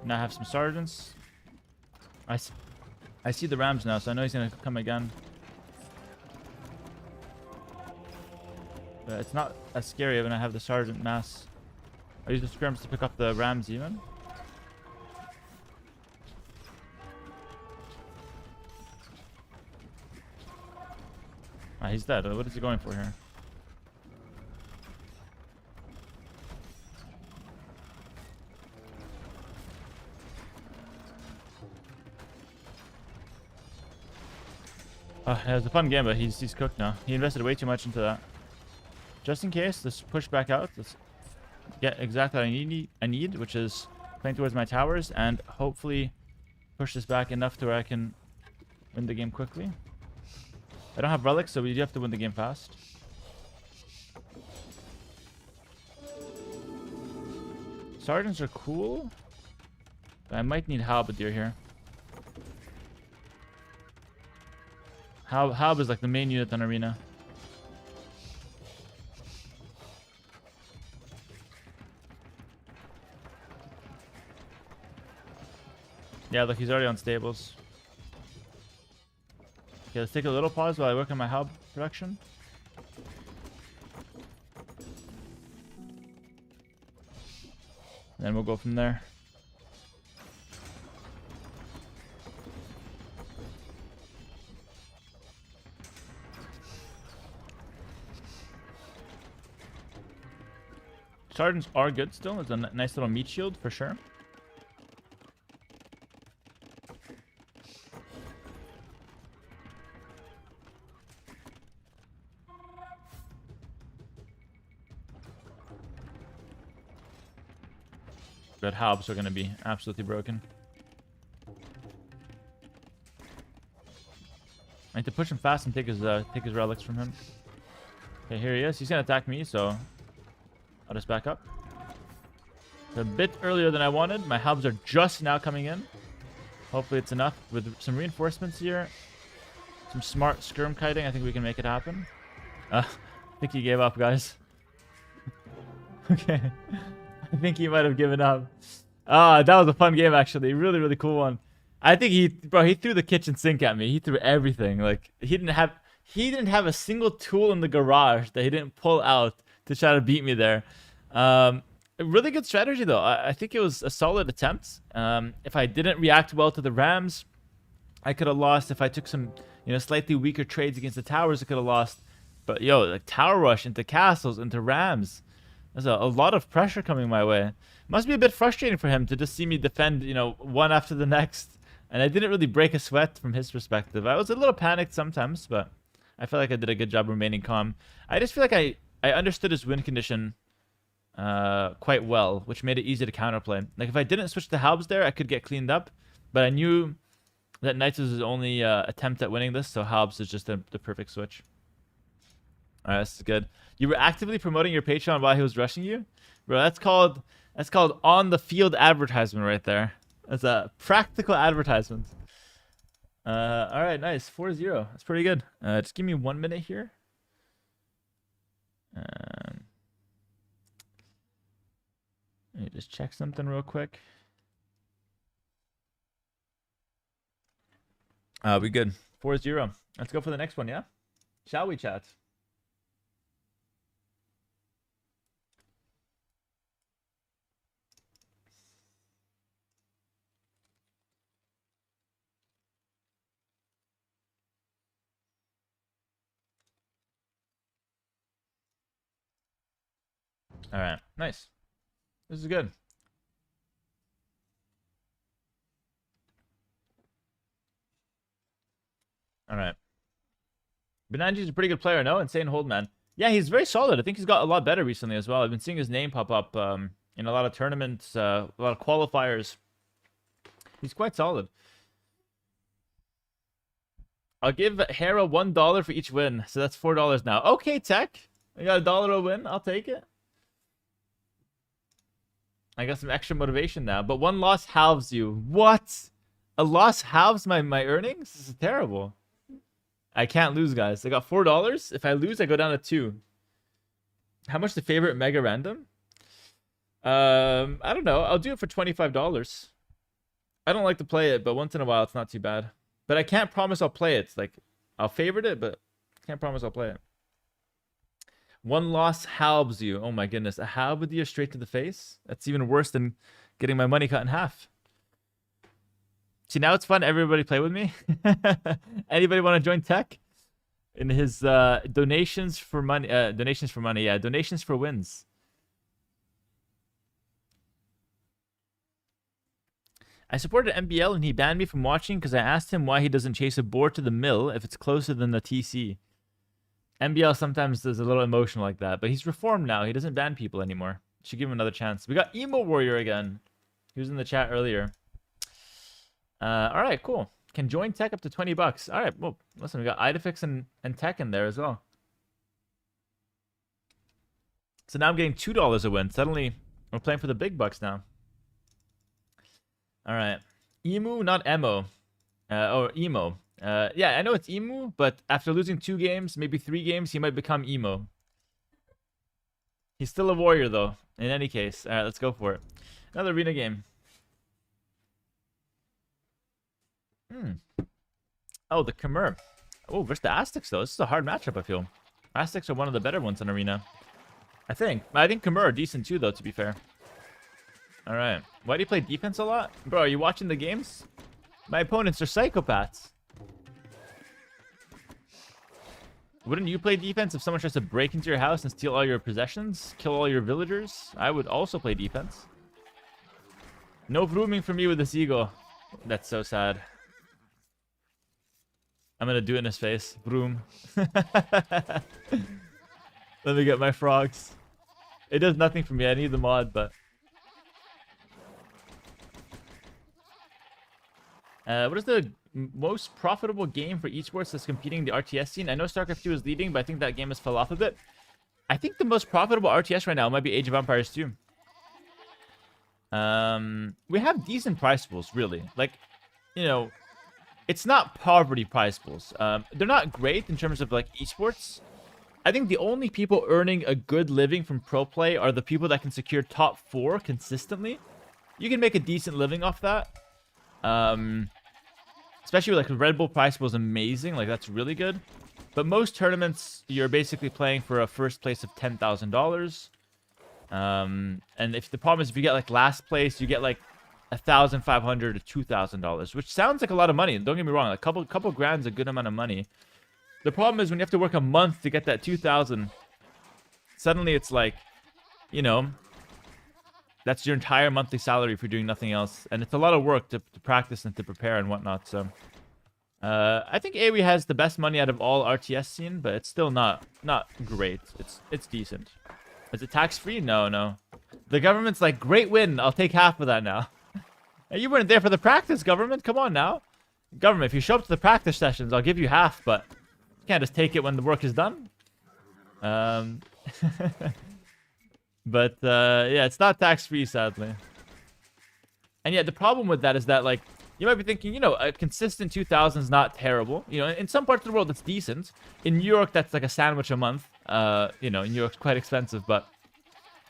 Now I have some sergeants. I see the rams now, so I know he's gonna come again. But it's not as scary when I have the sergeant mass. I use the scrims to pick up the rams even. Ah, he's dead. What is he going for here? It was a fun game, but he's cooked now. He invested way too much into that. Just in case, let's push back out. Let's get exactly what I need, which is playing towards my towers, and hopefully push this back enough to where I can win the game quickly. I don't have relics, so we do have to win the game fast. Sergeants are cool. But I might need halberdier here. Halb is like the main unit on arena. Yeah, look, he's already on stables. Okay, let's take a little pause while I work on my hub production. Then we'll go from there. Sergeants are good still. It's a nice little meat shield for sure. But halbs are going to be absolutely broken. I need to push him fast and take his relics from him. Okay, here he is. He's gonna attack me, so I'll just back up. It's a bit earlier than I wanted. My hubs are just now coming in. Hopefully it's enough. With some reinforcements here, some smart skirm kiting, I think we can make it happen. I think he gave up, guys. Okay. I think he might have given up. That was a fun game, actually. Really, really cool one. I think he threw the kitchen sink at me. He threw everything. Like, he didn't have a single tool in the garage that he didn't pull out to try to beat me there. A really good strategy, though. I think it was a solid attempt. If I didn't react well to the Rams, I could have lost. If I took some, slightly weaker trades against the towers, I could have lost. But, like, tower rush into castles, into Rams. There's a lot of pressure coming my way. Must be a bit frustrating for him to just see me defend, one after the next. And I didn't really break a sweat from his perspective. I was a little panicked sometimes, but I feel like I did a good job remaining calm. I just feel like I understood his win condition quite well, which made it easy to counterplay. Like, if I didn't switch the halbs there, I could get cleaned up. But I knew that Knights was his only attempt at winning this, so halbs is just the perfect switch. Alright, this is good. You were actively promoting your Patreon while he was rushing you? Bro, that's called on the field advertisement right there. That's a practical advertisement. Alright, nice. 4-0. That's pretty good. Just give me 1 minute here. Let me just check something real quick. We good. 4-0. Let's go for the next one, yeah? Shall we, chat? All right, nice. This is good. All right. Benanji's a pretty good player, no? Insane hold, man. Yeah, he's very solid. I think he's got a lot better recently as well. I've been seeing his name pop up in a lot of tournaments, a lot of qualifiers. He's quite solid. I'll give Hera $1 for each win, so that's $4 now. Okay, Tech. I got $1 a win. I'll take it. I got some extra motivation now, but one loss halves you. What? A loss halves my earnings? This is terrible. I can't lose, guys. I got $4. If I lose, I go down to 2. How much the favorite mega random? I don't know. I'll do it for $25. I don't like to play it, but once in a while, it's not too bad. But I can't promise I'll play it. Like, I'll favorite it, but can't promise I'll play it. One loss halves you. Oh my goodness. A halberdier straight to the face? That's even worse than getting my money cut in half. See, now it's fun. Everybody play with me. Anybody want to join Tech? In his donations for money. Donations for money. Yeah, donations for wins. I supported MBL and he banned me from watching because I asked him why he doesn't chase a boar to the mill if it's closer than the TC. MBL sometimes is a little emotional like that, but he's reformed now. He doesn't ban people anymore. Should give him another chance. We got Emo Warrior again. He was in the chat earlier. All right, cool. Can join Tech up to $20. All right, well, listen, we got Idefix and Tech in there as well. So now I'm getting $2 a win. Suddenly, we're playing for the big bucks now. All right. Emu, not Emo. Or Emo. Yeah, I know it's Emu, but after losing 2 games, maybe 3 games, he might become Emo. He's still a warrior, though, in any case. All right, let's go for it. Another arena game. Oh, the Khmer. Oh, versus the Aztecs, though. This is a hard matchup, I feel. Aztecs are one of the better ones in arena. I think Khmer are decent, too, though, to be fair. All right. Why do you play defense a lot? Bro, are you watching the games? My opponents are psychopaths. Wouldn't you play defense if someone tries to break into your house and steal all your possessions? Kill all your villagers? I would also play defense. No vrooming for me with this eagle. That's so sad. I'm gonna do it in his face. Vroom. Let me get my frogs. It does nothing for me. I need the mod, but... What does the most profitable game for esports that's competing in the RTS scene. I know StarCraft 2 is leading, but I think that game has fell off a bit. I think the most profitable RTS right now might be Age of Empires 2. We have decent prize pools, really. Like, you know, it's not poverty prize pools. They're not great in terms of like esports. I think the only people earning a good living from pro play are the people that can secure top 4 consistently. You can make a decent living off that. Especially with like Red Bull prize pool is amazing. Like that's really good. But most tournaments, you're basically playing for a first place of $10,000. And if the problem is if you get like last place, you get like $1,500 to $2,000, which sounds like a lot of money. Don't get me wrong, a couple grand's a good amount of money. The problem is when you have to work a month to get that 2,000, suddenly it's like, you know, that's your entire monthly salary for doing nothing else, and it's a lot of work to practice and to prepare and whatnot. So, I think AoE has the best money out of all RTS scene, but it's still not great. It's decent. Is it tax free? No. The government's like, great win. I'll take half of that now. Hey, you weren't there for the practice, government. Come on now. Government, if you show up to the practice sessions, I'll give you half, but you can't just take it when the work is done. But, yeah, it's not tax-free, sadly. And yeah, the problem with that is that, like, you might be thinking, you know, a consistent 2,000 is not terrible. You know, in some parts of the world, it's decent. In New York, that's like a sandwich a month. You know, New York's quite expensive, but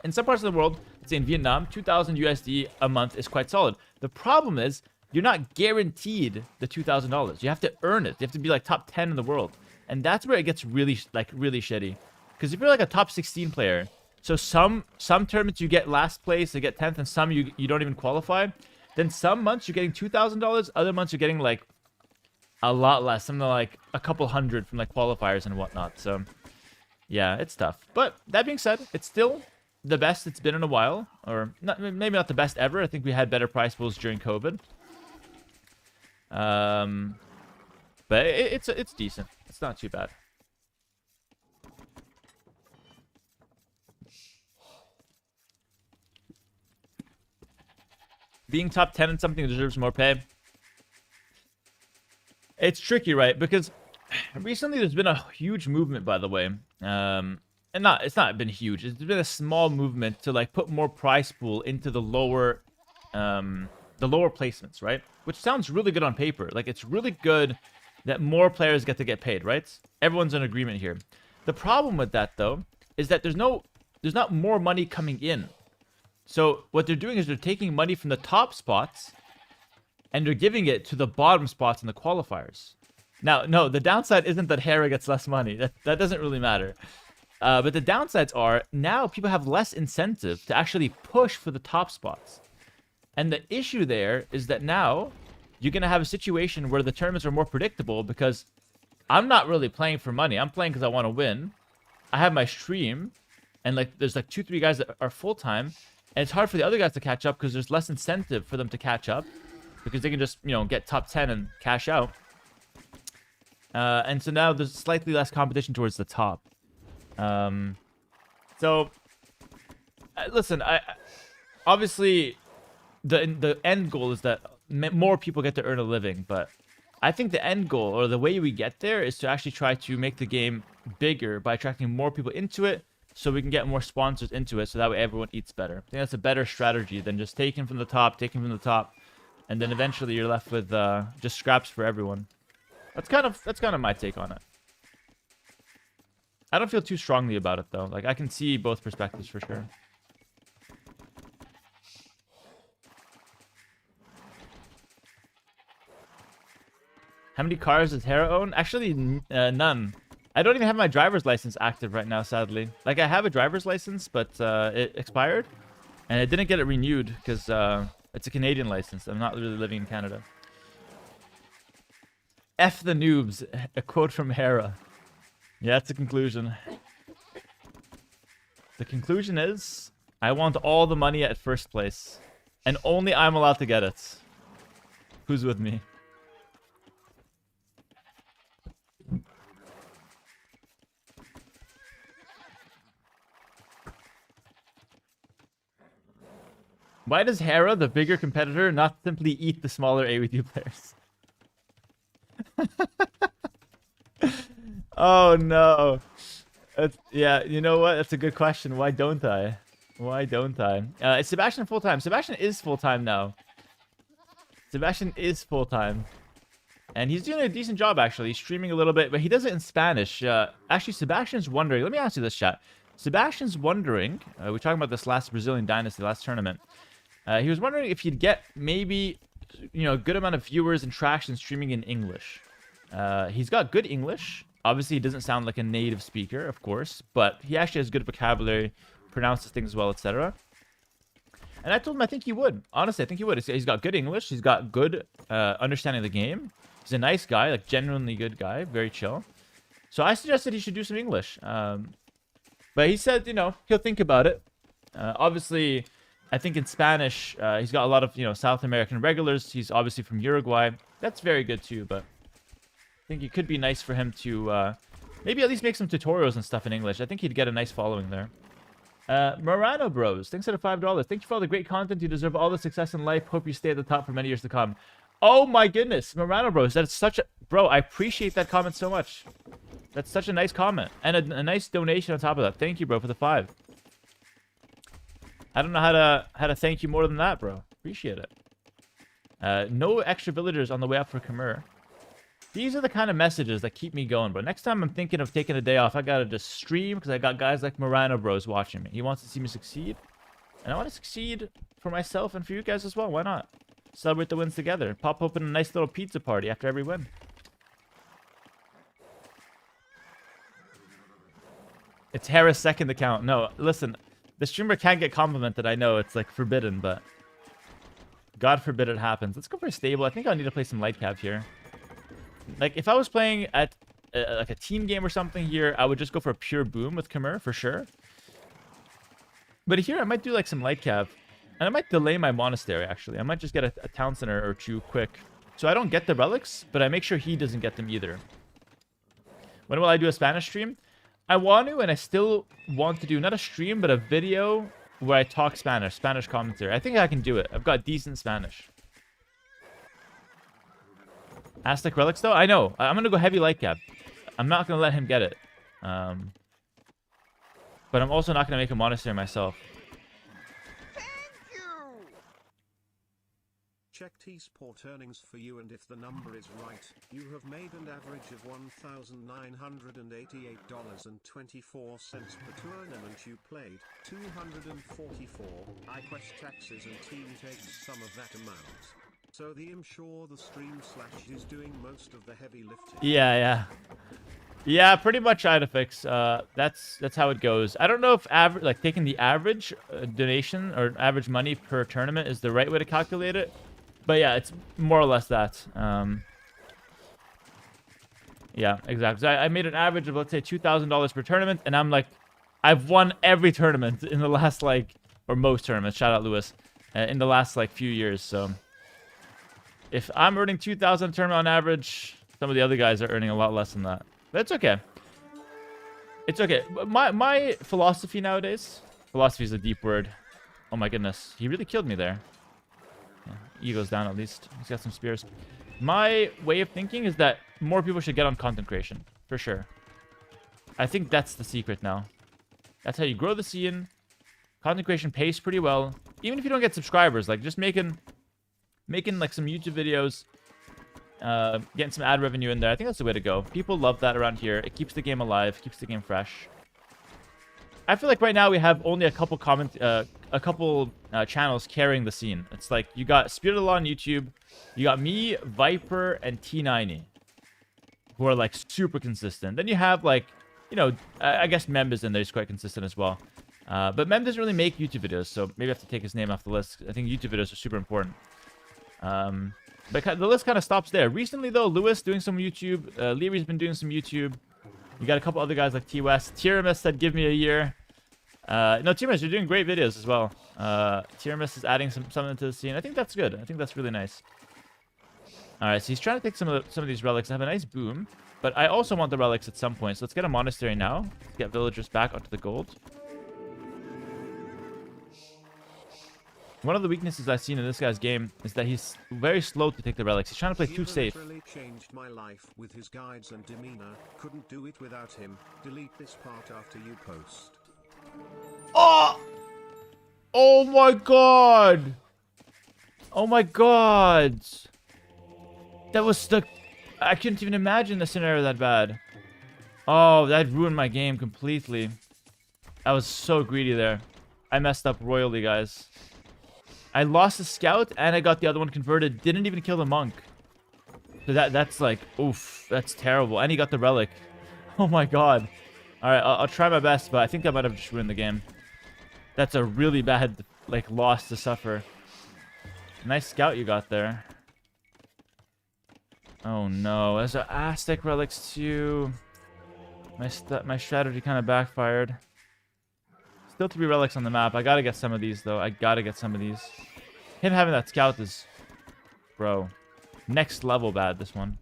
in some parts of the world, let's say in Vietnam, 2,000 USD a month is quite solid. The problem is, you're not guaranteed the $2,000. You have to earn it. You have to be like top 10 in the world. And that's where it gets really shitty. Because if you're like a top 16 player, so some tournaments you get last place, you get 10th, and some you don't even qualify. Then some months you're getting $2,000, other months you're getting like a lot less, something like a couple hundred from like qualifiers and whatnot. So yeah, it's tough. But that being said, it's still the best it's been in a while, or not, maybe not the best ever. I think we had better prize pools during COVID. But it's decent. It's not too bad. Being top 10 in something deserves more pay. It's tricky, right? Because recently there's been a huge movement, by the way. And it's not been huge. It's been a small movement to like put more prize pool into the lower placements, right? Which sounds really good on paper. Like it's really good that more players get to get paid, right? Everyone's in agreement here. The problem with that though is that there's not more money coming in. So what they're doing is they're taking money from the top spots and they're giving it to the bottom spots in the qualifiers. Now, no, the downside isn't that Hera gets less money. That doesn't really matter. But the downsides are now people have less incentive to actually push for the top spots. And the issue there is that now you're going to have a situation where the tournaments are more predictable because I'm not really playing for money. I'm playing because I want to win. I have my stream and like there's like 2-3 guys that are full-time. And it's hard for the other guys to catch up because there's less incentive for them to catch up. Because they can just, you know, get top 10 and cash out. And so now there's slightly less competition towards the top. So, listen, obviously, the end goal is that more people get to earn a living. But I think the end goal, or the way we get there, is to actually try to make the game bigger by attracting more people into it. So we can get more sponsors into it, so that way everyone eats better. I think that's a better strategy than just taking from the top, and then eventually you're left with just scraps for everyone. That's kind of my take on it. I don't feel too strongly about it though. Like I can see both perspectives for sure. How many cars does Hera own? Actually, none. I don't even have my driver's license active right now, sadly. Like, I have a driver's license, but it expired. And I didn't get it renewed because it's a Canadian license. I'm not really living in Canada. F the noobs. A quote from Hera. Yeah, that's the conclusion. The conclusion is, I want all the money at first place. And only I'm allowed to get it. Who's with me? Why does Hera, the bigger competitor, not simply eat the smaller AoE players? Oh no. Yeah, you know what? That's a good question. Why don't I? Why don't I? Is Sebastian full time? Sebastian is full time now. Sebastian is full time. And he's doing a decent job, actually. He's streaming a little bit, but he does it in Spanish. Actually, Sebastian's wondering. Let me ask you this, chat. Sebastian's wondering. We're talking about this last Brazilian Dynasty, last tournament. He was wondering if he'd get maybe, a good amount of viewers and traction streaming in English. He's got good English. Obviously, he doesn't sound like a native speaker, of course, but he actually has good vocabulary, pronounces things well, etc. And I told him I think he would. Honestly, I think he would. He's got good English. He's got good understanding of the game. He's a nice guy, like genuinely good guy, very chill. So I suggested he should do some English. But he said, he'll think about it. Obviously, I think in Spanish, he's got a lot of, South American regulars. He's obviously from Uruguay. That's very good too, but I think it could be nice for him to maybe at least make some tutorials and stuff in English. I think he'd get a nice following there. Morano Bros, thanks for the $5. Thank you for all the great content. You deserve all the success in life. Hope you stay at the top for many years to come. Oh my goodness, Morano Bros, that is such a... Bro, I appreciate that comment so much. That's such a nice comment. And a nice donation on top of that. Thank you, bro, for the 5. I don't know how to thank you more than that, bro. Appreciate it. No extra villagers on the way up for Khmer. These are the kind of messages that keep me going, bro. Next time I'm thinking of taking a day off, I gotta just stream because I got guys like Morano Bros watching me. He wants to see me succeed. And I want to succeed for myself and for you guys as well. Why not? Celebrate the wins together. Pop open a nice little pizza party after every win. It's Hera's second account. No, listen. The streamer can't get complimented. I know it's like forbidden, but God forbid it happens. Let's go for a stable. I think I'll need to play some light cap here. Like if I was playing at like a team game or something here, I would just go for a pure boom with Khmer for sure. But here I might do like some light cap. And I might delay my monastery, actually. I might just get a town center or two quick. So I don't get the relics, but I make sure he doesn't get them either. When will I do a Spanish stream? I want to, and I still want to do not a stream, but a video where I talk Spanish commentary. I think I can do it. I've got decent Spanish. Aztec relics, though? I know. I'm going to go heavy light cap. I'm not going to let him get it. But I'm also not going to make a monastery myself. Check T-Sport earnings for you, and if the number is right, you have made an average of $1,988.24 per tournament you played, 244. iQuest taxes and team takes some of that amount. So I'm sure the stream / is doing most of the heavy lifting. Yeah, pretty much Idafix. That's how it goes. I don't know if taking the average donation or average money per tournament is the right way to calculate it. But yeah, it's more or less that. Yeah, exactly. So I made an average of, let's say, $2,000 per tournament, and I've won every tournament in the last, or most tournaments, shout out Lewis, in the last, few years. So if I'm earning $2,000 a tournament on average, some of the other guys are earning a lot less than that. But it's okay. It's okay. My philosophy nowadays, philosophy is a deep word. Oh my goodness, he really killed me there. Ego's down at least. He's got some spears. My way of thinking is that more people should get on content creation. For sure. I think that's the secret now. That's how you grow the scene. Content creation pays pretty well. Even if you don't get subscribers, just making some YouTube videos. Getting some ad revenue in there. I think that's the way to go. People love that around here. It keeps the game alive. Keeps the game fresh. I feel like right now we have only a couple channels carrying the scene. It's like you got Spirit of the Law on YouTube, you got me, Viper, and T90, who are super consistent. Then you have I guess Mem is in there. He's quite consistent as well. But Mem doesn't really make YouTube videos, so maybe I have to take his name off the list. I think YouTube videos are super important. But the list kind of stops there. Recently though, Lewis doing some YouTube, Leary's been doing some YouTube. You got a couple other guys like T-West. Tiramis said, give me a year. No, Tiramis, you're doing great videos as well. Tiramis is adding something to the scene. I think that's good. I think that's really nice. All right, so he's trying to take some of these relics. I have a nice boom, but I also want the relics at some point. So let's get a monastery now. Let's get villagers back onto the gold. One of the weaknesses I've seen in this guy's game is that he's very slow to take the relics. He's trying to play too Hera safe. literally changed my life with his guides and demeanor. Couldn't do it without him. Delete this part after you post. Oh! Oh my god! Oh my god! That was stuck. I couldn't even imagine the scenario that bad. Oh, that ruined my game completely. I was so greedy there. I messed up royally, guys. I lost the scout and I got the other one converted. Didn't even kill the monk. So that's like, oof, that's terrible. And he got the relic. Oh my god. All right, I'll try my best, but I think I might have just ruined the game. That's a really bad, like, loss to suffer. Nice scout you got there. Oh no, there's an Aztec relics too. My strategy kind of backfired. Still 3 relics on the map. I gotta get some of these though. I gotta get some of these. Him having that scout is, bro, next level bad. This one.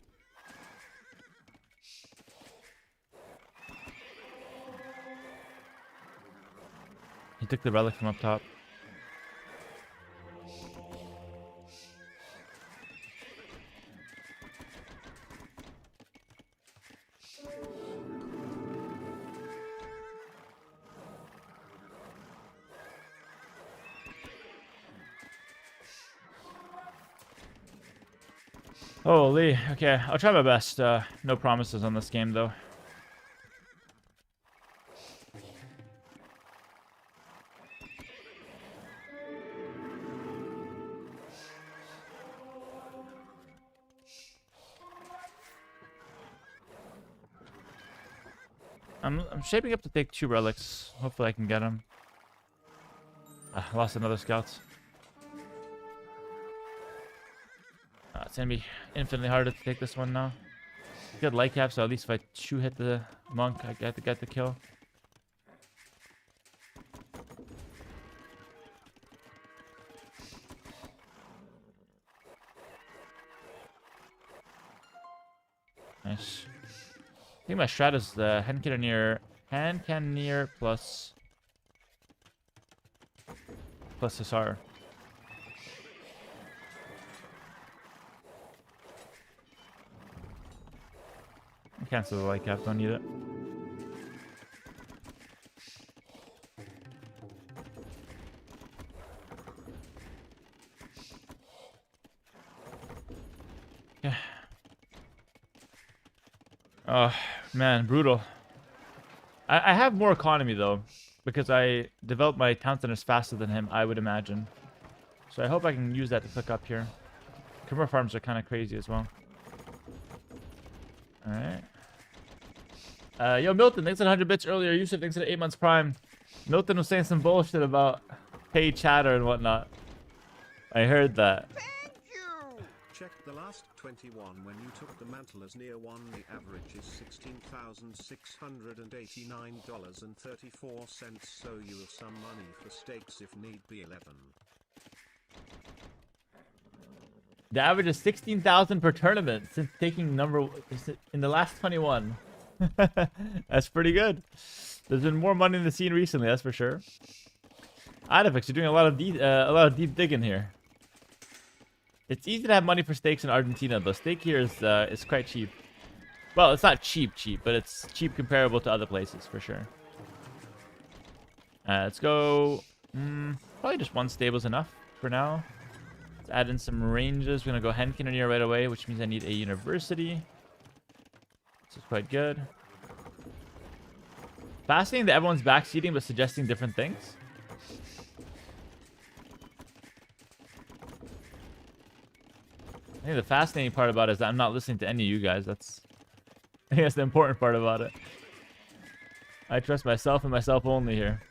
He took the relic from up top. Holy. Okay, I'll try my best. No promises on this game, though. I'm shaping up to take 2 relics. Hopefully I can get them. I lost another scout. It's gonna be infinitely harder to take this one now. Good light cap, so at least if I 2-hit the monk, I get to get the kill. Nice. I think my strat is the hand cannoneer plus Hussar. Cancel the light cap, don't need it. Yeah. Oh, man, brutal. I have more economy, though, because I developed my town centers faster than him, I would imagine. So I hope I can use that to click up here. Kimmer farms are kind of crazy as well. Alright. Yo, Milton, thanks for 100 bits earlier. Yusuf, thanks for 8 months prime. Milton was saying some bullshit about paid chatter and whatnot. I heard that. Check the last 21 when you took the mantle as near 1. The average is $16,689.34, so you have some money for stakes if need be. 11. The average is 16,000 per tournament since taking in the last 21. That's pretty good. There's been more money in the scene recently, that's for sure. Adifix, you're doing a lot of deep digging here. It's easy to have money for stakes in Argentina, though. Stake here is quite cheap. Well, it's not cheap, but it's cheap comparable to other places for sure. Let's go. Probably just 1 stable's enough for now. Let's add in some ranges. We're gonna go Henkineer right away, which means I need a university. This is quite good. Fascinating that everyone's backseating but suggesting different things. I think the fascinating part about it is that I'm not listening to any of you guys. I think that's the important part about it. I trust myself and myself only here.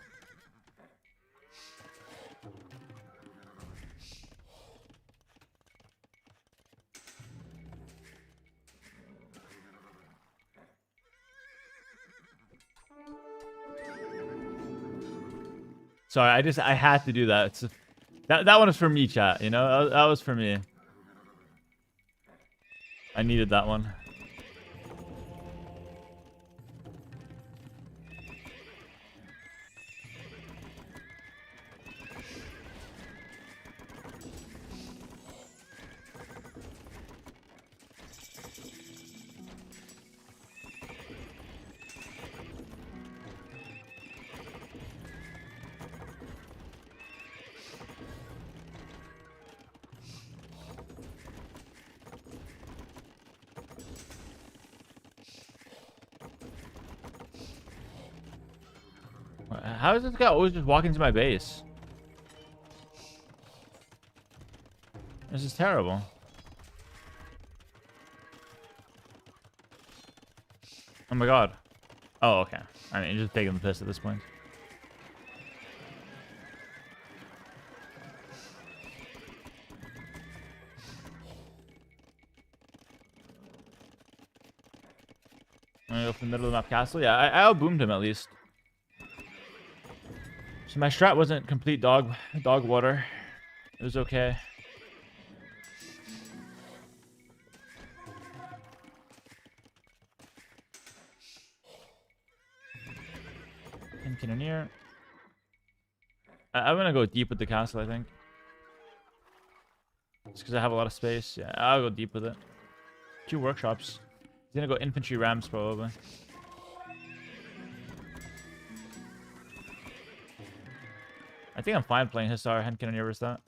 Sorry, I had to do that. That one was for me, chat. You know, that was for me. I needed that one. How is this guy always just walking to my base? This is terrible. Oh my god. Oh, okay. I mean, just taking the piss at this point. I'm gonna go from the middle of the map castle. Yeah, I out-boomed him at least. So my strat wasn't complete dog water. It was okay. And cannoneer. I'm gonna go deep with the castle, I think. Just because I have a lot of space. Yeah, I'll go deep with it. 2 workshops. He's gonna go infantry rams probably. I think I'm fine playing Hussar hand cannoneer versus that.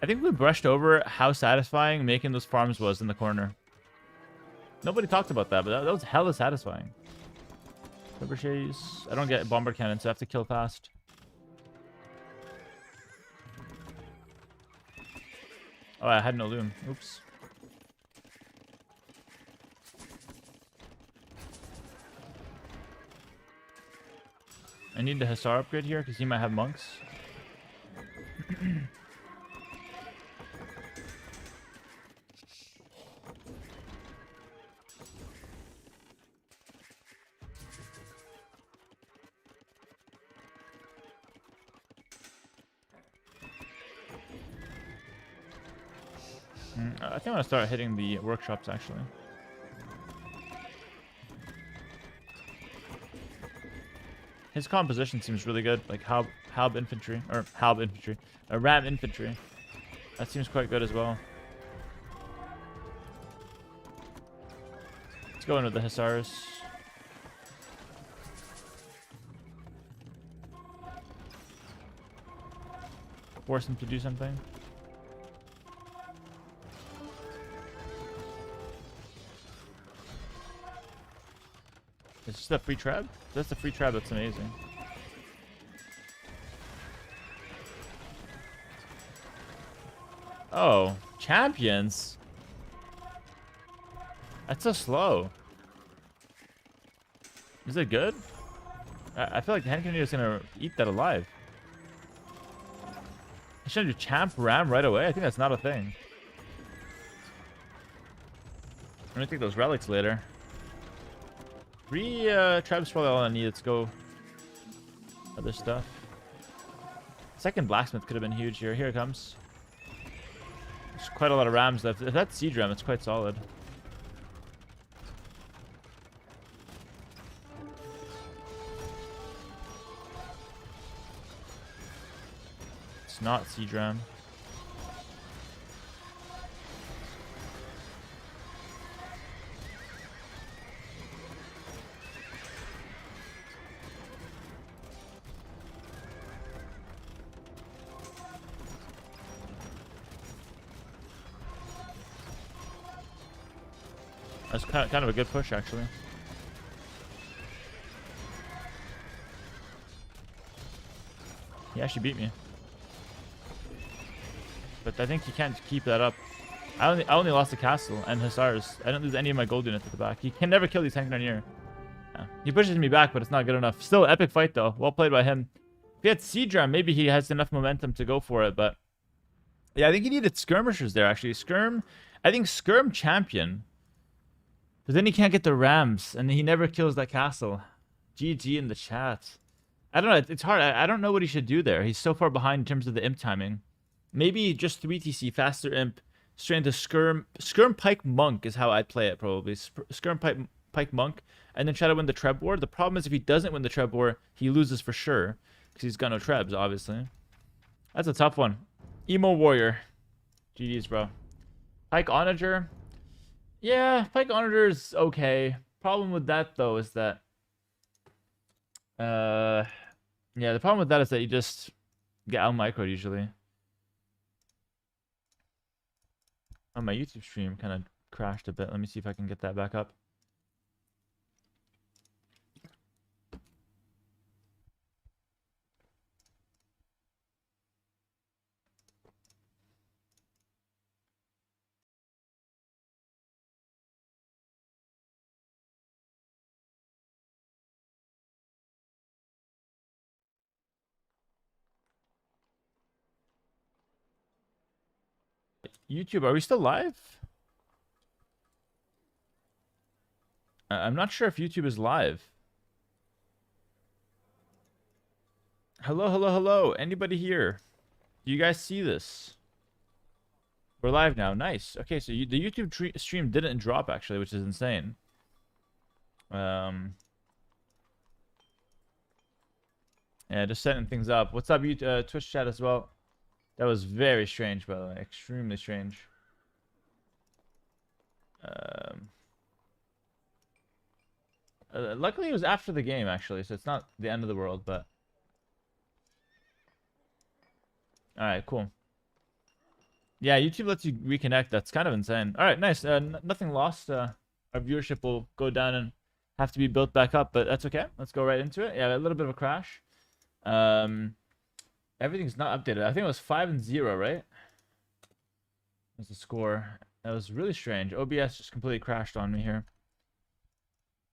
I think we brushed over how satisfying making those farms was in the corner. Nobody talked about that, but that was hella satisfying. Trebuchets. I don't get bomber cannon, so I have to kill fast. Oh, I had no loom. Oops. I need the Hussar upgrade here because he might have monks. I think I'm gonna start hitting the workshops actually. His composition seems really good, like Halb infantry, or Halb infantry, Ram infantry. That seems quite good as well. Let's go into the Hussars. Force him to do something. Is this a free trap? That's a free trap. That's amazing. Oh, champions. That's so slow. Is it good? I feel like the hand cannoneer is gonna eat that alive. I should do champ ram right away. I think that's not a thing. I'm gonna take those relics later. 3 traps probably all I need. Let's go. Other stuff. Second blacksmith could have been huge here. Here it comes. There's quite a lot of rams left. If that's siege ram, it's quite solid. It's not siege ram. That's kind of a good push, actually. He actually beat me. But I think he can't keep that up. I only lost the castle and Hussars. I didn't lose any of my gold units at the back. He can never kill these tank cannoneer. Yeah. He pushes me back, but it's not good enough. Still, epic fight, though. Well played by him. If he had siege ram, maybe he has enough momentum to go for it, but... Yeah, I think he needed skirmishers there, actually. I think Skirm champion... But then he can't get the rams, and he never kills that castle. GG in the chat. I don't know. It's hard. I don't know what he should do there. He's so far behind in terms of the imp timing. Maybe just 3TC, faster imp, straight into Skirm. Skirm Pike Monk is how I'd play it, probably. Skirm Pike Monk, and then try to win the Treb War. The problem is if he doesn't win the Treb War, he loses for sure, because he's got no Trebs, obviously. That's a tough one. Emo Warrior. GG's, bro. Pike Onager. Yeah, Pike Auditor's okay. Problem with that though is that uh yeah, the problem with that is that you just get out microed usually. Oh, my YouTube stream kind of crashed a bit. Let me see if I can get that back up. YouTube, are we still live? I'm not sure if YouTube is live. Hello, hello, hello. Anybody here? Do you guys see this? We're live now. Nice. Okay, so the YouTube stream didn't drop actually, which is insane. Yeah, just setting things up. What's up, Twitch chat as well? That was very strange, by the way. Extremely strange. Luckily, it was after the game, actually, so it's not the end of the world, but... Alright, cool. Yeah, YouTube lets you reconnect. That's kind of insane. Alright, nice. Nothing lost. Our viewership will go down and have to be built back up, but that's okay. Let's go right into it. Yeah, a little bit of a crash. Everything's not updated. I think it was 5-0, right? That's the score. That was really strange. OBS just completely crashed on me here.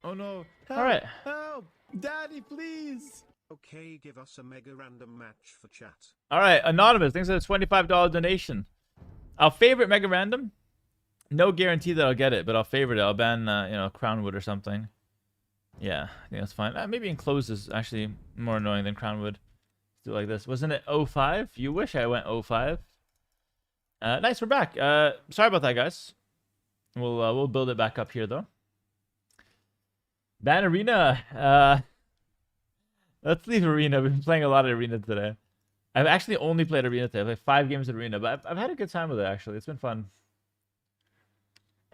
Oh no. Help, all right. Help! Daddy, please! Okay, give us a mega random match for chat. All right, Anonymous. Thanks for the $25 donation. I'll favorite mega random. No guarantee that I'll get it, but I'll favorite it. I'll ban, you know, Crownwood or something. Yeah, I think that's fine. Maybe enclosed is actually more annoying than Crownwood. Let's do it like this. Wasn't it 05? You wish I went 05. Nice, we're back. Sorry about that, guys. We'll build it back up here though. Ban Arena. Let's leave Arena. We've been playing a lot of Arena today. I've actually only played Arena today. I've played 5 games of Arena, but I've had a good time with it actually. It's been fun.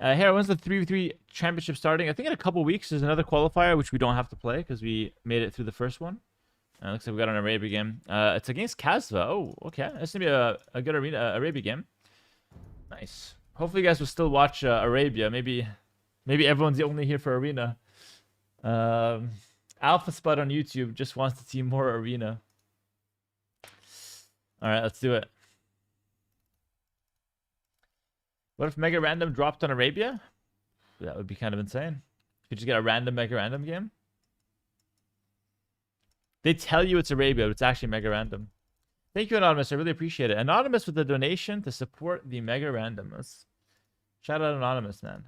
Here, when's the 3v3 championship starting? I think in a couple weeks there's another qualifier which we don't have to play because we made it through the first one. Looks like we got an Arabia game. It's against Kasva. Oh, okay. That's gonna be a good Arabia game. Nice. Hopefully, you guys will still watch Arabia. Maybe everyone's only here for Arena. Alpha Spud on YouTube just wants to see more Arena. All right, let's do it. What if Mega Random dropped on Arabia? That would be kind of insane. You could just get a random Mega Random game. They tell you it's Arabia, but it's actually Mega Random. Thank you, Anonymous. I really appreciate it. Anonymous with the donation to support the Mega Randomness. Shout out Anonymous, man.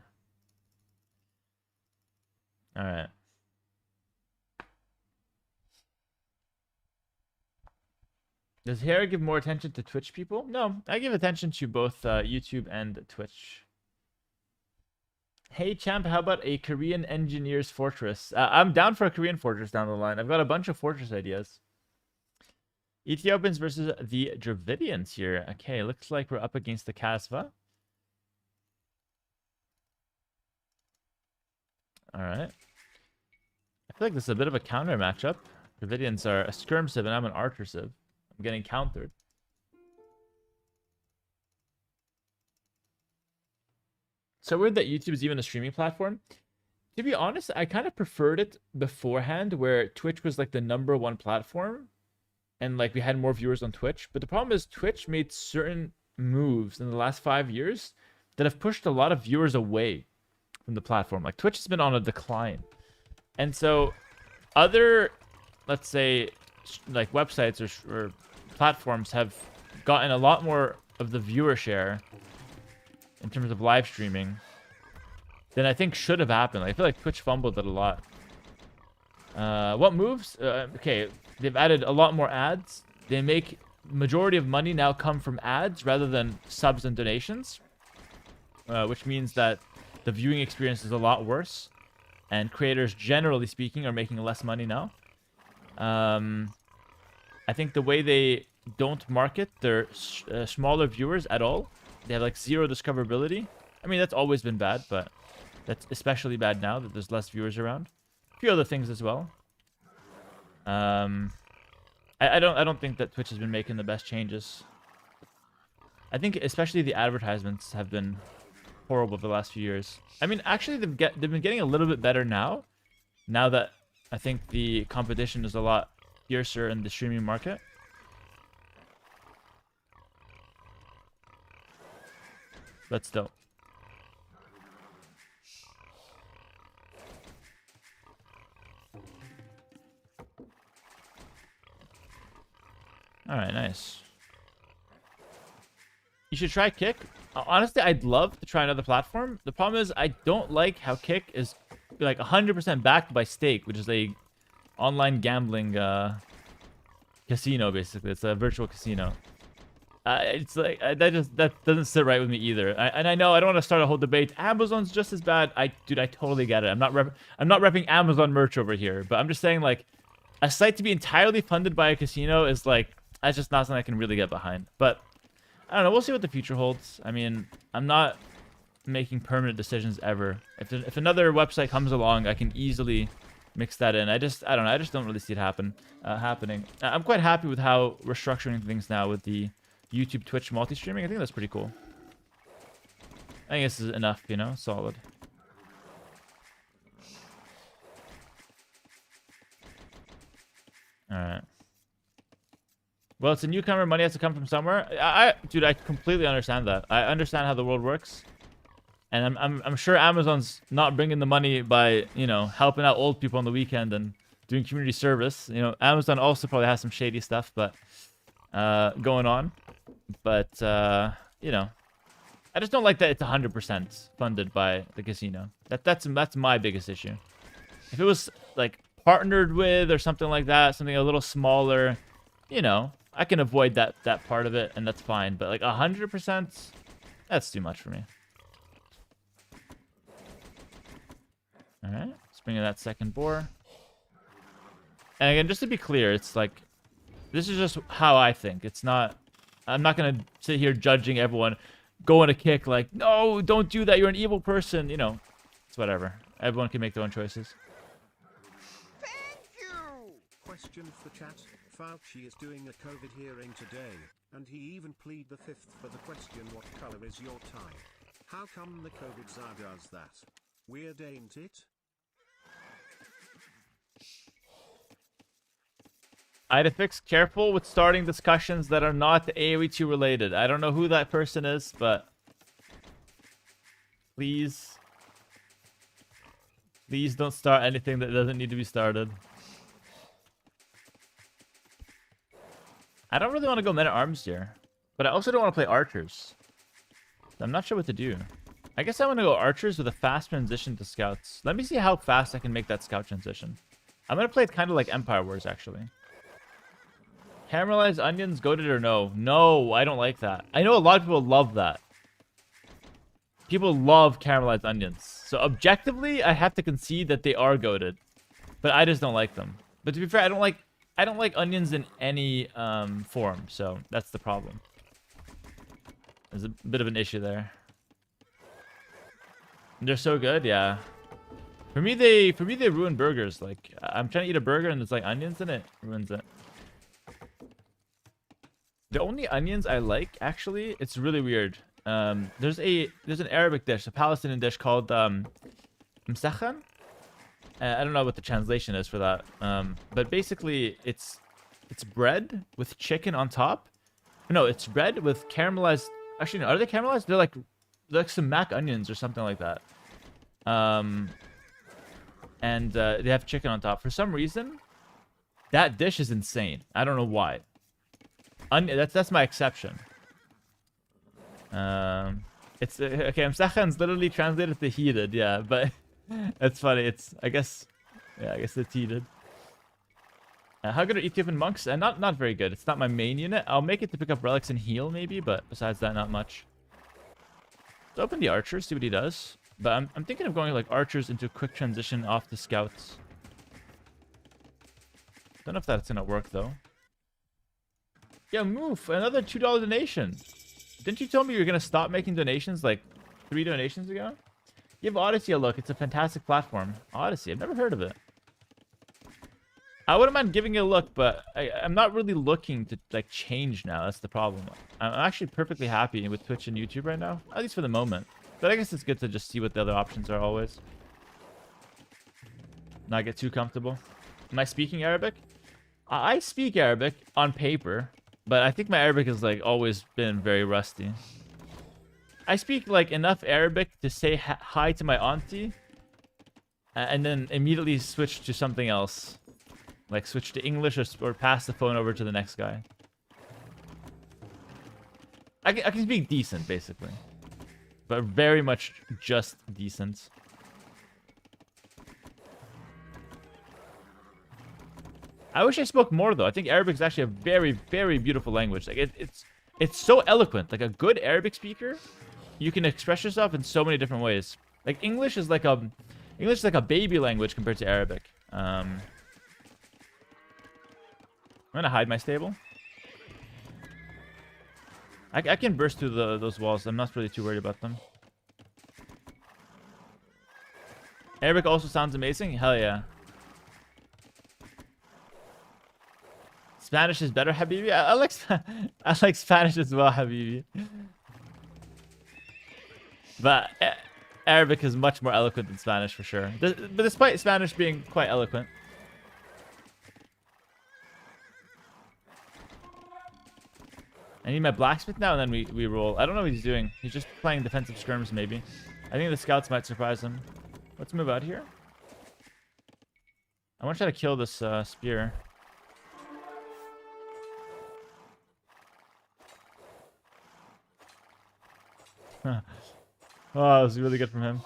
All right. Does Hera give more attention to Twitch people? No, I give attention to both YouTube and Twitch. Hey, champ, how about a Korean engineer's fortress? I'm down for a Korean fortress down the line. I've got a bunch of fortress ideas. Ethiopians versus the Dravidians here. Okay, looks like we're up against the Kasva. All right. I feel like this is a bit of a counter matchup. Dravidians are a skirm civ and I'm an archer civ. I'm getting countered. So weird that YouTube is even a streaming platform. To be honest, I kind of preferred it beforehand, where Twitch was like the #1 platform, and like we had more viewers on Twitch. But the problem is Twitch made certain moves in the last 5 years that have pushed a lot of viewers away from the platform. Like Twitch has been on a decline, and so other, let's say, like websites or platforms have gotten a lot more of the viewer share in terms of live streaming than I think should have happened. I feel like Twitch fumbled it a lot. What moves? Okay, they've added a lot more ads. They make majority of money now come from ads rather than subs and donations, which means that the viewing experience is a lot worse, and creators, generally speaking, are making less money now. I think the way they don't market their smaller viewers at all, they have like 0 discoverability. I mean, that's always been bad, but that's especially bad now that there's less viewers around. A few other things as well. I don't think that Twitch has been making the best changes. I think especially the advertisements have been horrible for the last few years. I mean, actually, they've been getting a little bit better now. Now that I think the competition is a lot fiercer in the streaming market. But still. All right, nice. You should try Kick. Honestly, I'd love to try another platform. The problem is I don't like how Kick is like 100% backed by Stake, which is a online gambling casino, basically. It's a virtual casino. It's like that doesn't sit right with me either. And I know I don't want to start a whole debate. Amazon's just as bad. Dude, I totally get it. I'm not repping Amazon merch over here, but I'm just saying, like, a site to be entirely funded by a casino is like, that's just not something I can really get behind. But I don't know. We'll see what the future holds. I mean, I'm not making permanent decisions ever. If another website comes along, I can easily mix that in. I don't know. I just don't really see it happening. I'm quite happy with how we're structuring things now with the YouTube, Twitch, multi-streaming. I think that's pretty cool. I think this is enough, you know, solid. All right. Well, it's a newcomer. Money has to come from somewhere. Dude, I completely understand that. I understand how the world works, and I'm sure Amazon's not bringing the money by, you know, helping out old people on the weekend and doing community service. You know, Amazon also probably has some shady stuff, but going on. But you know, I just don't like that it's 100% funded by the casino. That's my biggest issue. If it was like partnered with or something like that, something a little smaller, you know, I can avoid that part of it, and that's fine. But like 100%, that's too much for me. All right, let's bring in that second boar. And again, just to be clear, it's like, this is just how I think. It's not, I'm not gonna sit here judging everyone, going to Kick like, no, don't do that, you're an evil person. You know, it's whatever. Everyone can make their own choices. Thank you! Question for chat. Fauci is doing a COVID hearing today, and he even plead the fifth for the question, what color is your tie? How come the COVID czar does that? Weird, ain't it? Idafix, careful with starting discussions that are not AoE2 related. I don't know who that person is, but please don't start anything that doesn't need to be started. I don't really want to go men-at-arms here, but I also don't want to play archers. I'm not sure what to do. I guess I want to go archers with a fast transition to scouts. Let me see how fast I can make that scout transition. I'm going to play it kind of like Empire Wars, actually. Caramelized onions, goated or no? No, I don't like that. I know a lot of people love that. People love caramelized onions. So objectively, I have to concede that they are goated. But I just don't like them. But to be fair, I don't like onions in any form, so that's the problem. There's a bit of an issue there. They're so good, yeah. For me they ruin burgers. Like, I'm trying to eat a burger and there's like onions in it. Ruins it. The only onions I like, actually, it's really weird. There's an Arabic dish, a Palestinian dish called msakhan. I don't know what the translation is for that. But basically, it's bread with chicken on top. No, it's bread with caramelized. Actually, no, are they caramelized? They're like some mac onions or something like that. And they have chicken on top. For some reason, that dish is insane. I don't know why. That's my exception. It's okay. Msakhan's literally translated to heated, yeah, but that's funny. I guess it's heated. How good are Ethiopian monks? Not very good. It's not my main unit. I'll make it to pick up relics and heal maybe, but besides that, not much. Let's open the archers, see what he does. But I'm thinking of going like archers into a quick transition off the scouts. Don't know if that's gonna work though. Yeah, move another $2 donation. Didn't you tell me you were gonna stop making donations like 3 donations ago. Give Odyssey a look. It's a fantastic platform. Odyssey. I've never heard of it. I wouldn't mind giving it a look, but I'm not really looking to like change now. That's the problem. I'm actually perfectly happy with Twitch and YouTube right now, at least for the moment. But I guess it's good to just see what the other options are always. Not get too comfortable. Am I speaking Arabic? I speak Arabic on paper, but I think my Arabic has like always been very rusty. I speak like enough Arabic to say hi to my auntie, and then immediately switch to something else. Like switch to English or pass the phone over to the next guy. I can speak decent, basically. But very much just decent. I wish I spoke more, though. I think Arabic is actually a very, very beautiful language. Like it's so eloquent. Like a good Arabic speaker, you can express yourself in so many different ways. Like English is like a baby language compared to Arabic. I'm gonna hide my stable. I can burst through those walls. I'm not really too worried about them. Arabic also sounds amazing. Hell yeah. Spanish is better, Habibi. I like Spanish as well, Habibi. But Arabic is much more eloquent than Spanish for sure. But despite Spanish being quite eloquent. I need my blacksmith now, and then we roll. I don't know what he's doing. He's just playing defensive skirms, maybe. I think the scouts might surprise him. Let's move out here. I want to try to kill this spear. Oh, that was really good from him.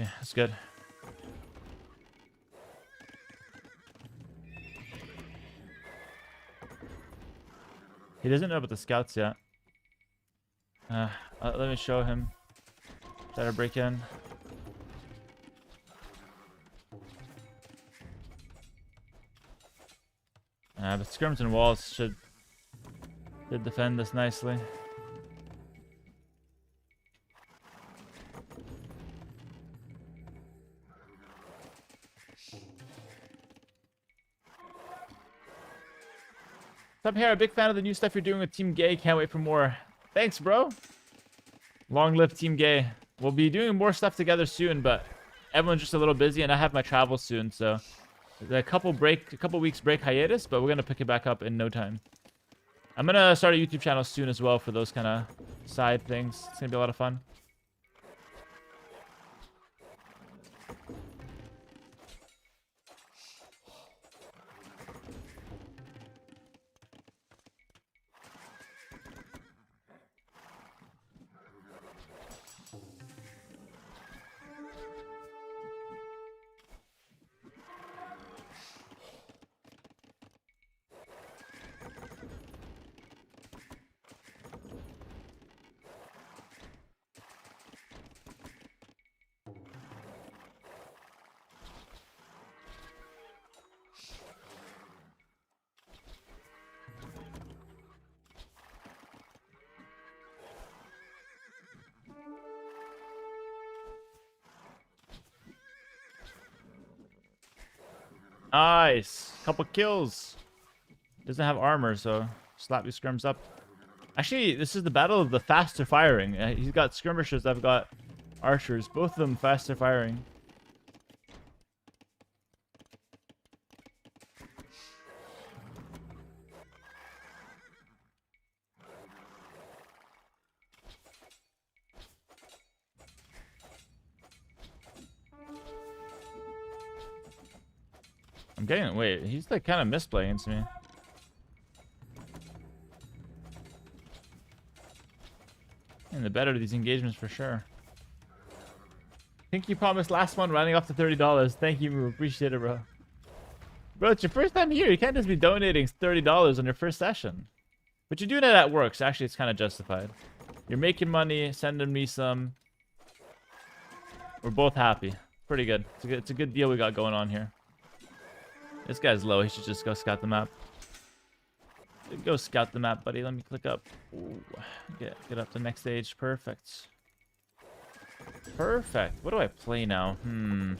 Yeah, that's good. He doesn't know about the scouts yet. Let me show him. Try to break in. But skirms and walls should defend us nicely. What's up, Hera? Big fan of the new stuff you're doing with Team Gay. Can't wait for more. Thanks, bro. Long live Team Gay. We'll be doing more stuff together soon, but everyone's just a little busy, and I have my travels soon, so a couple weeks break hiatus, but we're gonna pick it back up in no time. I'm gonna start a YouTube channel soon as well for those kind of side things. It's gonna be a lot of fun. Nice. Couple kills. Doesn't have armor, so slap these skirms up. Actually, this is the battle of the faster firing. He's got skirmishers, I've got archers. Both of them faster firing. I'm getting... Wait, he's like kind of misplaying against me. And the better these engagements for sure. I think you promised last one running off to $30. Thank you, appreciate it, bro. Bro, it's your first time here. You can't just be donating $30 on your first session. But you're doing it at work, so actually it's kind of justified. You're making money, sending me some. We're both happy. Pretty good. It's a good deal we got going on here. This guy's low. He should just go scout the map. Go scout the map, buddy. Let me click up. Ooh, get up to next stage. Perfect. Perfect. What do I play now? You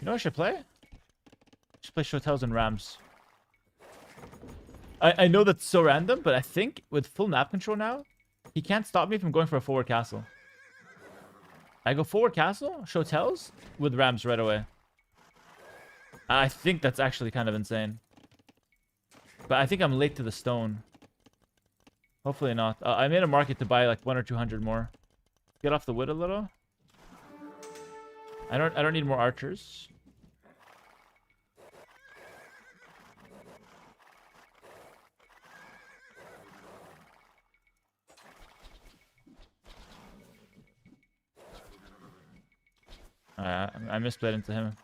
know what I should play? I should play Shotels and Rams. I know that's so random, but I think with full map control now, he can't stop me from going for a forward castle. I go forward castle, Shotels, with Rams right away. I think that's actually kind of insane. But I think I'm late to the stone. Hopefully not. I made a market to buy like 100 or 200 more. Get off the wood a little. I don't need more archers. I misplayed into him.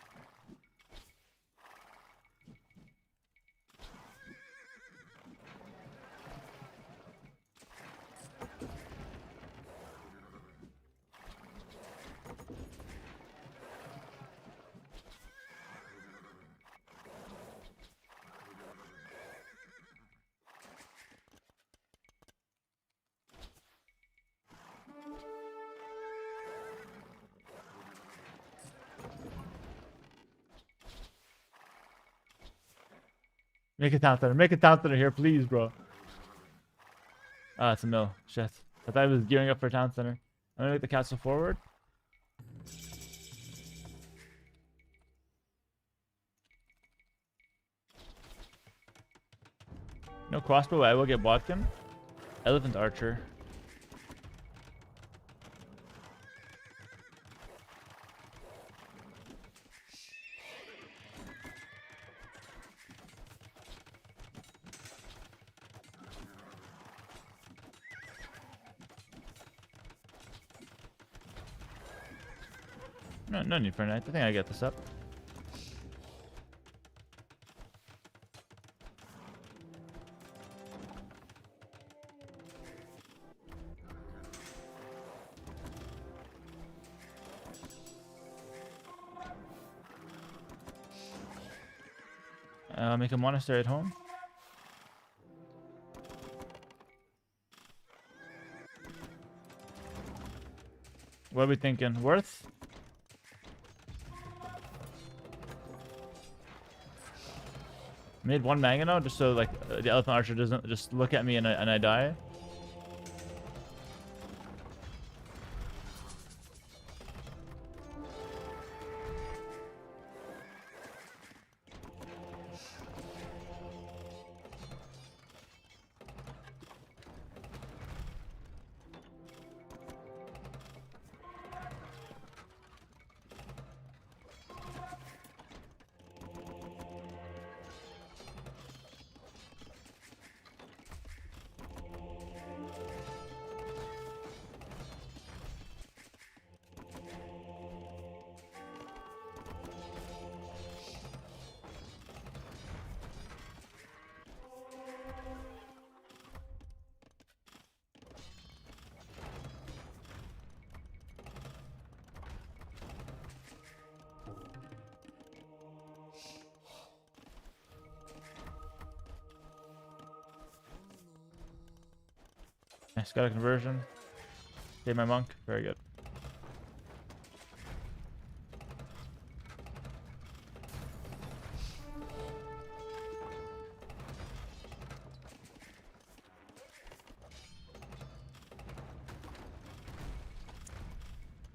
Make a town center. Make a town center here, please, bro. Ah, it's a mill. Shit. I thought I was gearing up for a town center. I'm gonna make the castle forward. No crossbow, I will get Bodkin. Elephant archer. No need for a knight. I think I get this up. Make a monastery at home. What are we thinking? Worth? Made one Mangano just so like the elephant archer doesn't just look at me and I die. Nice, got a conversion. Save my monk. Very good.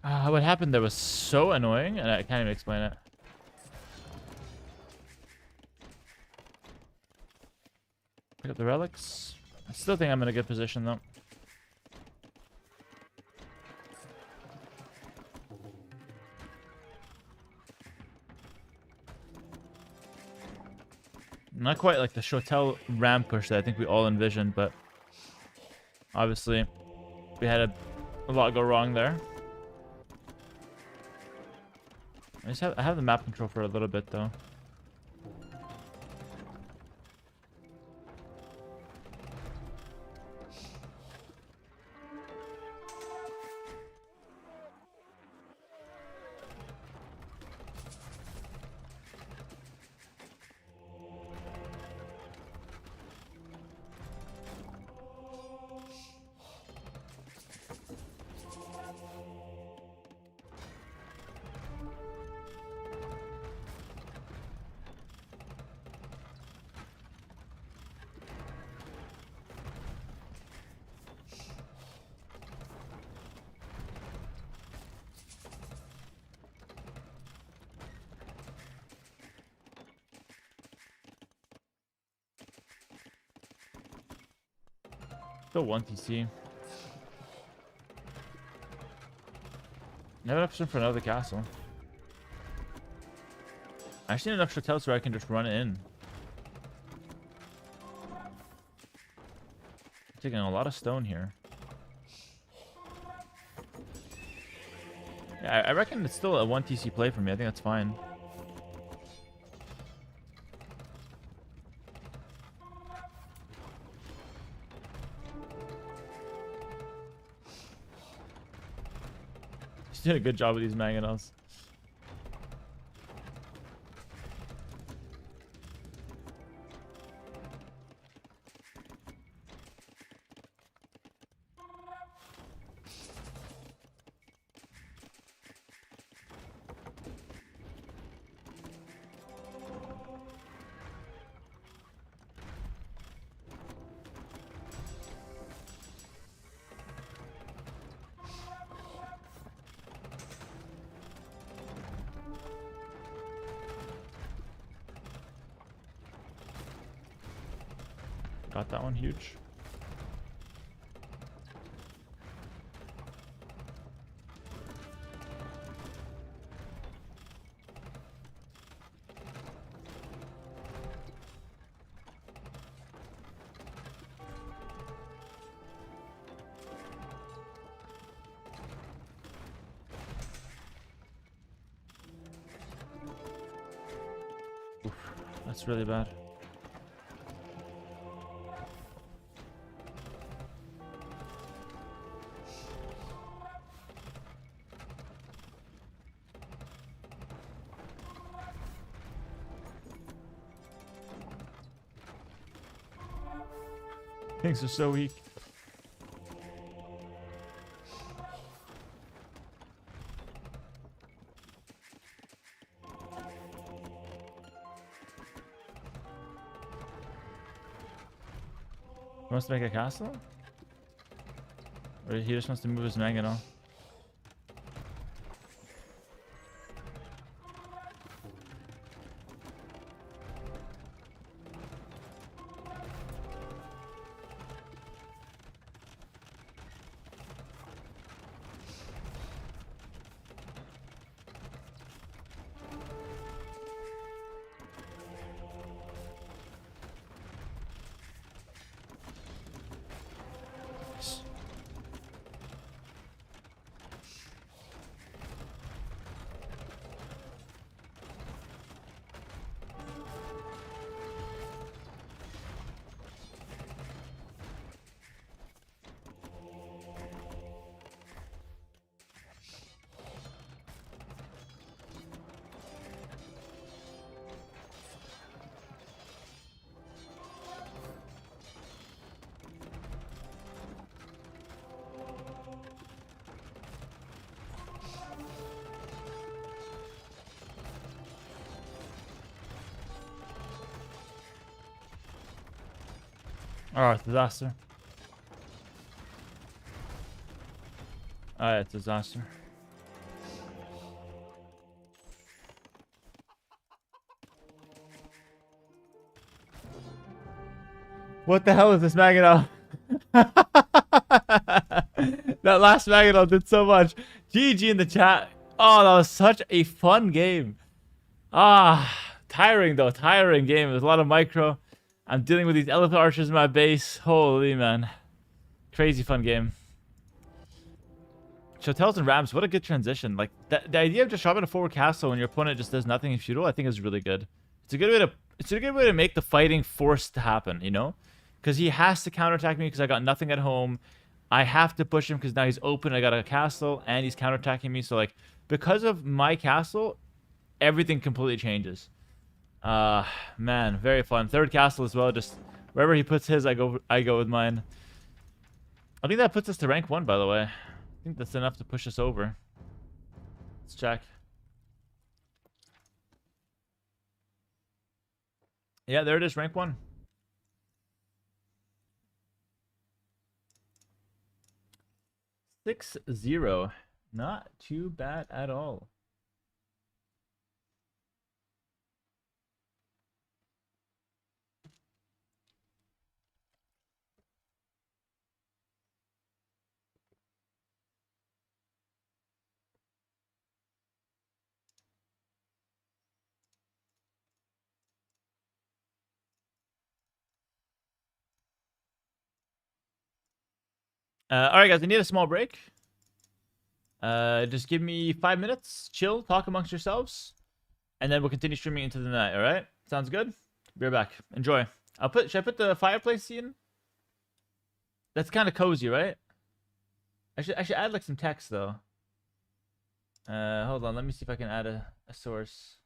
What happened there was so annoying, and I can't even explain it. Pick up the relics. I still think I'm in a good position, though. Not quite like the Shotel ram push that I think we all envisioned, but obviously we had a lot go wrong there. I have the map control for a little bit though. Still 1 TC. I have an option for another castle. I actually need enough hotels where I can just run in. Taking a lot of stone here. Yeah, I reckon it's still a 1 TC play for me. I think that's fine. He's doing a good job with these mangonels. Got that one huge. Oof, that's really bad. Things are so weak. He wants to make a castle? Or he just wants to move his mangonel? Alright, disaster. Alright, disaster. What the hell is this Magneto? That last Magneto did so much. GG in the chat. Oh, that was such a fun game. Ah, tiring though. Tiring game. There's a lot of micro. I'm dealing with these elephant archers in my base. Holy man. Crazy fun game. Hotels and Rams, what a good transition. Like the idea of just dropping a forward castle when your opponent just does nothing in feudal, I think is really good. It's a good way to make the fighting forced to happen, you know? Because he has to counterattack me because I got nothing at home. I have to push him because now he's open. I got a castle and he's counterattacking me. So like because of my castle, everything completely changes. Man, very fun. Third castle as well. Just wherever he puts his, I go with mine. I think that puts us to rank 1, by the way. I think that's enough to push us over. Let's check. Yeah, there it is, rank 1. Six 0. Not too bad at all. All right, guys, I need a small break. Just give me 5 minutes, chill, talk amongst yourselves, and then we'll continue streaming into the night. All right, sounds good. Be right back. Enjoy. Should I put the fireplace scene? That's kind of cozy, right? I should add like some text though. Hold on, let me see if I can add a source.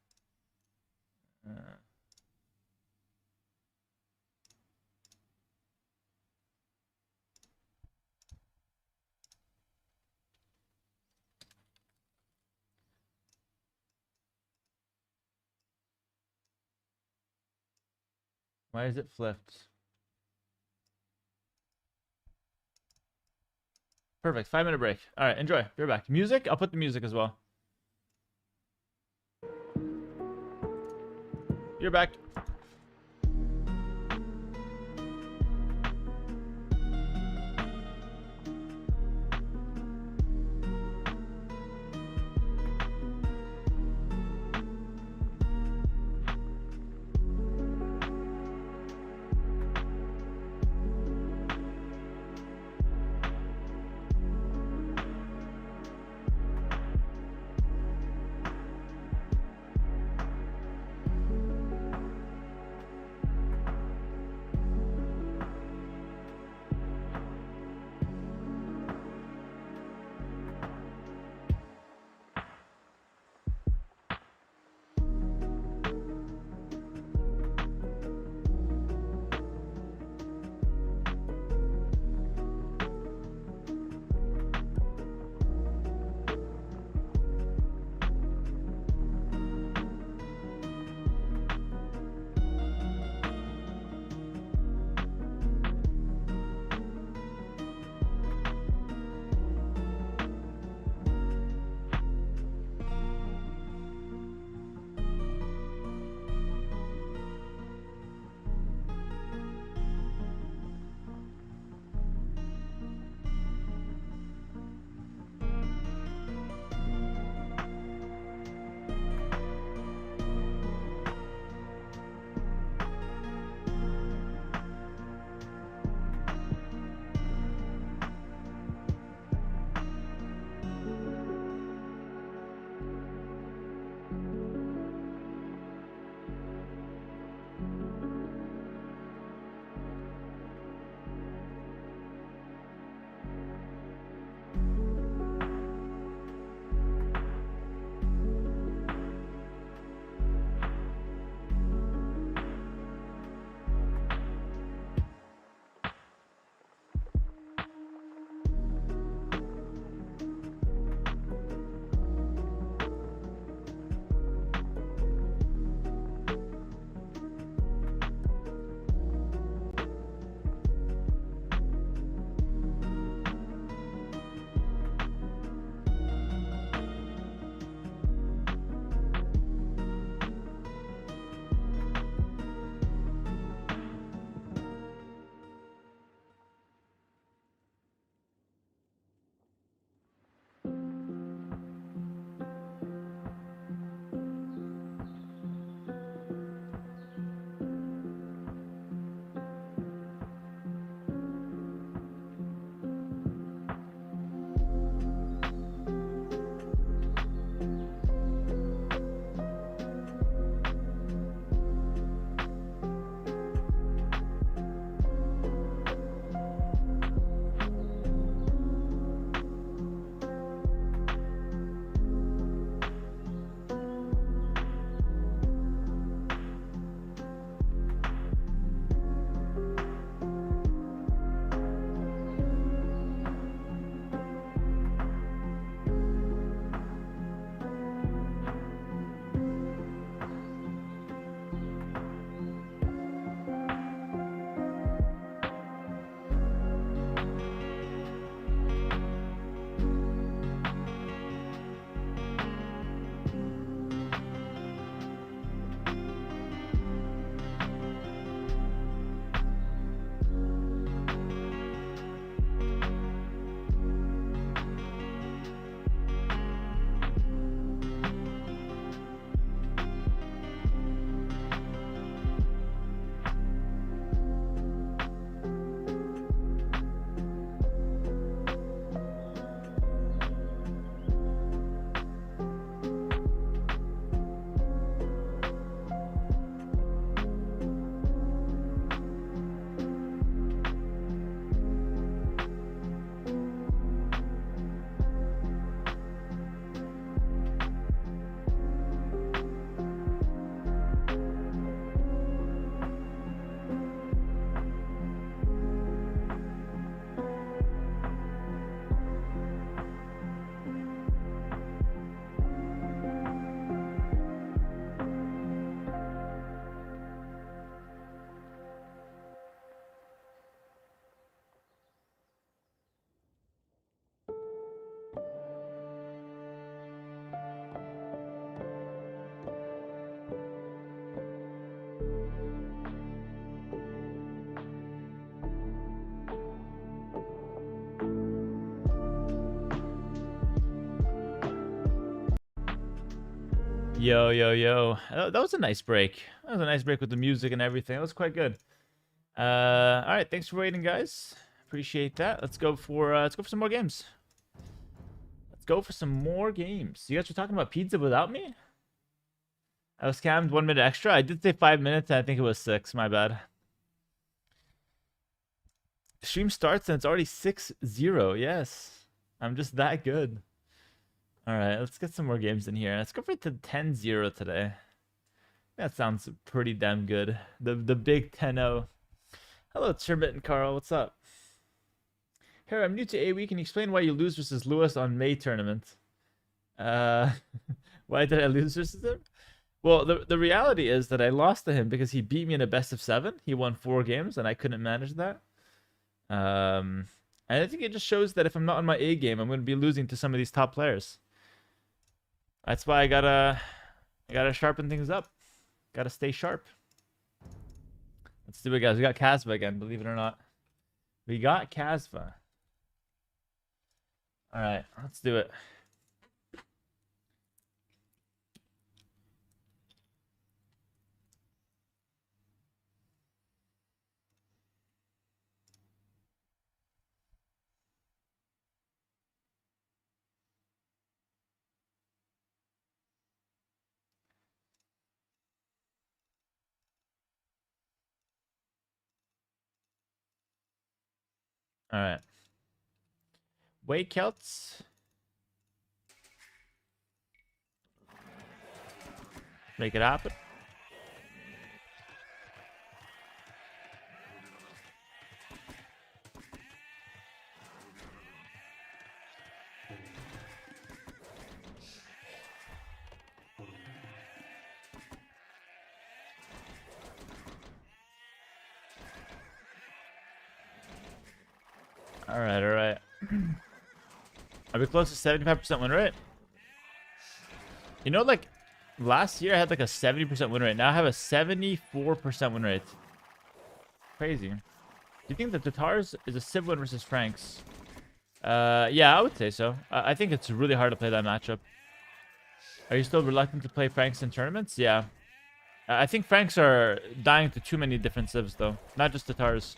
Why is it flipped? Perfect. 5 minute break. All right, enjoy. Be right back. Music. I'll put the music as well. You're back. Yo, yo, yo. That was a nice break. That was a nice break with the music and everything. That was quite good. All right. Thanks for waiting, guys. Appreciate that. Let's go for some more games. Let's go for some more games. You guys were talking about pizza without me? I was scammed 1 minute extra. I did say 5 minutes, and I think it was 6. My bad. Stream starts and it's already 6-0. Yes. I'm just that good. All right, let's get some more games in here. Let's go for the 10-0 today. That sounds pretty damn good. The big 10-0. Hello, Turbit and Carl. What's up? Hera, I'm new to AoE. Can you explain why you lose versus Lewis on May tournament? Why did I lose versus him? Well, the reality is that I lost to him because he beat me in a best of 7. He won 4 games, and I couldn't manage that. And I think it just shows that if I'm not on my A game, I'm going to be losing to some of these top players. That's why I gotta sharpen things up. Gotta stay sharp. Let's do it, guys. We got Casva again, believe it or not. We got Casva. All right, let's do it. All right. Wait, Celts. Make it happen. All right, all right. Are we close to 75% win rate? You know, like last year I had like a 70% win rate. Now I have a 74% win rate. Crazy. Do you think that Tatars is a Civ win versus Franks? Yeah, I would say so. I think it's really hard to play that matchup. Are you still reluctant to play Franks in tournaments? Yeah. I think Franks are dying to too many different Civs though. Not just Tatars.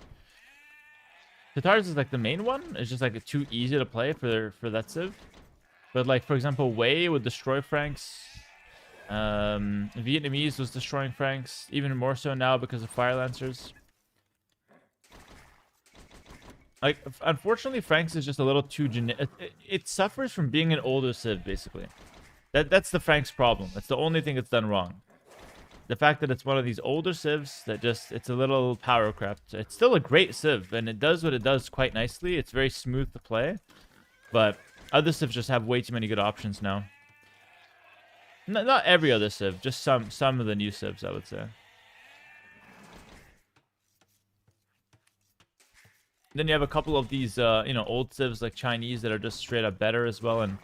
Tatars is like the main one. It's just like too easy to play for that Civ. But like for example, Wei would destroy Franks. Vietnamese was destroying Franks, even more so now because of Fire Lancers. Like unfortunately, Franks is just a little too generic. It suffers from being an older Civ basically. That's the Franks problem. That's the only thing it's done wrong. The fact that it's one of these older civs that just, it's a little power crept. It's still a great civ, and it does what it does quite nicely. It's very smooth to play, but other civs just have way too many good options now. Not every other civ, just some of the new civs, I would say. Then you have a couple of these, old civs like Chinese that are just straight up better as well, and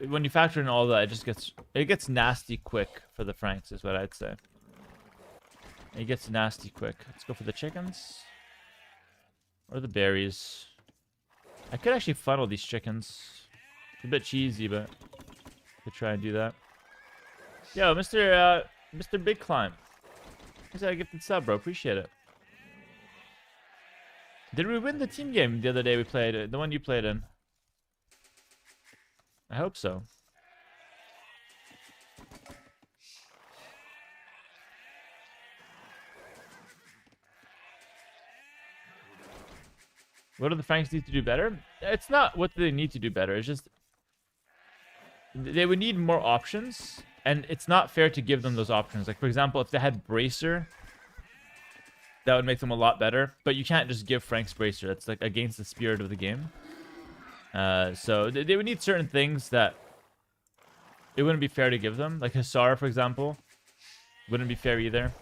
when you factor in all that, it gets nasty quick for the Franks, is what I'd say. It gets nasty quick. Let's go for the chickens. Or the berries. I could actually funnel these chickens. It's a bit cheesy, but I could try and do that. Yo, Mr. Big Climb. Thanks for a gifted sub, bro. Appreciate it. Did we win the team game the other day we played? The one you played in? I hope so. What do the Franks need to do better? It's not what they need to do better. It's just they would need more options, and it's not fair to give them those options. Like, for example, if they had Bracer, that would make them a lot better. But you can't just give Franks Bracer. That's like against the spirit of the game. So they would need certain things that it wouldn't be fair to give them. Like Hussar, for example, wouldn't be fair either.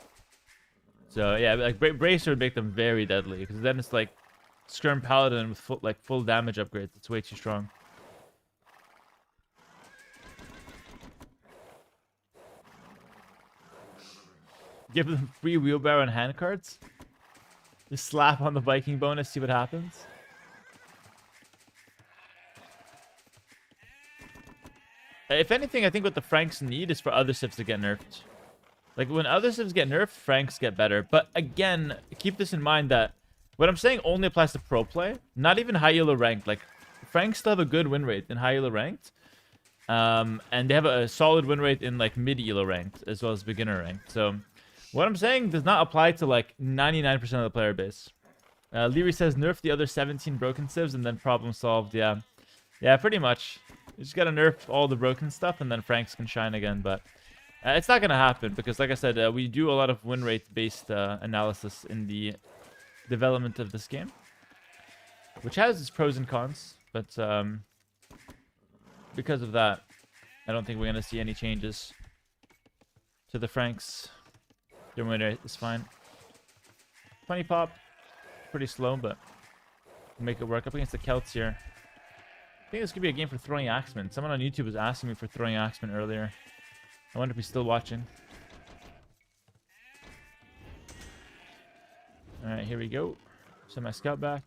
So yeah, like Bracer would make them very deadly, because then it's like Skirm Paladin with full damage upgrades. It's way too strong. Give them free wheelbarrow and hand cards. Just slap on the Viking bonus, see what happens. If anything, I think what the Franks need is for other civs to get nerfed. Like, when other civs get nerfed, Franks get better. But again, keep this in mind that what I'm saying only applies to pro play, not even high elo ranked. Like, Franks still have a good win rate in high elo ranked. And they have a solid win rate in, like, mid elo ranked, as well as beginner ranked. So, what I'm saying does not apply to, like, 99% of the player base. Leary says, nerf the other 17 broken civs and then problem solved. Yeah. Yeah, pretty much. You just gotta nerf all the broken stuff and then Franks can shine again. But it's not gonna happen because, like I said, we do a lot of win rate based analysis in the development of this game, which has its pros and cons. But because of that, I don't think we're gonna see any changes to the Franks. Their win rate is fine. 20 pop, pretty slow, but we'll make it work. Up against the Celts here. I think this could be a game for throwing Axeman. Someone on YouTube was asking me for throwing Axeman earlier. I wonder if he's still watching. Alright, here we go. Send my scout back.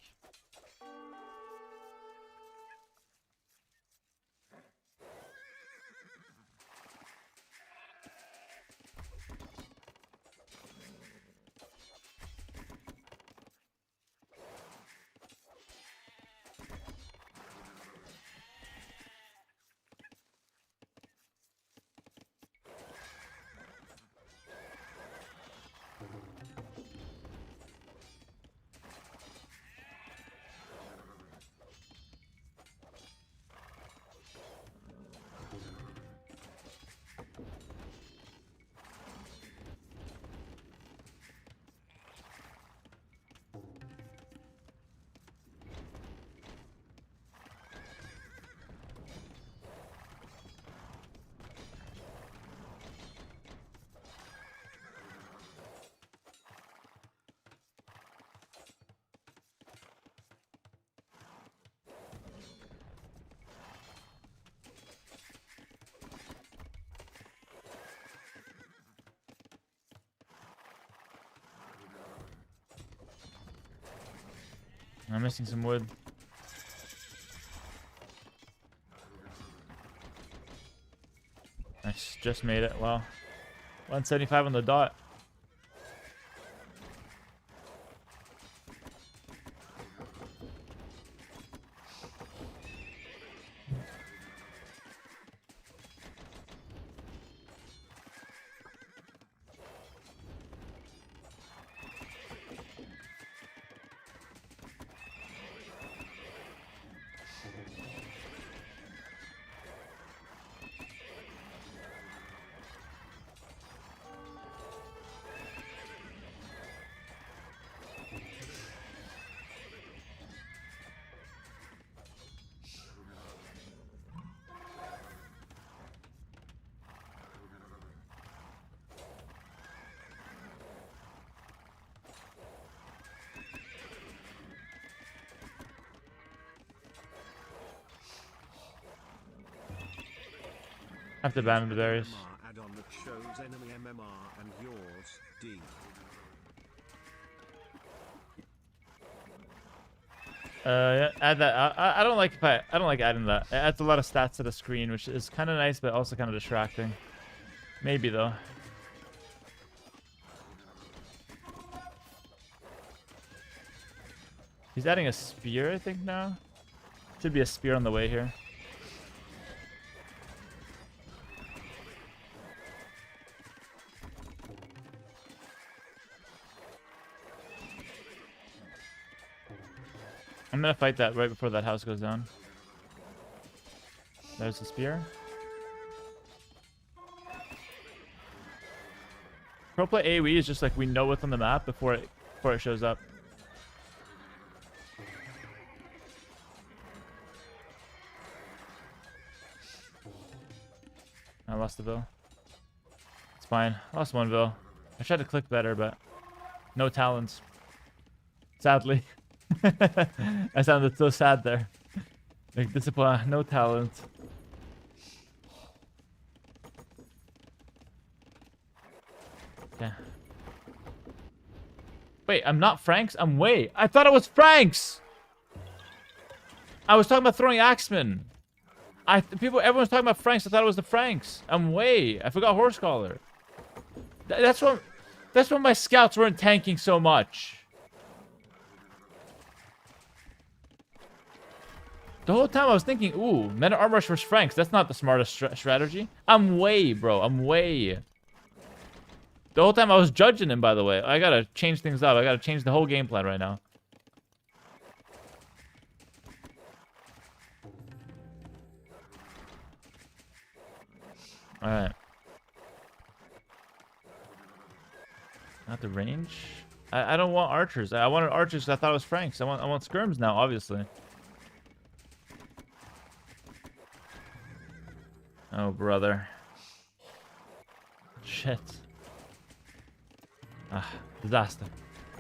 I'm missing some wood. Nice, just made it. Wow. 175 on the dot. I have to abandon the berries. Add-on that shows enemy MMR and yours, D. Yeah, add that. I don't like I don't like adding that. It adds a lot of stats to the screen, which is kind of nice, but also kind of distracting. Maybe though. He's adding a spear, I think now. Should be a spear on the way here. I'm gonna fight that right before that house goes down. There's the spear. Pro play AoE is just like we know what's on the map before it shows up. I lost the bill. It's fine. I lost one bill. I tried to click better, but no talents. Sadly. I sounded so sad there. Like disappointed. No talent. Yeah. Wait, I'm not Franks? I'm Way. I thought it was Franks! I was talking about throwing Axeman. Everyone's talking about Franks. I thought it was the Franks. I forgot Horse Collar. That's when my scouts weren't tanking so much. The whole time I was thinking, ooh, Men at Arm Rush versus Franks. That's not the smartest strategy. Bro. I'm way. The whole time I was judging him, by the way. I gotta change things up. I gotta change the whole game plan right now. Alright. Not the range. I don't want archers. I wanted archers because I thought it was Franks. I want skirms now, obviously. Oh, brother. Shit. Ah, disaster.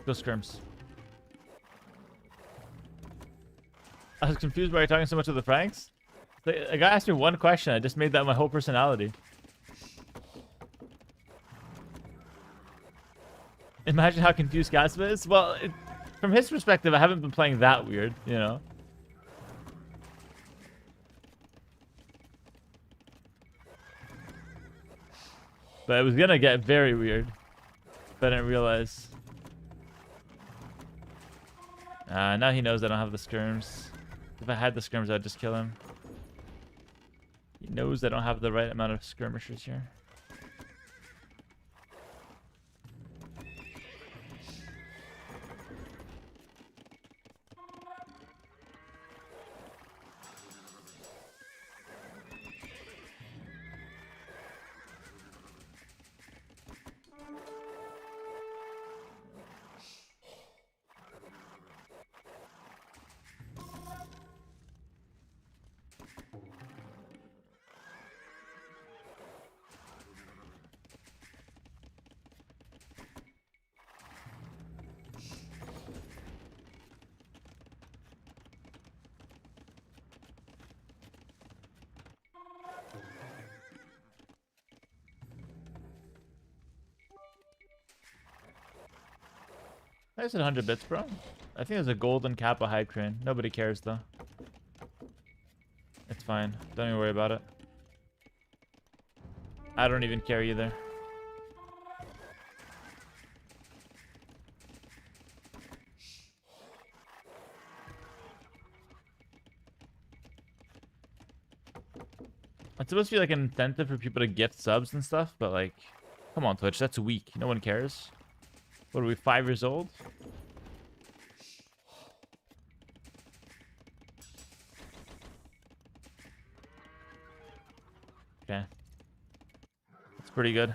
Go skirms. I was confused by you talking so much of the Franks. A guy asked me one question. I just made that my whole personality. Imagine how confused Gaspa is. Well, from his perspective, I haven't been playing that weird, you know. But it was gonna get very weird. But I didn't realize. Now he knows I don't have the skirms. If I had the skirms, I'd just kill him. He knows I don't have the right amount of skirmishers here. I said 100 bits, bro. I think there's a golden Kappa high crane. Nobody cares, though. It's fine. Don't even worry about it. I don't even care either. It's supposed to be like an incentive for people to gift subs and stuff, but like, come on, Twitch, that's weak. No one cares. What are we, 5 years old? Okay. That's pretty good.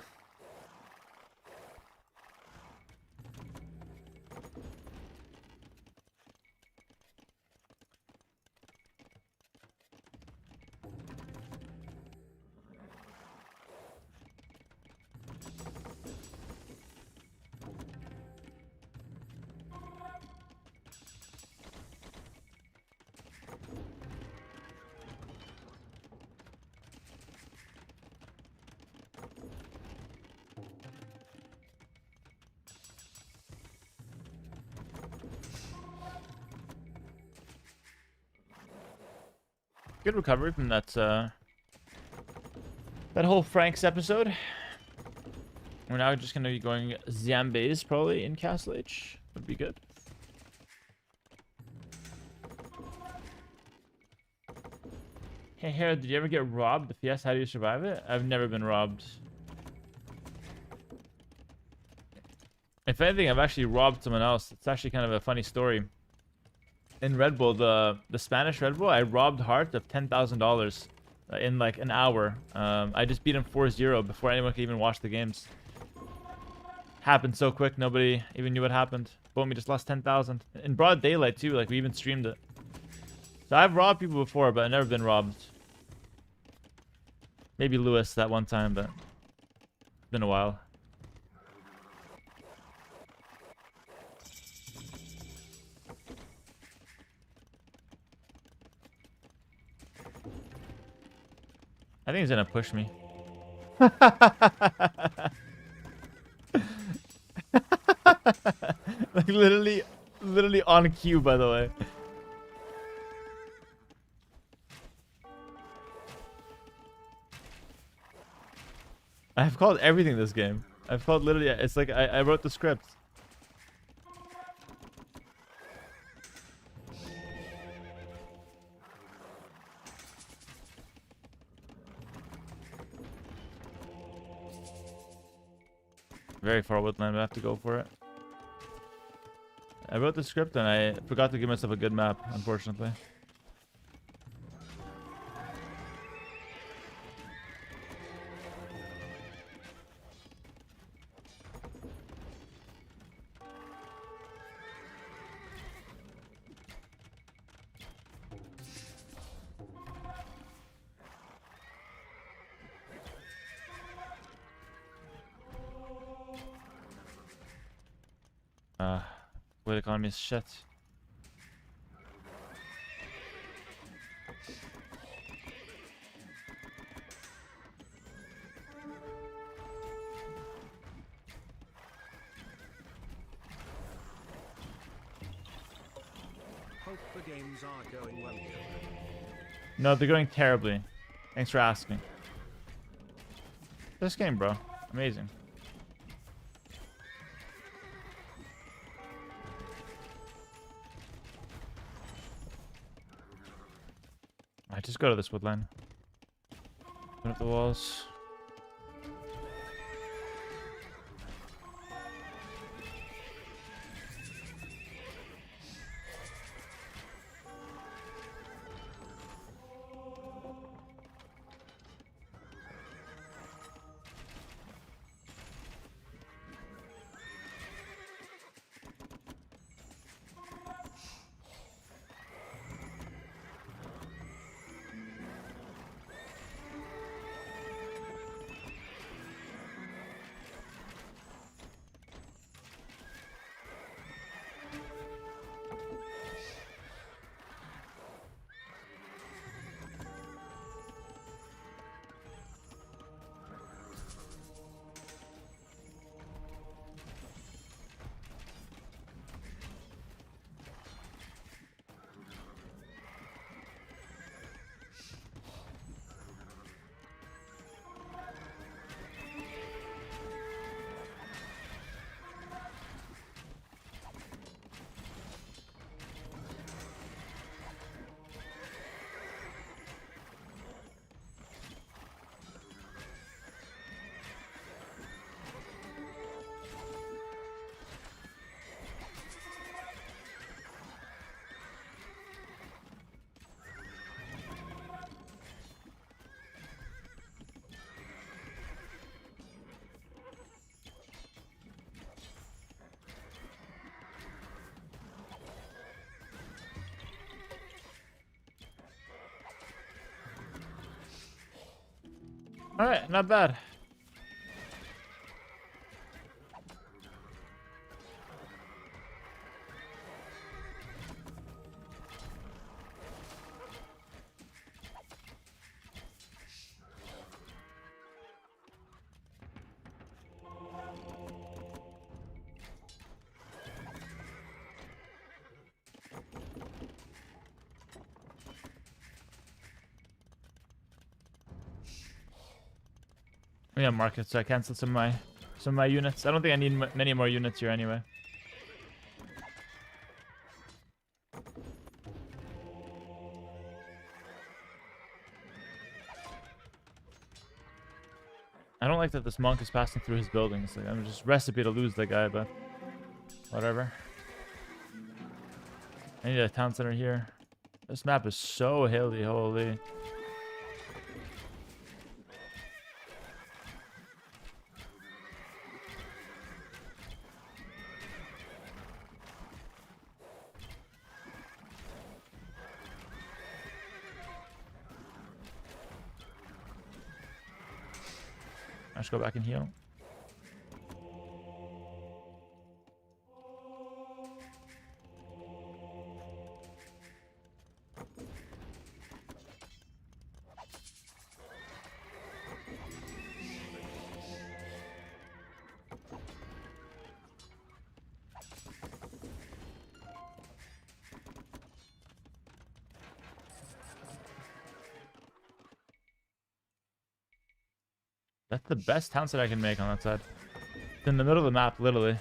Good recovery from that whole Franks episode. We're now just gonna be going Zambes probably in Castle H. Would be good. Hey Hera, did you ever get robbed? If yes, how do you survive it? I've never been robbed. If anything, I've actually robbed someone else. It's actually kind of a funny story. In Red Bull, the Spanish Red Bull, I robbed Hart of $10,000 in like an hour. I just beat him 4-0 before anyone could even watch the games. Happened so quick, nobody even knew what happened. Boom, we just lost 10,000 in broad daylight too. Like we even streamed it. So I've robbed people before, but I've never been robbed. Maybe Lewis that one time, but it's been a while. I think he's gonna push me. Like literally on cue, by the way. I've called everything this game. I've called literally. It's like I wrote the script. Very far woodland. I have to go for it. I wrote the script and I forgot to give myself a good map, unfortunately. Wood economy is shit. Hope the games are going well here. No, they're going terribly. Thanks for asking. This game, bro. Amazing. I just go to this woodline. Open up the walls. Alright, not bad. Yeah, market, so I canceled some of my units. I don't think I need many more units here anyway. I don't like that this monk is passing through his buildings. Like, I'm just recipe to lose that guy, but whatever. I need a town center here. This map is so hilly, holy. I should go back and heal. That's the best town site I can make on that side. It's in the middle of the map, literally.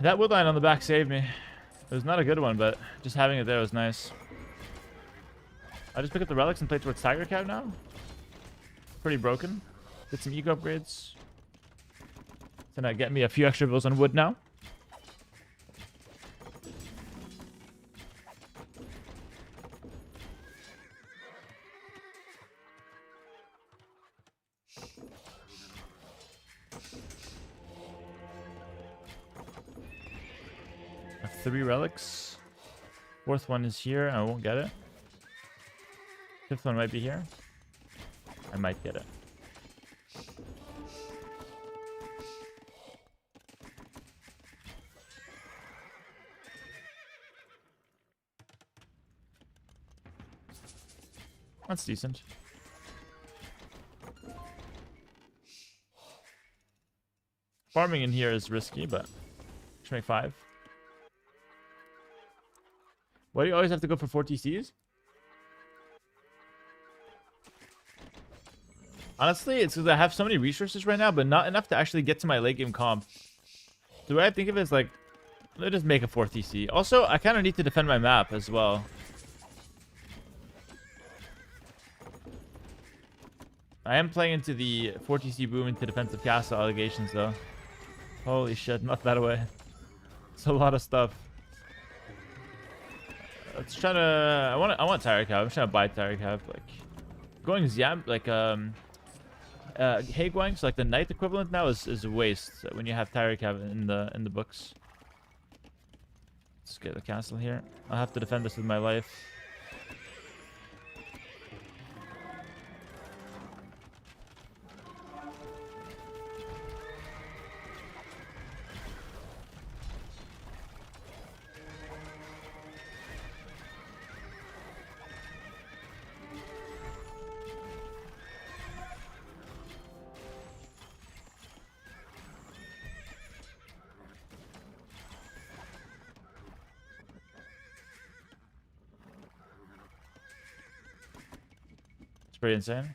That wood line on the back saved me. It was not a good one, but just having it there was nice. I just pick up the relics and play towards Tiger Cab now. Pretty broken. Did some eco upgrades. It's gonna get me a few extra bills on wood now. I have 3 relics. 4th one is here. I won't get it. 5th one might be here. I might get it. That's decent. Farming in here is risky, but should make 5. Why do you always have to go for 4 TCs? Honestly, it's because I have so many resources right now, but not enough to actually get to my late game comp. So the way I think of it is like, let me just make a 4 TC. Also, I kind of need to defend my map as well. I am playing into the 4 TC boom into defensive castle allegations though. Holy shit, not that away. It's a lot of stuff. Let's try to. I want Tire Cab. I'm trying to buy Tire Cab. Like going Xiam, like Haguang, so like the knight equivalent now is a waste when you have Tire Cab in the books. Let's get the castle here. I'll have to defend this with my life. It's pretty insane.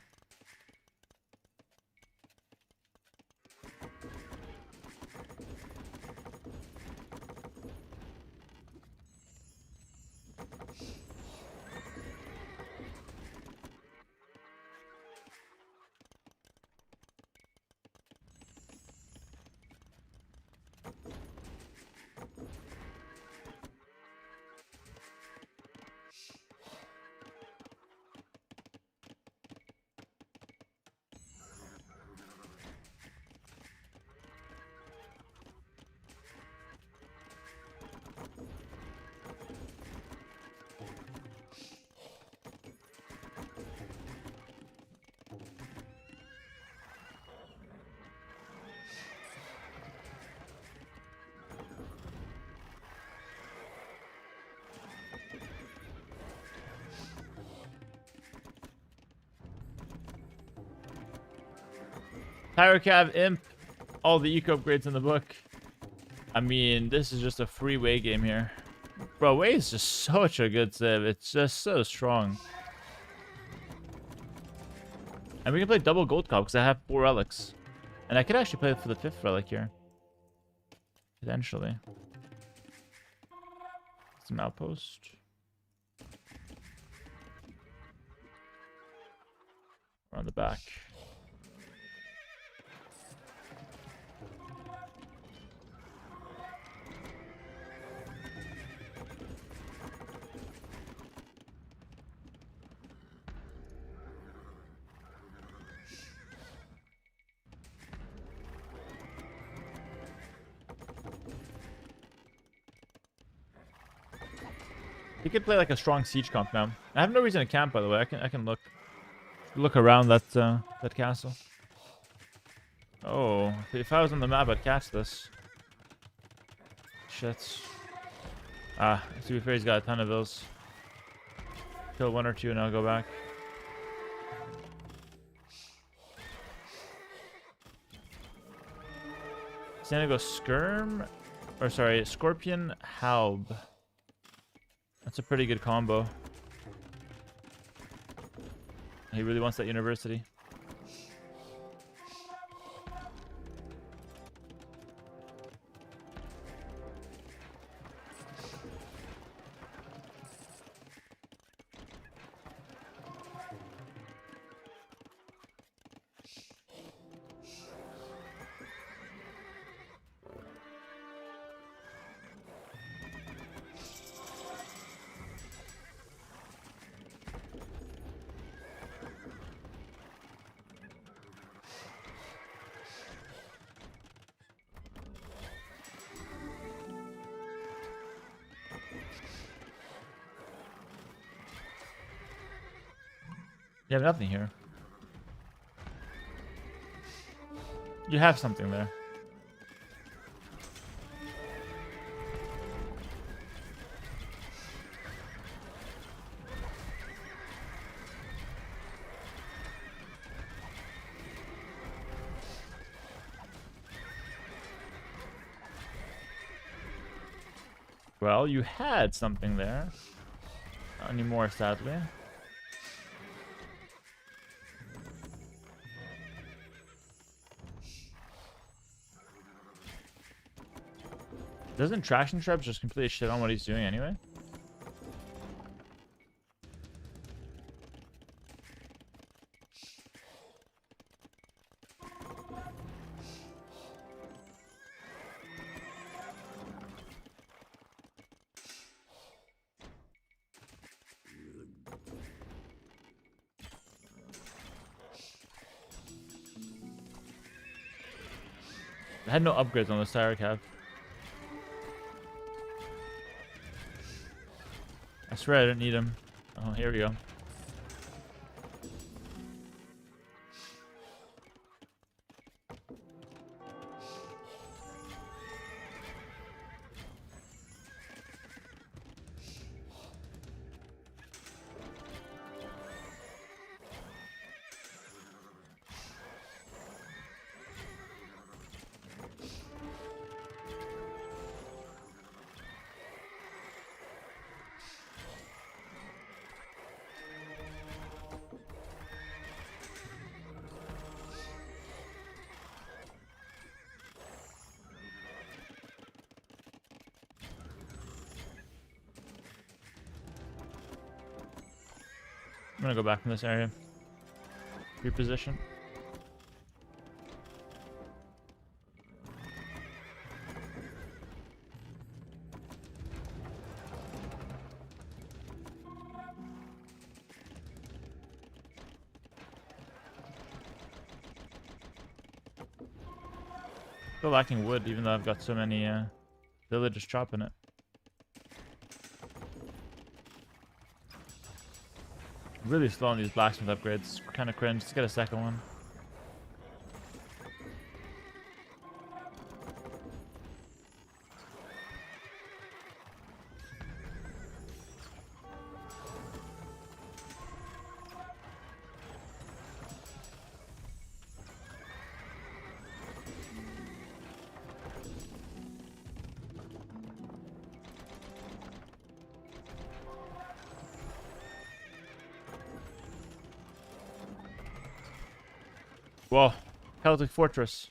Pyrocav, Imp, all the eco upgrades in the book. I mean, this is just a free Way game here. Bro, Way is just such a good civ. It's just so strong. And we can play double gold cop because I have 4 relics. And I could actually play for the 5th relic here. Potentially. Some outpost. We're on the back. You could play like a strong siege comp now. I have no reason to camp, by the way. I can look around that that castle. Oh, if I was on the map, I'd catch this. Shit. Ah, to be fair, he's got a ton of bills. Kill 1 or 2 and I'll go back. Sanago Skirm, or sorry, Scorpion Haub. That's a pretty good combo. He really wants that university. You have nothing here. You have something there. Well, you had something there. Not anymore, sadly. Doesn't Traction Shrubs just completely shit on what he's doing anyway? I had no upgrades on the Syra Cav. I swear I didn't need him. Oh, here we go. I'm gonna go back from this area. Reposition. Still lacking wood, even though I've got so many villagers chopping it. Really slow on these blacksmith upgrades. Kind of cringe. Let's get a second one. Whoa. Celtic Fortress.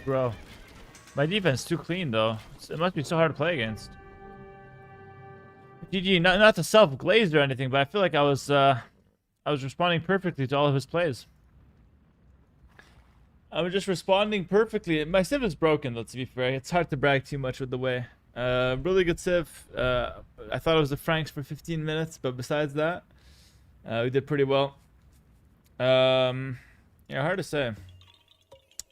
Bro. My defense too clean though. It must be so hard to play against. GG, not to self-glaze or anything, but I feel like I was responding perfectly to all of his plays. I was just responding perfectly. My civ is broken, let's be fair. It's hard to brag too much with the way. Really good civ. I thought it was the Franks for 15 minutes, but besides that, we did pretty well. Yeah, hard to say.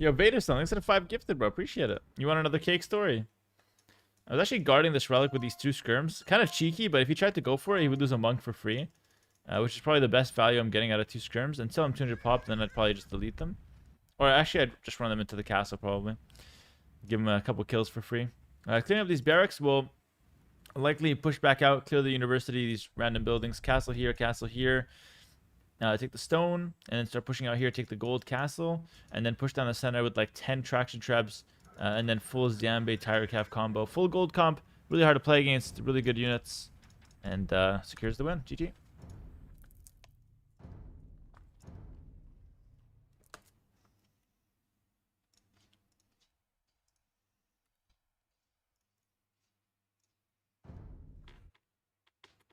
Yo, Vader Stone, thanks for the 5 gifted, bro. Appreciate it. You want another cake story? I was actually guarding this relic with these 2 skirms. Kind of cheeky, but if he tried to go for it, he would lose a monk for free. Which is probably the best value I'm getting out of 2 skirms. Until I'm 200 popped, then I'd probably just delete them. Or actually, I'd just run them into the castle, probably. Give him a couple kills for free. Clearing up these barracks will likely push back out, clear the university, these random buildings. Castle here, castle here. Take the stone, and then start pushing out here, take the gold castle, and then push down the center with like 10 traction traps, and then full Ziambe Tiger Calf combo. Full gold comp, really hard to play against, really good units, and secures the win. GG.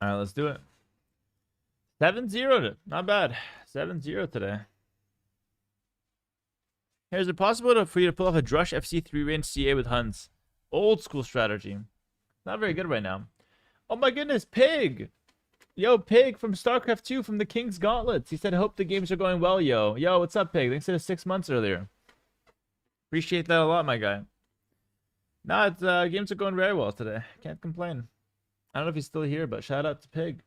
All right, let's do it. 7-0, not bad. 7-0 today. Hey, is it possible for you to pull off a Drush FC 3-range CA with Huns? Old school strategy. Not very good right now. Oh my goodness, Pig! Yo, Pig from StarCraft 2 from the King's Gauntlets. He said, I hope the games are going well, yo. Yo, what's up, Pig? Thanks for the 6 months earlier. Appreciate that a lot, my guy. Nah, it's, games are going very well today. Can't complain. I don't know if he's still here, but shout out to Pig.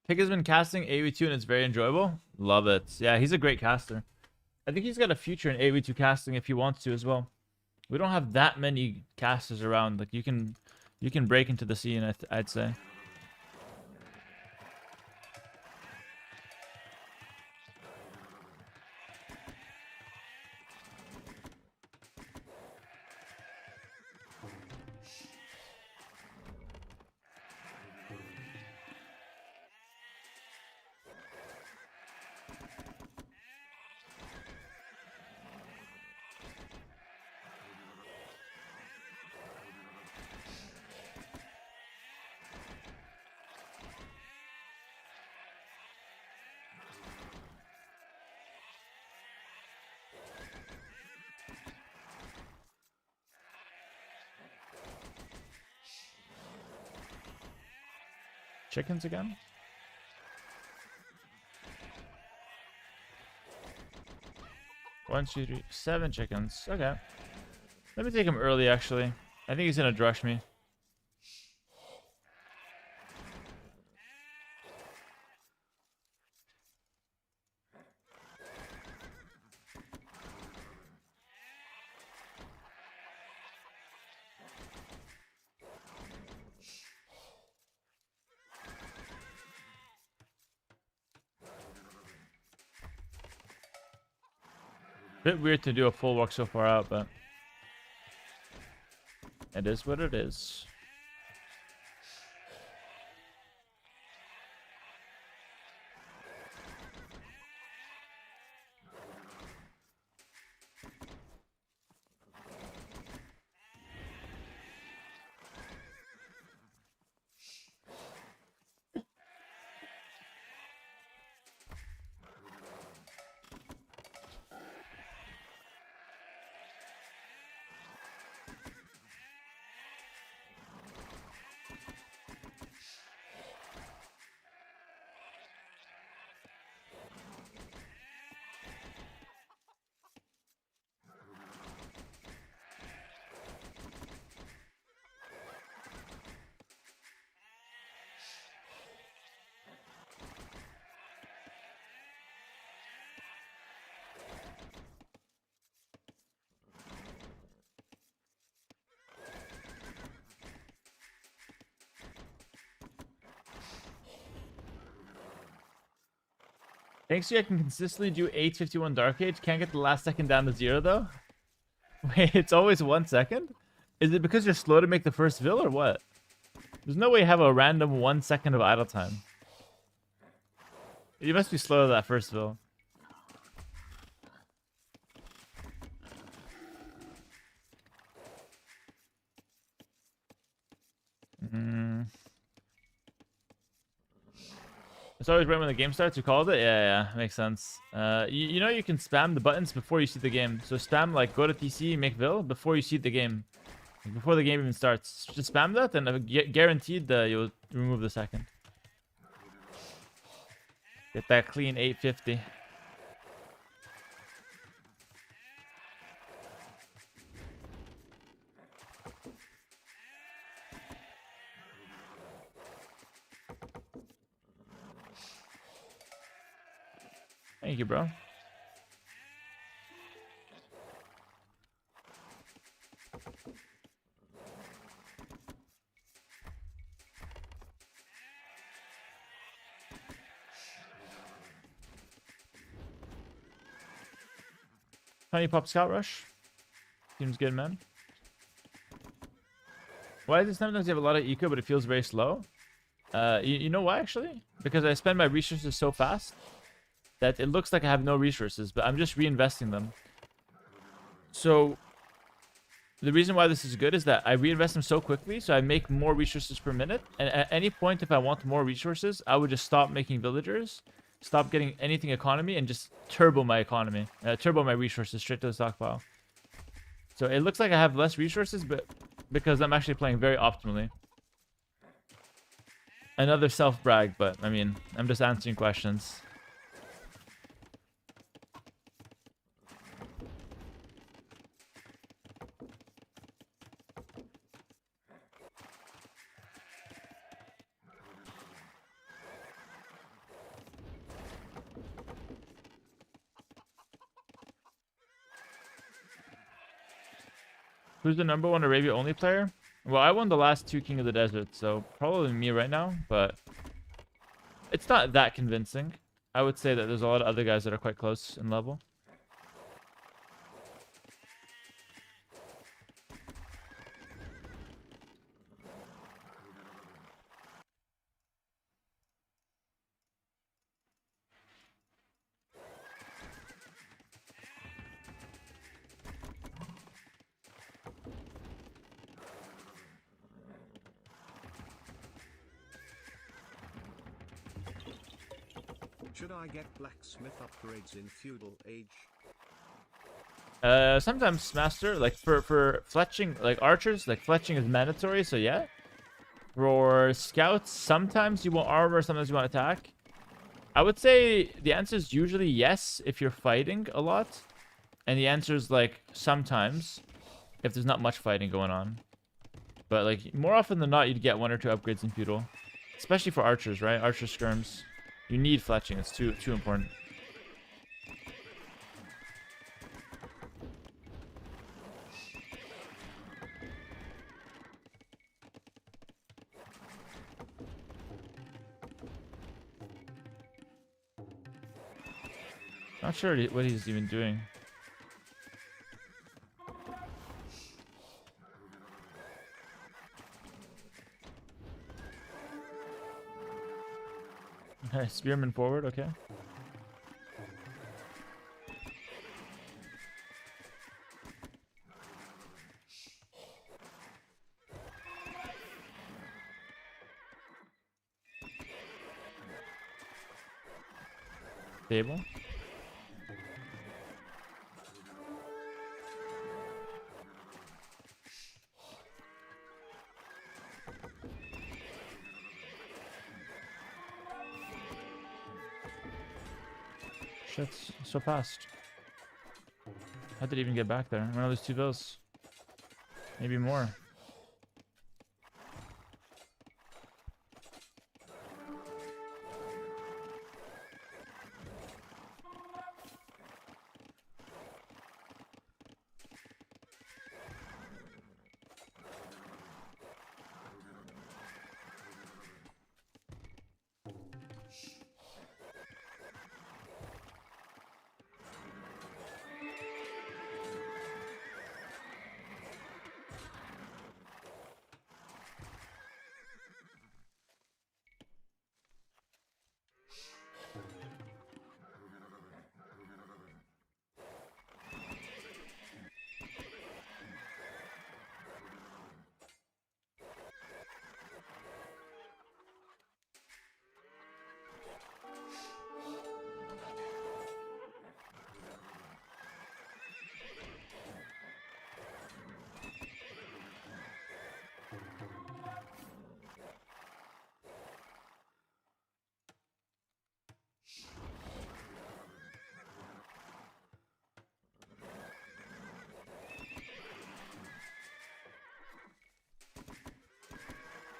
Pig has been casting AoE2 and it's very enjoyable. Love it. Yeah, he's a great caster. I think he's got a future in AoE2 casting if he wants to as well. We don't have that many casters around. Like you can break into the scene, I'd say. Chickens again? One, two, three, 7 chickens. Okay. Let me take him early, actually. I think he's gonna drush me. Bit weird to do a full walk so far out, but it is what it is. Thanks to you, I can consistently do 851 Dark Age. Can't get the last second down to 0 though. Wait, it's always 1 second? Is it because you're slow to make the first vill or what? There's no way you have a random 1 second of idle time. You must be slow to that first vill. It's always right when the game starts. You called it? Yeah, makes sense. You know you can spam the buttons before you see the game. So spam like go to TC, make Vill before you see the game. Like, before the game even starts. Just spam that and guaranteed you'll remove the second. Get that clean 850. Thank you, bro. Tiny Pop Scout Rush. Seems good, man. Why is it sometimes you have a lot of eco, but it feels very slow? You know why, actually? Because I spend my resources so fast that it looks like I have no resources, but I'm just reinvesting them. So the reason why this is good is that I reinvest them so quickly, so I make more resources per minute. And at any point, if I want more resources, I would just stop making villagers, stop getting anything economy, and just turbo my economy, turbo my resources straight to the stockpile. So it looks like I have less resources, but because I'm actually playing very optimally. Another self-brag, but I mean, I'm just answering questions. Who's the #1 Arabia only player? Well, I won the last 2 King of the Desert, so probably me right now, but it's not that convincing. I would say that there's a lot of other guys that are quite close in level. Should I get blacksmith upgrades in feudal age? Sometimes master, like for fletching, like archers, like fletching is mandatory, so yeah. For scouts, sometimes you want armor, sometimes you want attack. I would say the answer is usually yes if you're fighting a lot, and the answer is like sometimes if there's not much fighting going on. But like more often than not, you'd get 1 or 2 upgrades in feudal, especially for archers, right? Archer skirms, you need fletching. It's too important. Not sure what he's even doing. Spearman forward, okay. Stable. Shit, so fast. How did it even get back there? One of those 2 bills. Maybe more.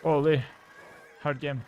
Holy. Hard game.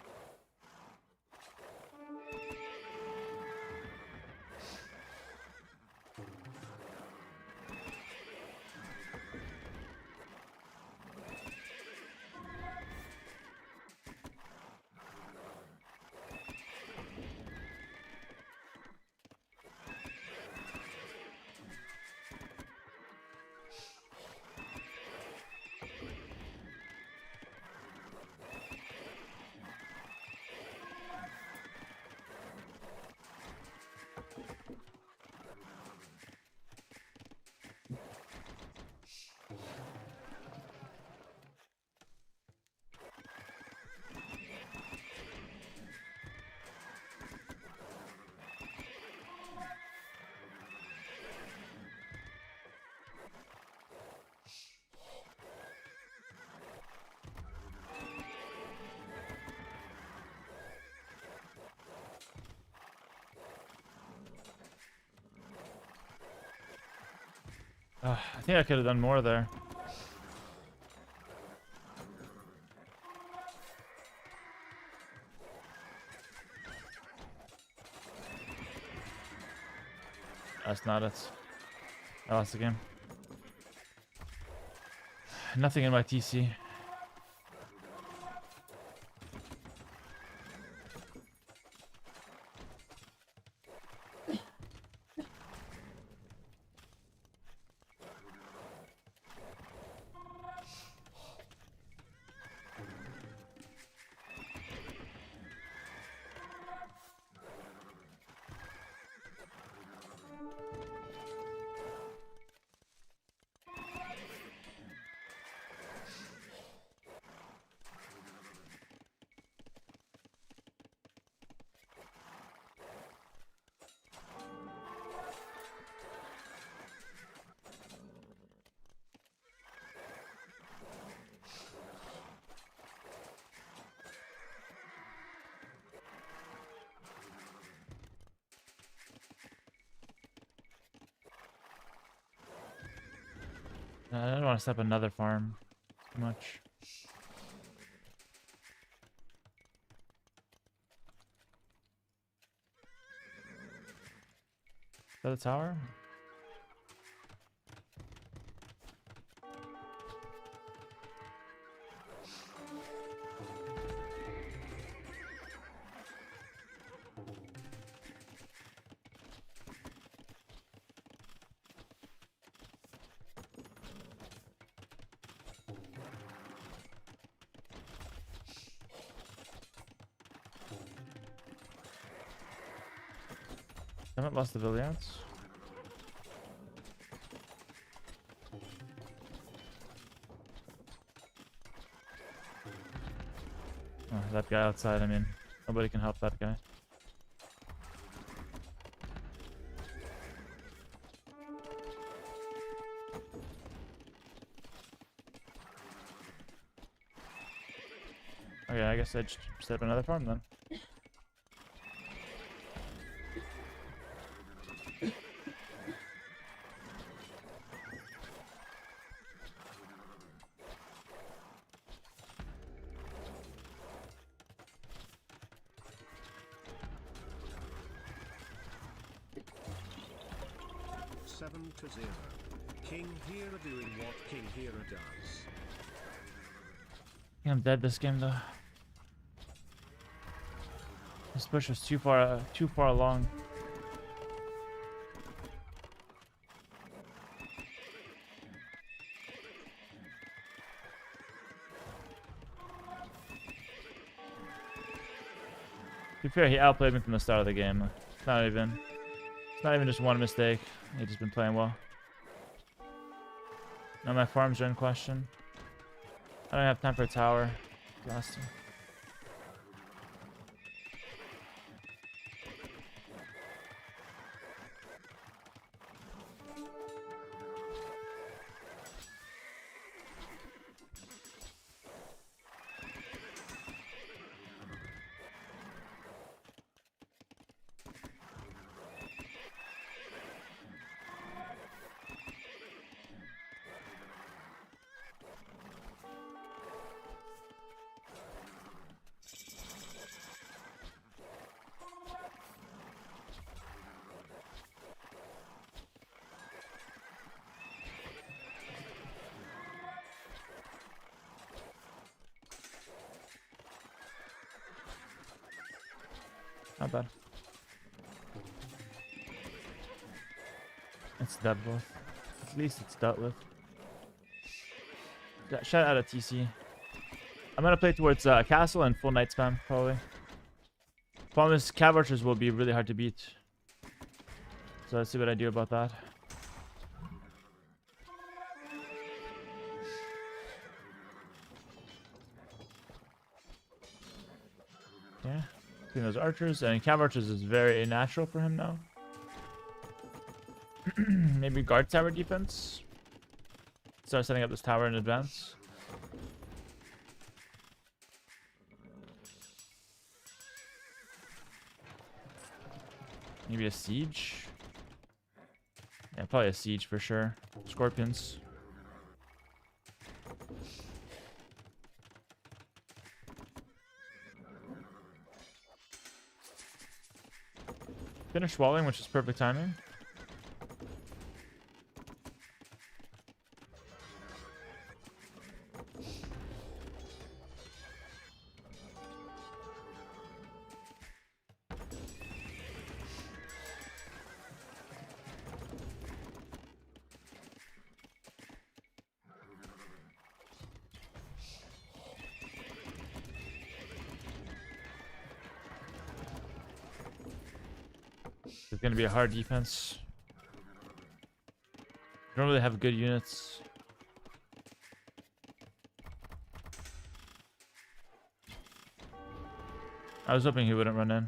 I think I could have done more there. That's not it. I lost the game. Nothing in my TC. I don't want to step another farm too much. Is that the tower? I haven't lost the Villians. Oh, that guy outside, I mean, nobody can help that guy. Okay, I guess I just set up another farm then. Seven to 0. King Hera doing what King Hera does. I think I'm dead this game though. This push was too far along. To be fair, he outplayed me from the start of the game. It's not even just one mistake. He's just been playing well. Now my farms are in question. I don't have time for a tower. Exhausting. Not bad. It's dead both. At least it's dealt with. Shout out at TC. I'm gonna play towards castle and full night spam probably. Problem is cav archers will be really hard to beat. So let's see what I do about that. Yeah. Between those archers and cav archers is very natural for him now. Maybe guard tower defense. Start setting up this tower in advance. Maybe a siege. Yeah, probably a siege for sure. Scorpions. Finish walling, which is perfect timing. It's going to be a hard defense. Don't really have good units. I was hoping he wouldn't run in.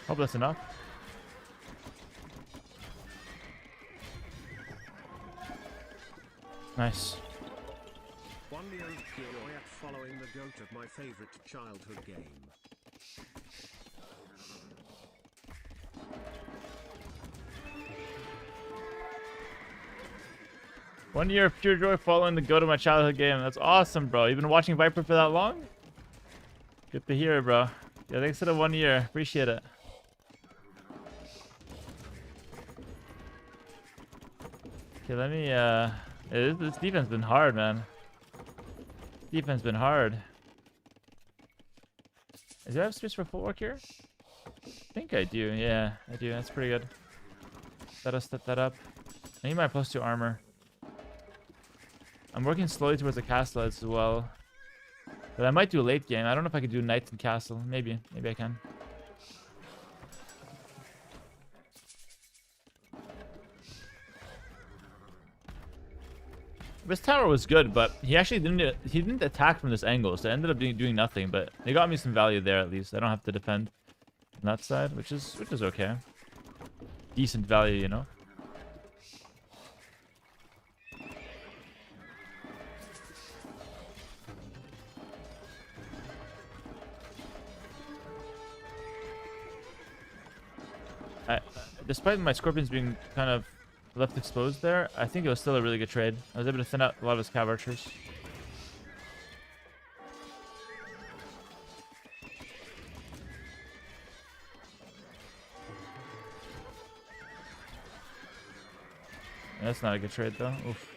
Hope that's enough. Nice. 1 year of pure joy at following the goat of my favorite childhood game. One year of pure joy following the go to my childhood game. That's awesome, bro. You've been watching Viper for that long? Good to hear, bro. Yeah, thanks for the 1 year. Appreciate it. Okay, let me, this defense been hard, man. Defense been hard. Does it have space for footwork here? I think I do. Yeah, I do. That's pretty good. Gotta step that up. I need my +2 armor. I'm working slowly towards the castle as well. But I might do late game. I don't know if I could do knights and castle. Maybe. Maybe I can. This tower was good, but he actually didn't attack from this angle, so I ended up doing nothing. But they got me some value there at least. I don't have to defend on that side, which is okay. Decent value, you know. Despite my scorpions being kind of left exposed there. I think it was still a really good trade. I was able to thin out a lot of his cav archers. That's not a good trade though. Oof.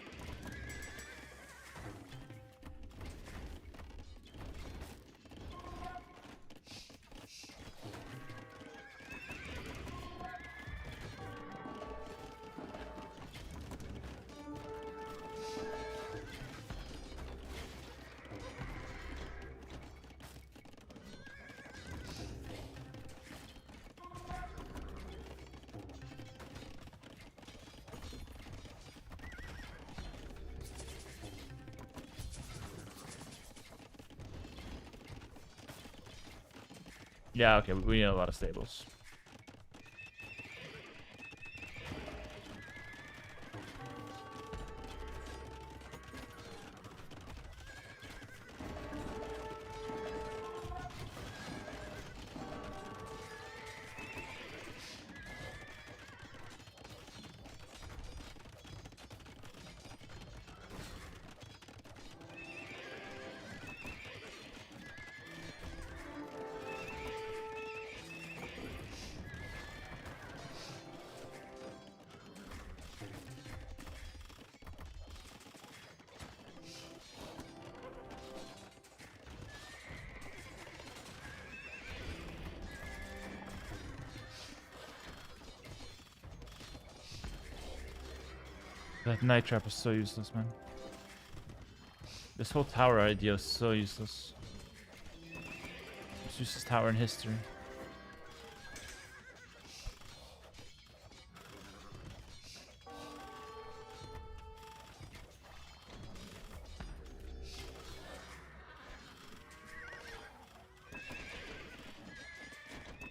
Yeah, okay, we need a lot of stables. That night trap is so useless, man. This whole tower idea is so useless. It's useless tower in history.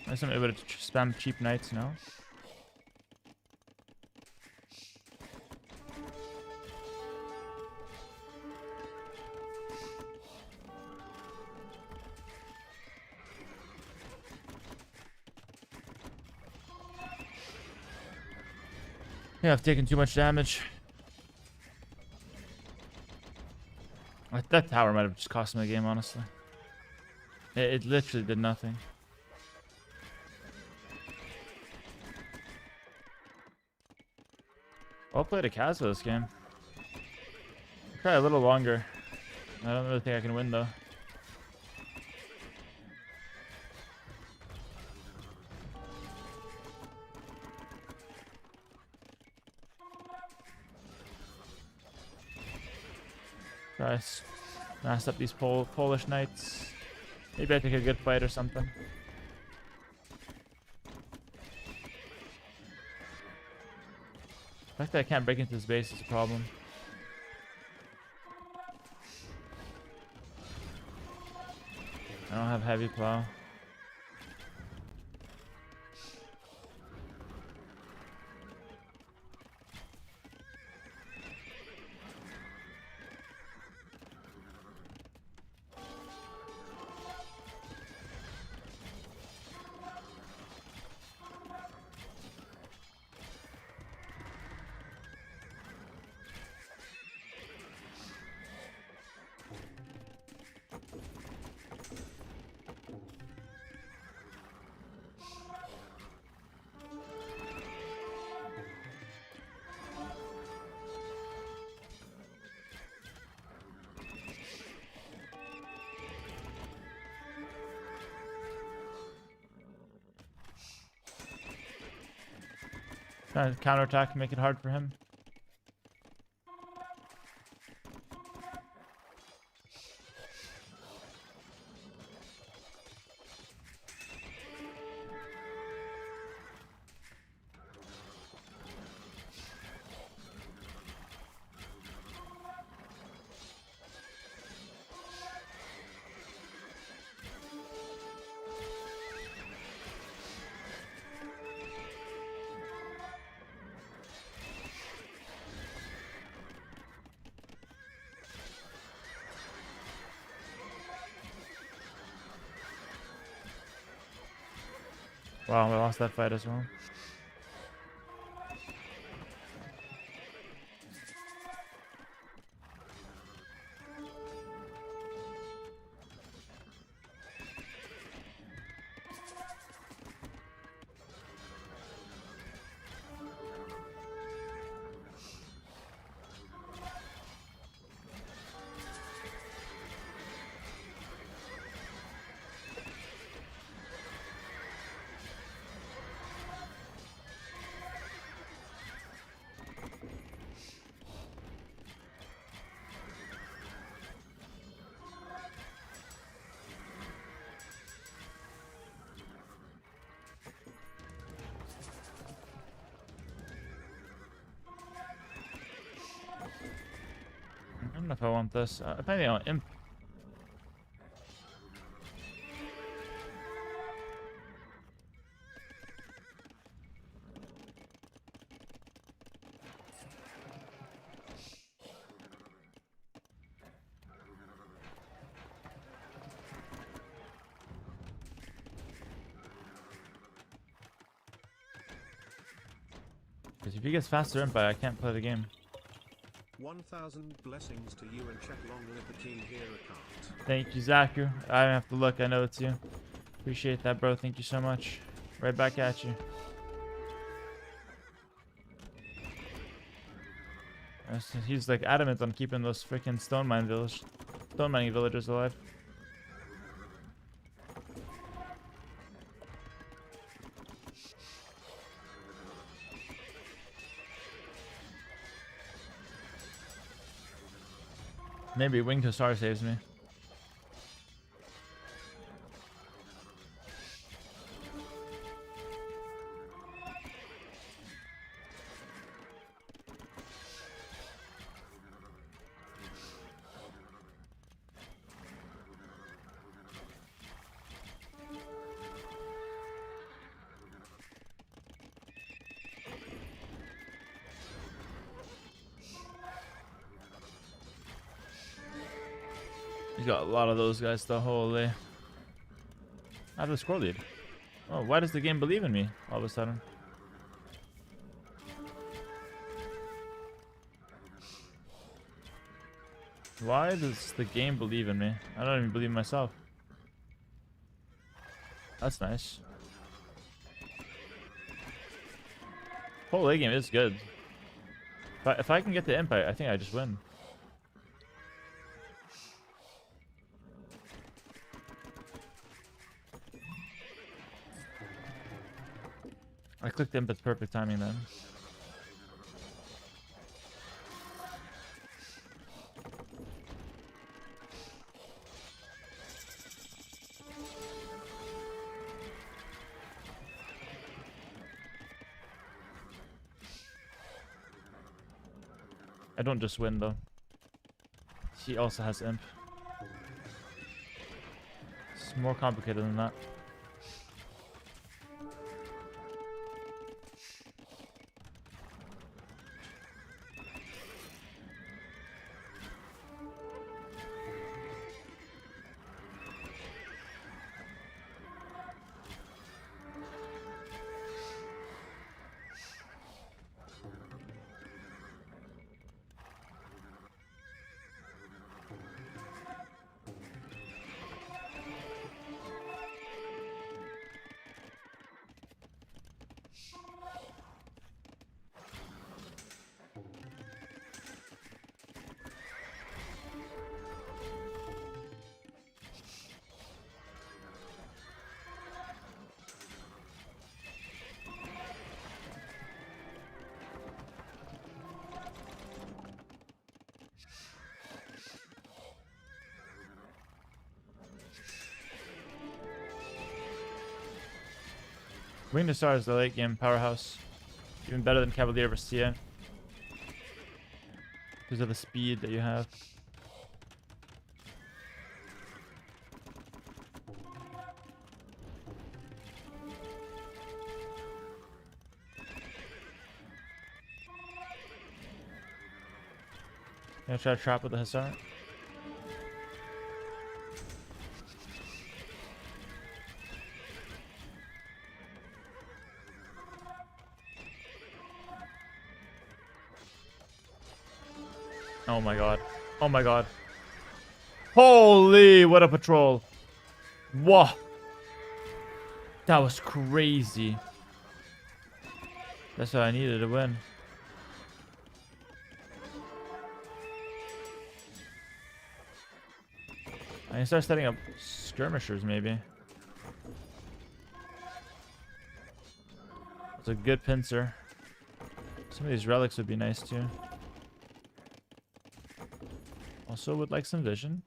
I guess I'm able to spam cheap knights now. Yeah, I've taken too much damage. That tower might have just cost me the game, honestly. It literally did nothing. I'll play the Kazoo this game. Try a little longer. I don't really think I can win though. Try mass up these Polish knights. Maybe I take a good fight or something. The fact that I can't break into his base is a problem. I don't have heavy plow. Trying to counterattack and make it hard for him. Wow, we lost that fight as well. know if I want this. If anything, I want imp. Because if he gets faster imp, I can't play the game. 1,000 blessings to you and check long live the King Hera card. Thank you, Zaku. I don't have to look. I know it's you. Appreciate that, bro. Thank you so much. Right back at you. He's like adamant on keeping those freaking stone mining villagers alive. Maybe Winged Hussar saves me. He's got a lot of those guys though, holy. I have the score lead. Oh, why does the game believe in me all of a sudden? Why does the game believe in me? I don't even believe in myself. That's nice. Whole A game is good. If I can get the imp, I think I just win. I clicked imp at perfect timing then. I don't just win though. He also has imp. It's more complicated than that. Winged Hussar is the late game powerhouse. Even better than Cavalier versus Tia. Because of the speed that you have. Gonna try to trap with the Hussar. Oh my god. Oh my god. Holy, what a patrol. Whoa. That was crazy. That's what I needed to win. I can start setting up skirmishers maybe. It's a good pincer. Some of these relics would be nice too. Also would like some vision.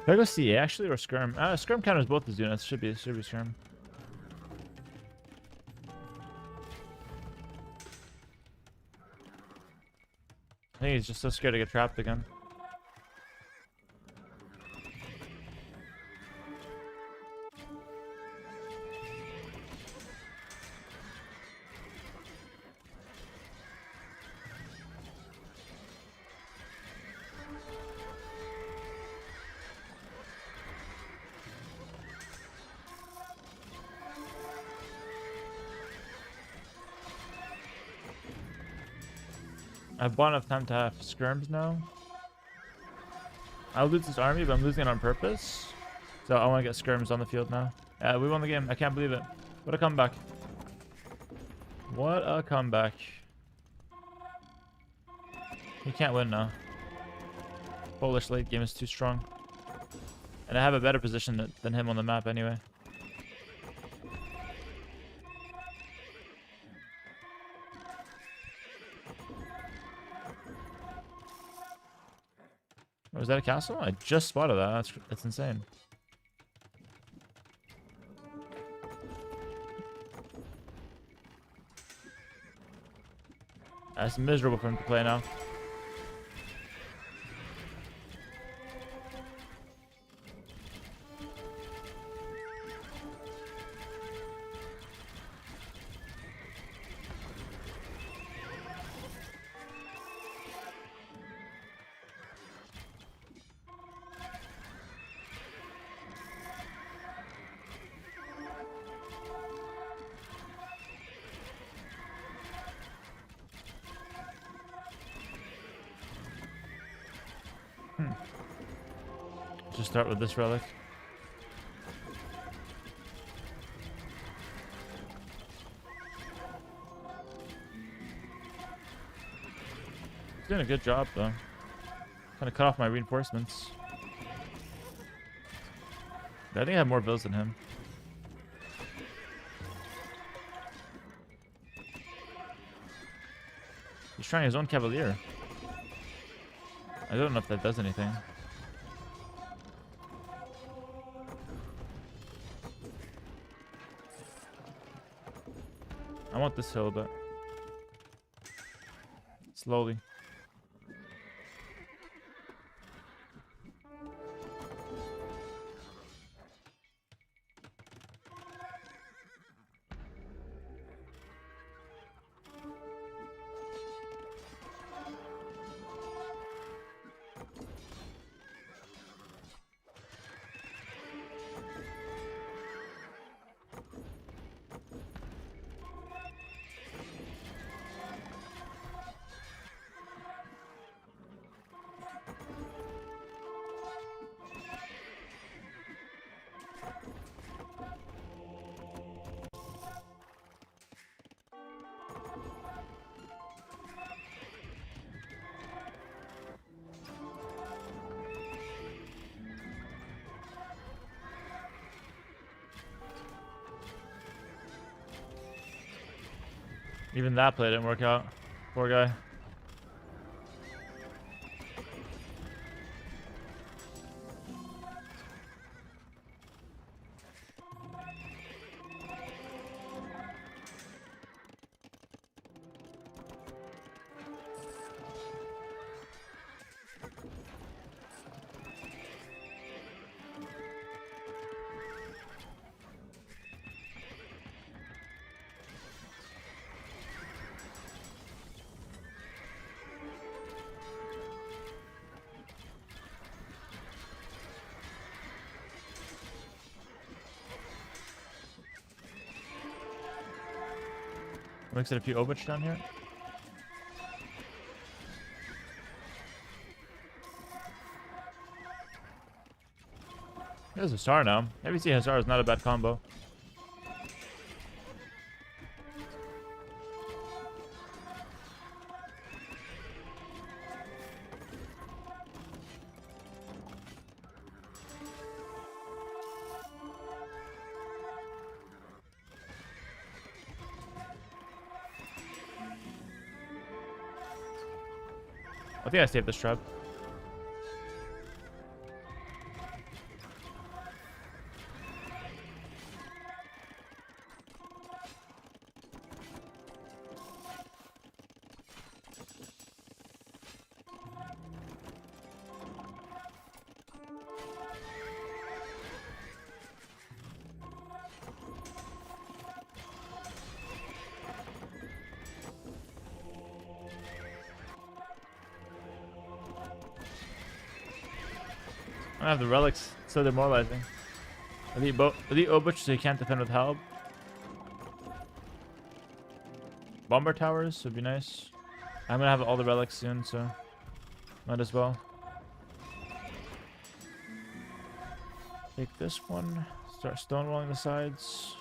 Should I go CA actually or Skirm? Skirm counters both his units. Should be Skirm. I think he's just so scared to get trapped again. I've bought enough time to have skirms now. I'll lose this army, but I'm losing it on purpose. So I want to get skirms on the field now. We won the game. I can't believe it. What a comeback. What a comeback. He can't win now. Polish late game is too strong. And I have a better position than him on the map anyway. Was that a castle? I just spotted that. That's insane. That's miserable for him to play now. Just start with this relic. He's doing a good job though. Kind of cut off my reinforcements. I think I have more bills than him. He's trying his own cavalier. I don't know if that does anything. I want this hill, but slowly. Even that play didn't work out. Poor guy. Looks at a few Obich down here. There's a star now. ABC Hazar is not a bad combo. I think I saved this trap. I have the relics, so demoralizing. Elite Obuch, so you can't defend with help. Bomber towers would be nice. I'm gonna have all the relics soon, so might as well. Take this one. Start stonewalling the sides.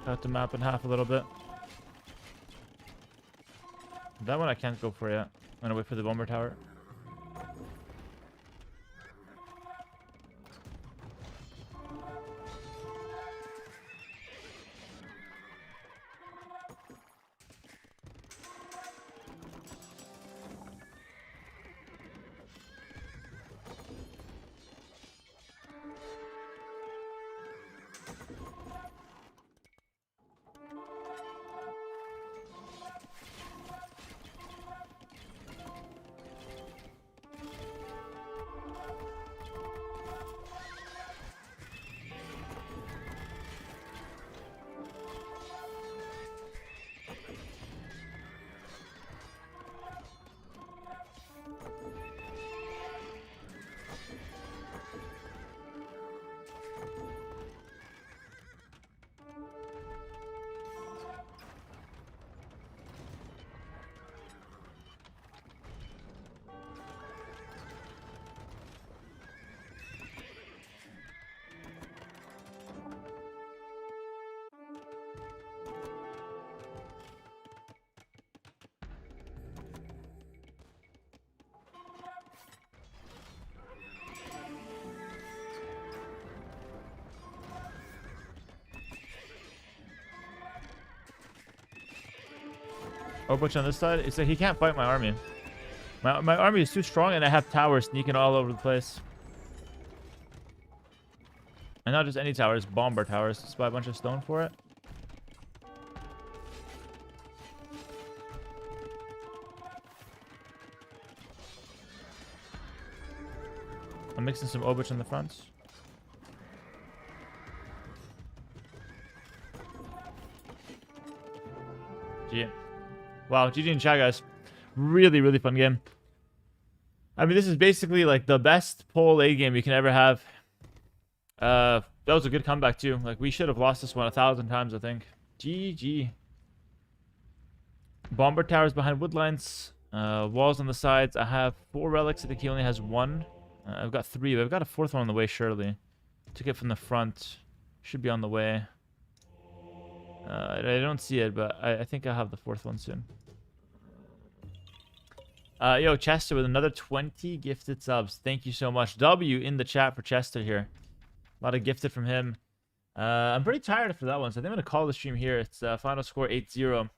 Cut the map in half a little bit. That one I can't go for yet. I'm gonna wait for the bomber tower. Obuch on this side. It's like he can't fight my army. My army is too strong, and I have towers sneaking all over the place. And not just any towers, bomber towers. Just buy a bunch of stone for it. I'm mixing some Obuch in the front. Yeah. Wow, GG and chat, guys. Really, really fun game. I mean, this is basically like the best pole A game you can ever have. That was a good comeback too. Like, we should have lost this one 1,000 times, I think. GG. Bomber towers behind woodlines. Walls on the sides. I have 4 relics. I think he only has 1. I've got 3, but I've got a 4th one on the way, surely. Took it from the front. Should be on the way. I don't see it, but I think I'll have the 4th one soon. Yo, Chester with another 20 gifted subs. Thank you so much. W in the chat for Chester here. A lot of gifted from him. I'm pretty tired after that one, so I think I'm going to call the stream here. It's final score 8-0.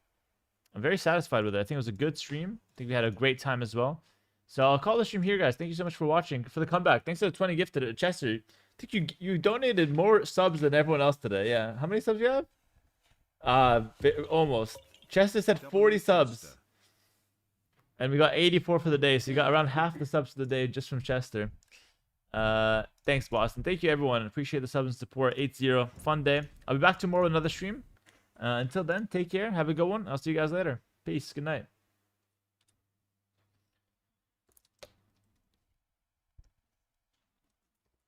I'm very satisfied with it. I think it was a good stream. I think we had a great time as well. So I'll call the stream here, guys. Thank you so much for watching. For the comeback. Thanks for the 20 gifted. Chester, I think you donated more subs than everyone else today. Yeah. How many subs do you have? Almost. Chester said 40 subs. And we got 84 for the day. So you got around half the subs for the day just from Chester. Thanks, Boston. Thank you, everyone. Appreciate the subs and support. 8-0. Fun day. I'll be back tomorrow with another stream. Until then, take care. Have a good one. I'll see you guys later. Peace. Good night.